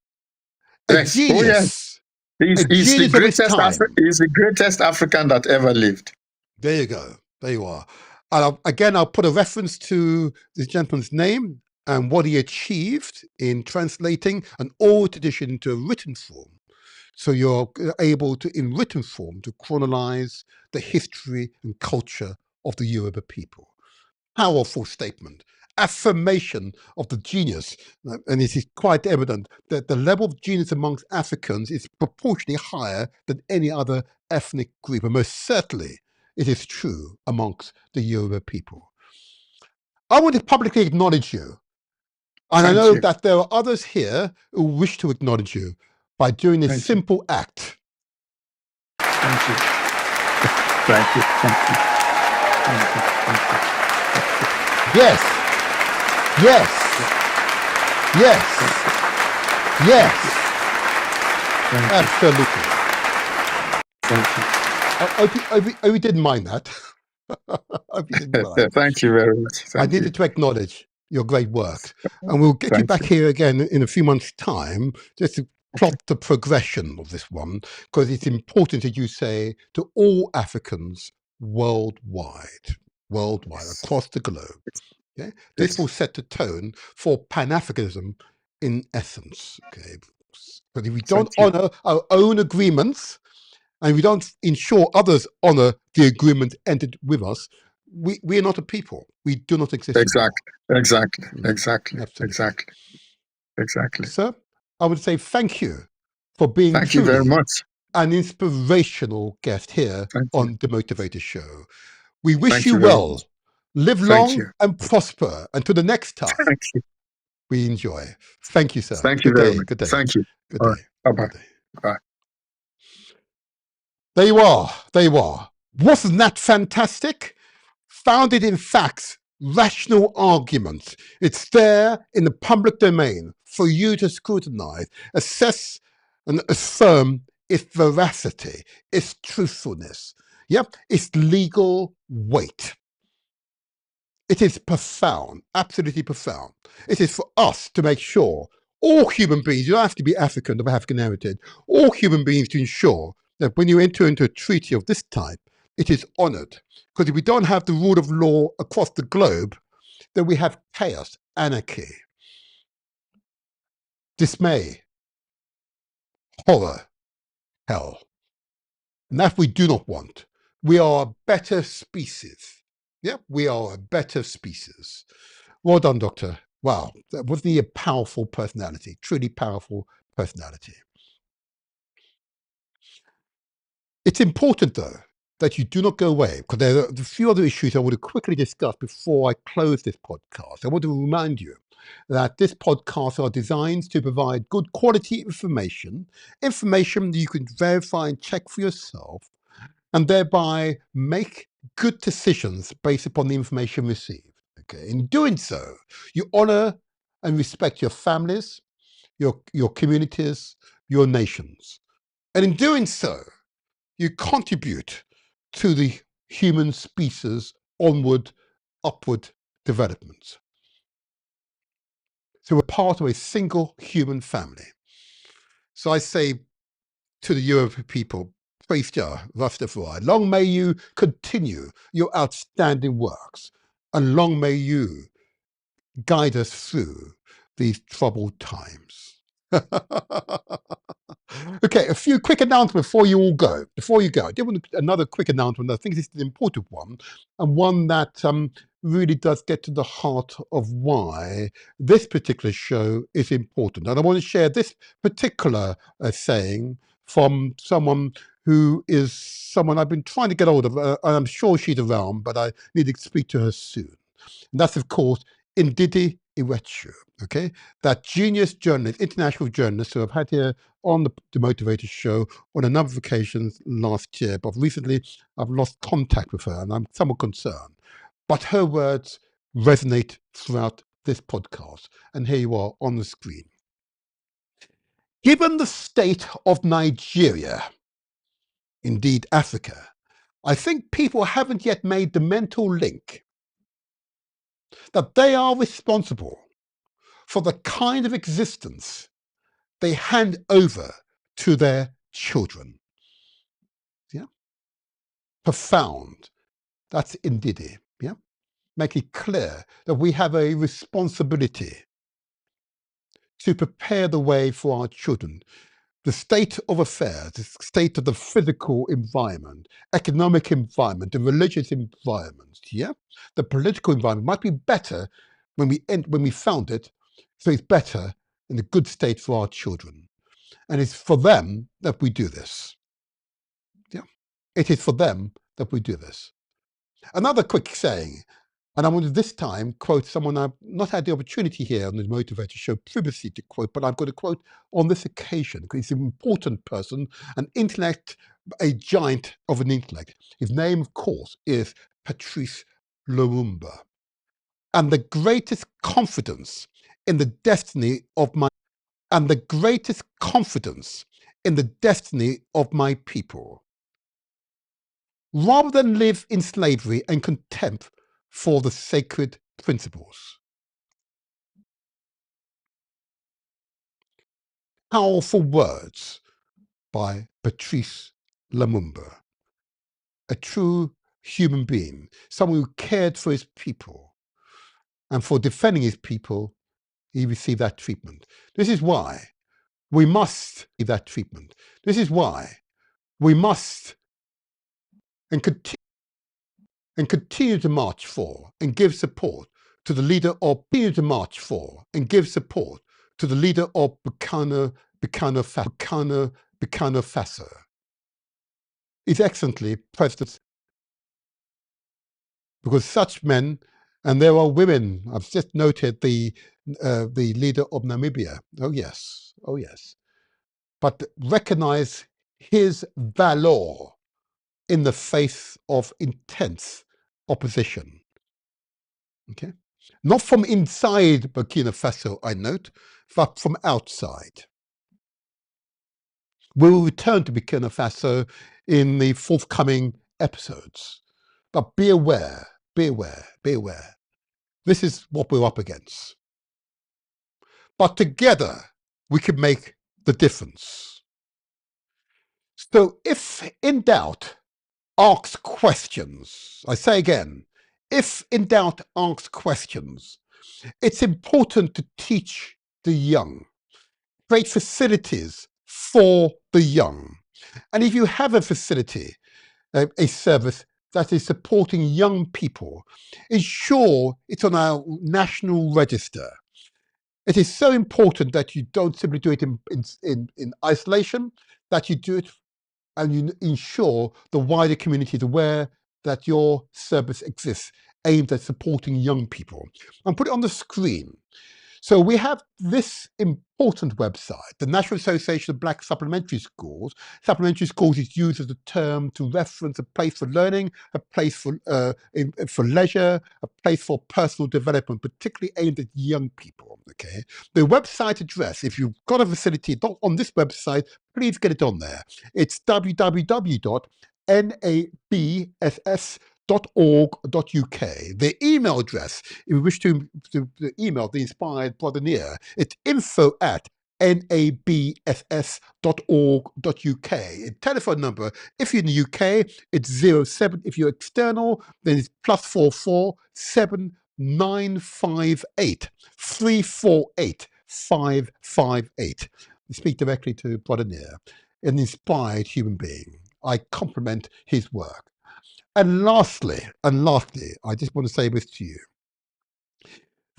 Yes. A genius. Oh, yes. He's the greatest African that ever lived. There you go. There you are. I'll put a reference to this gentleman's name and what he achieved in translating an oral tradition into a written form. So you're able to, in written form, to chronologize the history and culture of the Yoruba people. Powerful statement. affirmation of the genius. And it is quite evident that the level of genius amongst Africans is proportionally higher than any other ethnic group. And most certainly it is true amongst the Yoruba people. I want to publicly acknowledge you. And I know that there are others here who wish to acknowledge you by doing this simple act. Thank you. Thank you. Thank you. Thank you. Thank you. Yes. Yes. Yes. Yes. Absolutely. Thank you. Oh, you didn't mind that. Thank you very much. I needed to acknowledge your great work. And we'll get you back here again in a few months' time just to plot the progression of this one, because it's important that you say to all Africans worldwide, across the globe. Okay? This will set the tone for Pan-Africanism in essence. Okay? But if we don't honor our own agreements, and we don't ensure others honor the agreement entered with us, we are not a people. We do not exist. Exactly. Sir, I would say thank you for being thank you very much. An inspirational guest here on The Motivator Show. We wish you well. Live long and prosper until the next time. Thank you. We enjoy. Thank you, sir. Thank you very much. Good day. Thank you. Good day. Bye-bye. Bye. There you are. Wasn't that fantastic? Founded in facts, rational arguments. It's there in the public domain for you to scrutinize, assess, and affirm its veracity, its truthfulness. Yep, its legal weight. It is profound, absolutely profound. It is for us to make sure all human beings, you don't have to be African or African heritage, all human beings to ensure that when you enter into a treaty of this type, it is honored. Because if we don't have the rule of law across the globe, then we have chaos, anarchy, dismay, horror, hell. And that we do not want. We are a better species. Yeah, we are a better species. Well done, Doctor. Wow, that wasn't he a powerful personality, truly powerful personality. It's important, though, that you do not go away, because there are a few other issues I want to quickly discuss before I close this podcast. I want to remind you that this podcast are designed to provide good quality information that you can verify and check for yourself, and thereby make good decisions based upon the information received. Okay, in doing so, you honor and respect your families, your communities, your nations, and in doing so, you contribute to the human species' onward, upward development. So we're part of a single human family. So I say to the Yoruba people, praise Jah, Rastafari, long may you continue your outstanding works, and long may you guide us through these troubled times. Okay, a few quick announcements before you all go. I did want another quick announcement. I think this is an important one, and one that really does get to the heart of why this particular show is important. And I want to share this particular saying from someone who is someone I've been trying to get hold of. And I'm sure she's around, but I need to speak to her soon. And that's, of course, Ndidi Iwechu, okay? That genius journalist, international journalist who I've had here on the Motivator Show on a number of occasions last year, but recently I've lost contact with her and I'm somewhat concerned. But her words resonate throughout this podcast. And here you are on the screen. Given the state of Nigeria, indeed Africa, I think people haven't yet made the mental link that they are responsible for the kind of existence they hand over to their children. Yeah? Profound. That's Ndidi. Yeah? Make it clear that we have a responsibility to prepare the way for our children. The state of affairs, the state of the physical environment, economic environment, the religious environment, yeah? The political environment might be better when we found it, so it's better in a good state for our children. And it's for them that we do this. Yeah, it is for them that we do this. Another quick saying, and I want to this time quote someone I've not had the opportunity here on the Motivator Show previously to quote, but I'm going to quote on this occasion because he's an important person, an intellect, a giant of an intellect. His name, of course, is Patrice Lumumba. And the greatest confidence in the destiny of my people, rather than live in slavery and contempt for the sacred principles. Powerful words by Patrice Lumumba, a true human being, someone who cared for his people, and for defending his people, he received that treatment. This is why we must give that treatment. This is why we must and continue to march for and give support to the leader of Burkina Faso. His Excellency President, because such men, and there are women. I've just noted the leader of Namibia. Oh yes, but recognize his valor in the face of intense opposition. Okay, not from inside Burkina Faso, I note, but from outside. We will return to Burkina Faso in the forthcoming episodes, but be aware. This is what we're up against. But together we can make the difference. So if in doubt, ask questions. I say again, if in doubt, ask questions. It's important to teach the young, create facilities for the young. And if you have a facility, a service that is supporting young people, ensure it's on our national register. It is so important that you don't simply do it in isolation, that you do it and you ensure the wider community is aware that your service exists, aimed at supporting young people. And put it on the screen. So we have this important website, the National Association of Black Supplementary Schools. Supplementary schools is used as a term to reference a place for learning, a place for leisure, a place for personal development, particularly aimed at young people. Okay, the website address, if you've got a facility not on this website, please get it on there. It's www.nabss.org.uk. The email address, if you wish to email the inspired Broadeneer, it's info@nabss.org.uk. A telephone number, if you're in the UK, it's 07. If you're external, then it's +44 7958 348 558. You speak directly to Broadeneer, an inspired human being. I compliment his work. And lastly, I just want to say this to you.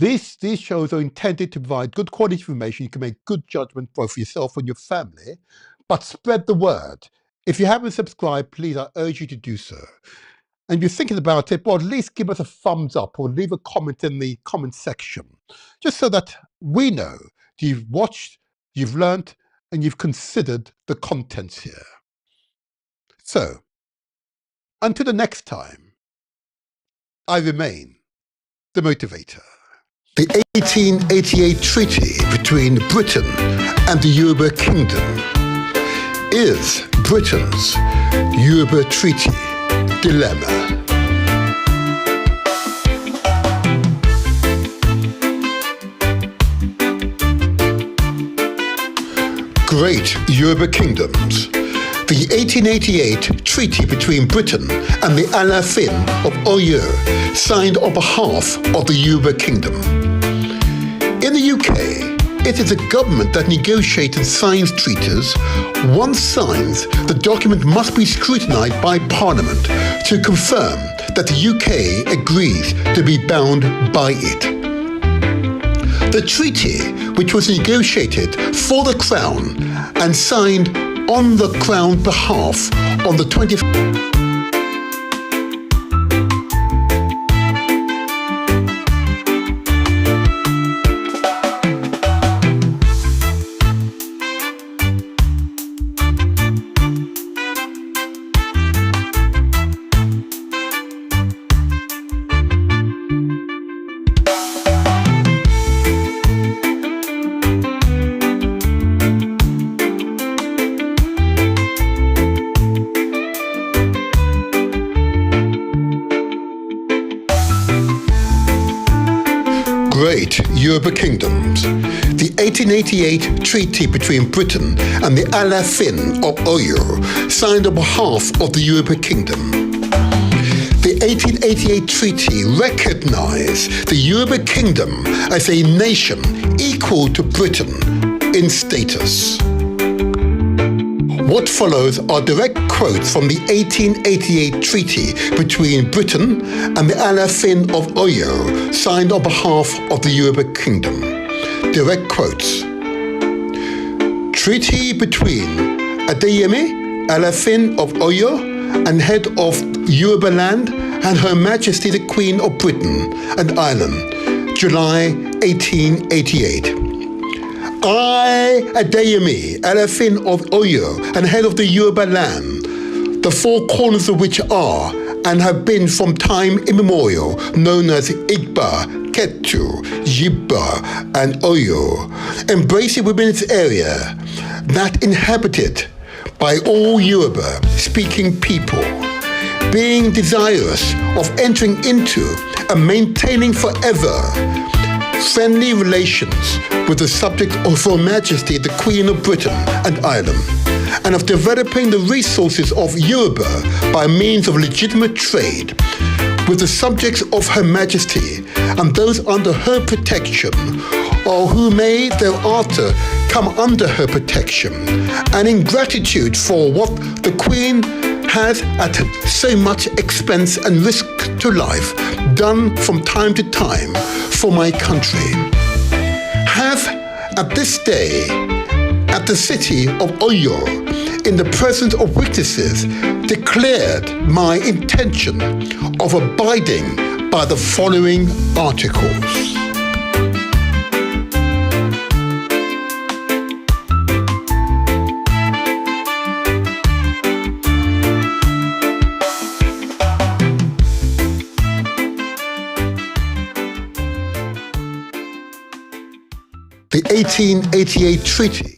These shows are intended to provide good quality information. You can make good judgment both for yourself and your family, but spread the word. If you haven't subscribed, please, I urge you to do so. And if you're thinking about it, well, at least give us a thumbs up or leave a comment in the comment section, just so that we know you've watched, you've learnt, and you've considered the contents here. So, until the next time, I remain the motivator. The 1888 treaty between Britain and the Yoruba Kingdom is Britain's Yoruba Treaty dilemma. Great Yoruba Kingdoms. The 1888 treaty between Britain and the Alaafin of Oyo, signed on behalf of the Yoruba Kingdom. In the UK, it is the government that negotiates and signs treaties. Once signed, the document must be scrutinised by Parliament to confirm that the UK agrees to be bound by it. The treaty, which was negotiated for the Crown and signed on the Crown behalf on the 25th. Great Yoruba kingdoms. The 1888 treaty between Britain and the Alaafin of Oyo, signed on behalf of the Yoruba kingdom. The 1888 treaty recognized the Yoruba kingdom as a nation equal to Britain in status. What follows are direct quotes from the 1888 treaty between Britain and the Alaafin of Oyo, signed on behalf of the Yoruba kingdom. Direct quotes. Treaty between Adeyemi, Alaafin of Oyo, and head of Yoruba land, and Her Majesty the Queen of Britain and Ireland, July 1888. I, Adeyemi, Alaafin of Oyo, and head of the Yoruba land, the four corners of which are, and have been from time immemorial, known as Igba, Ketu, Yiba, and Oyo, embracing within its area that inhabited by all Yoruba-speaking people, being desirous of entering into and maintaining forever friendly relations with the subject of Her Majesty the Queen of Britain and Ireland, and of developing the resources of Yoruba by means of legitimate trade with the subjects of Her Majesty and those under her protection, or who may thereafter come under her protection, and in gratitude for what the Queen has, at so much expense and risk to life, done from time to time for my country, have at this day, at the city of Oyo, in the presence of witnesses, declared my intention of abiding by the following articles. The 1888 Treaty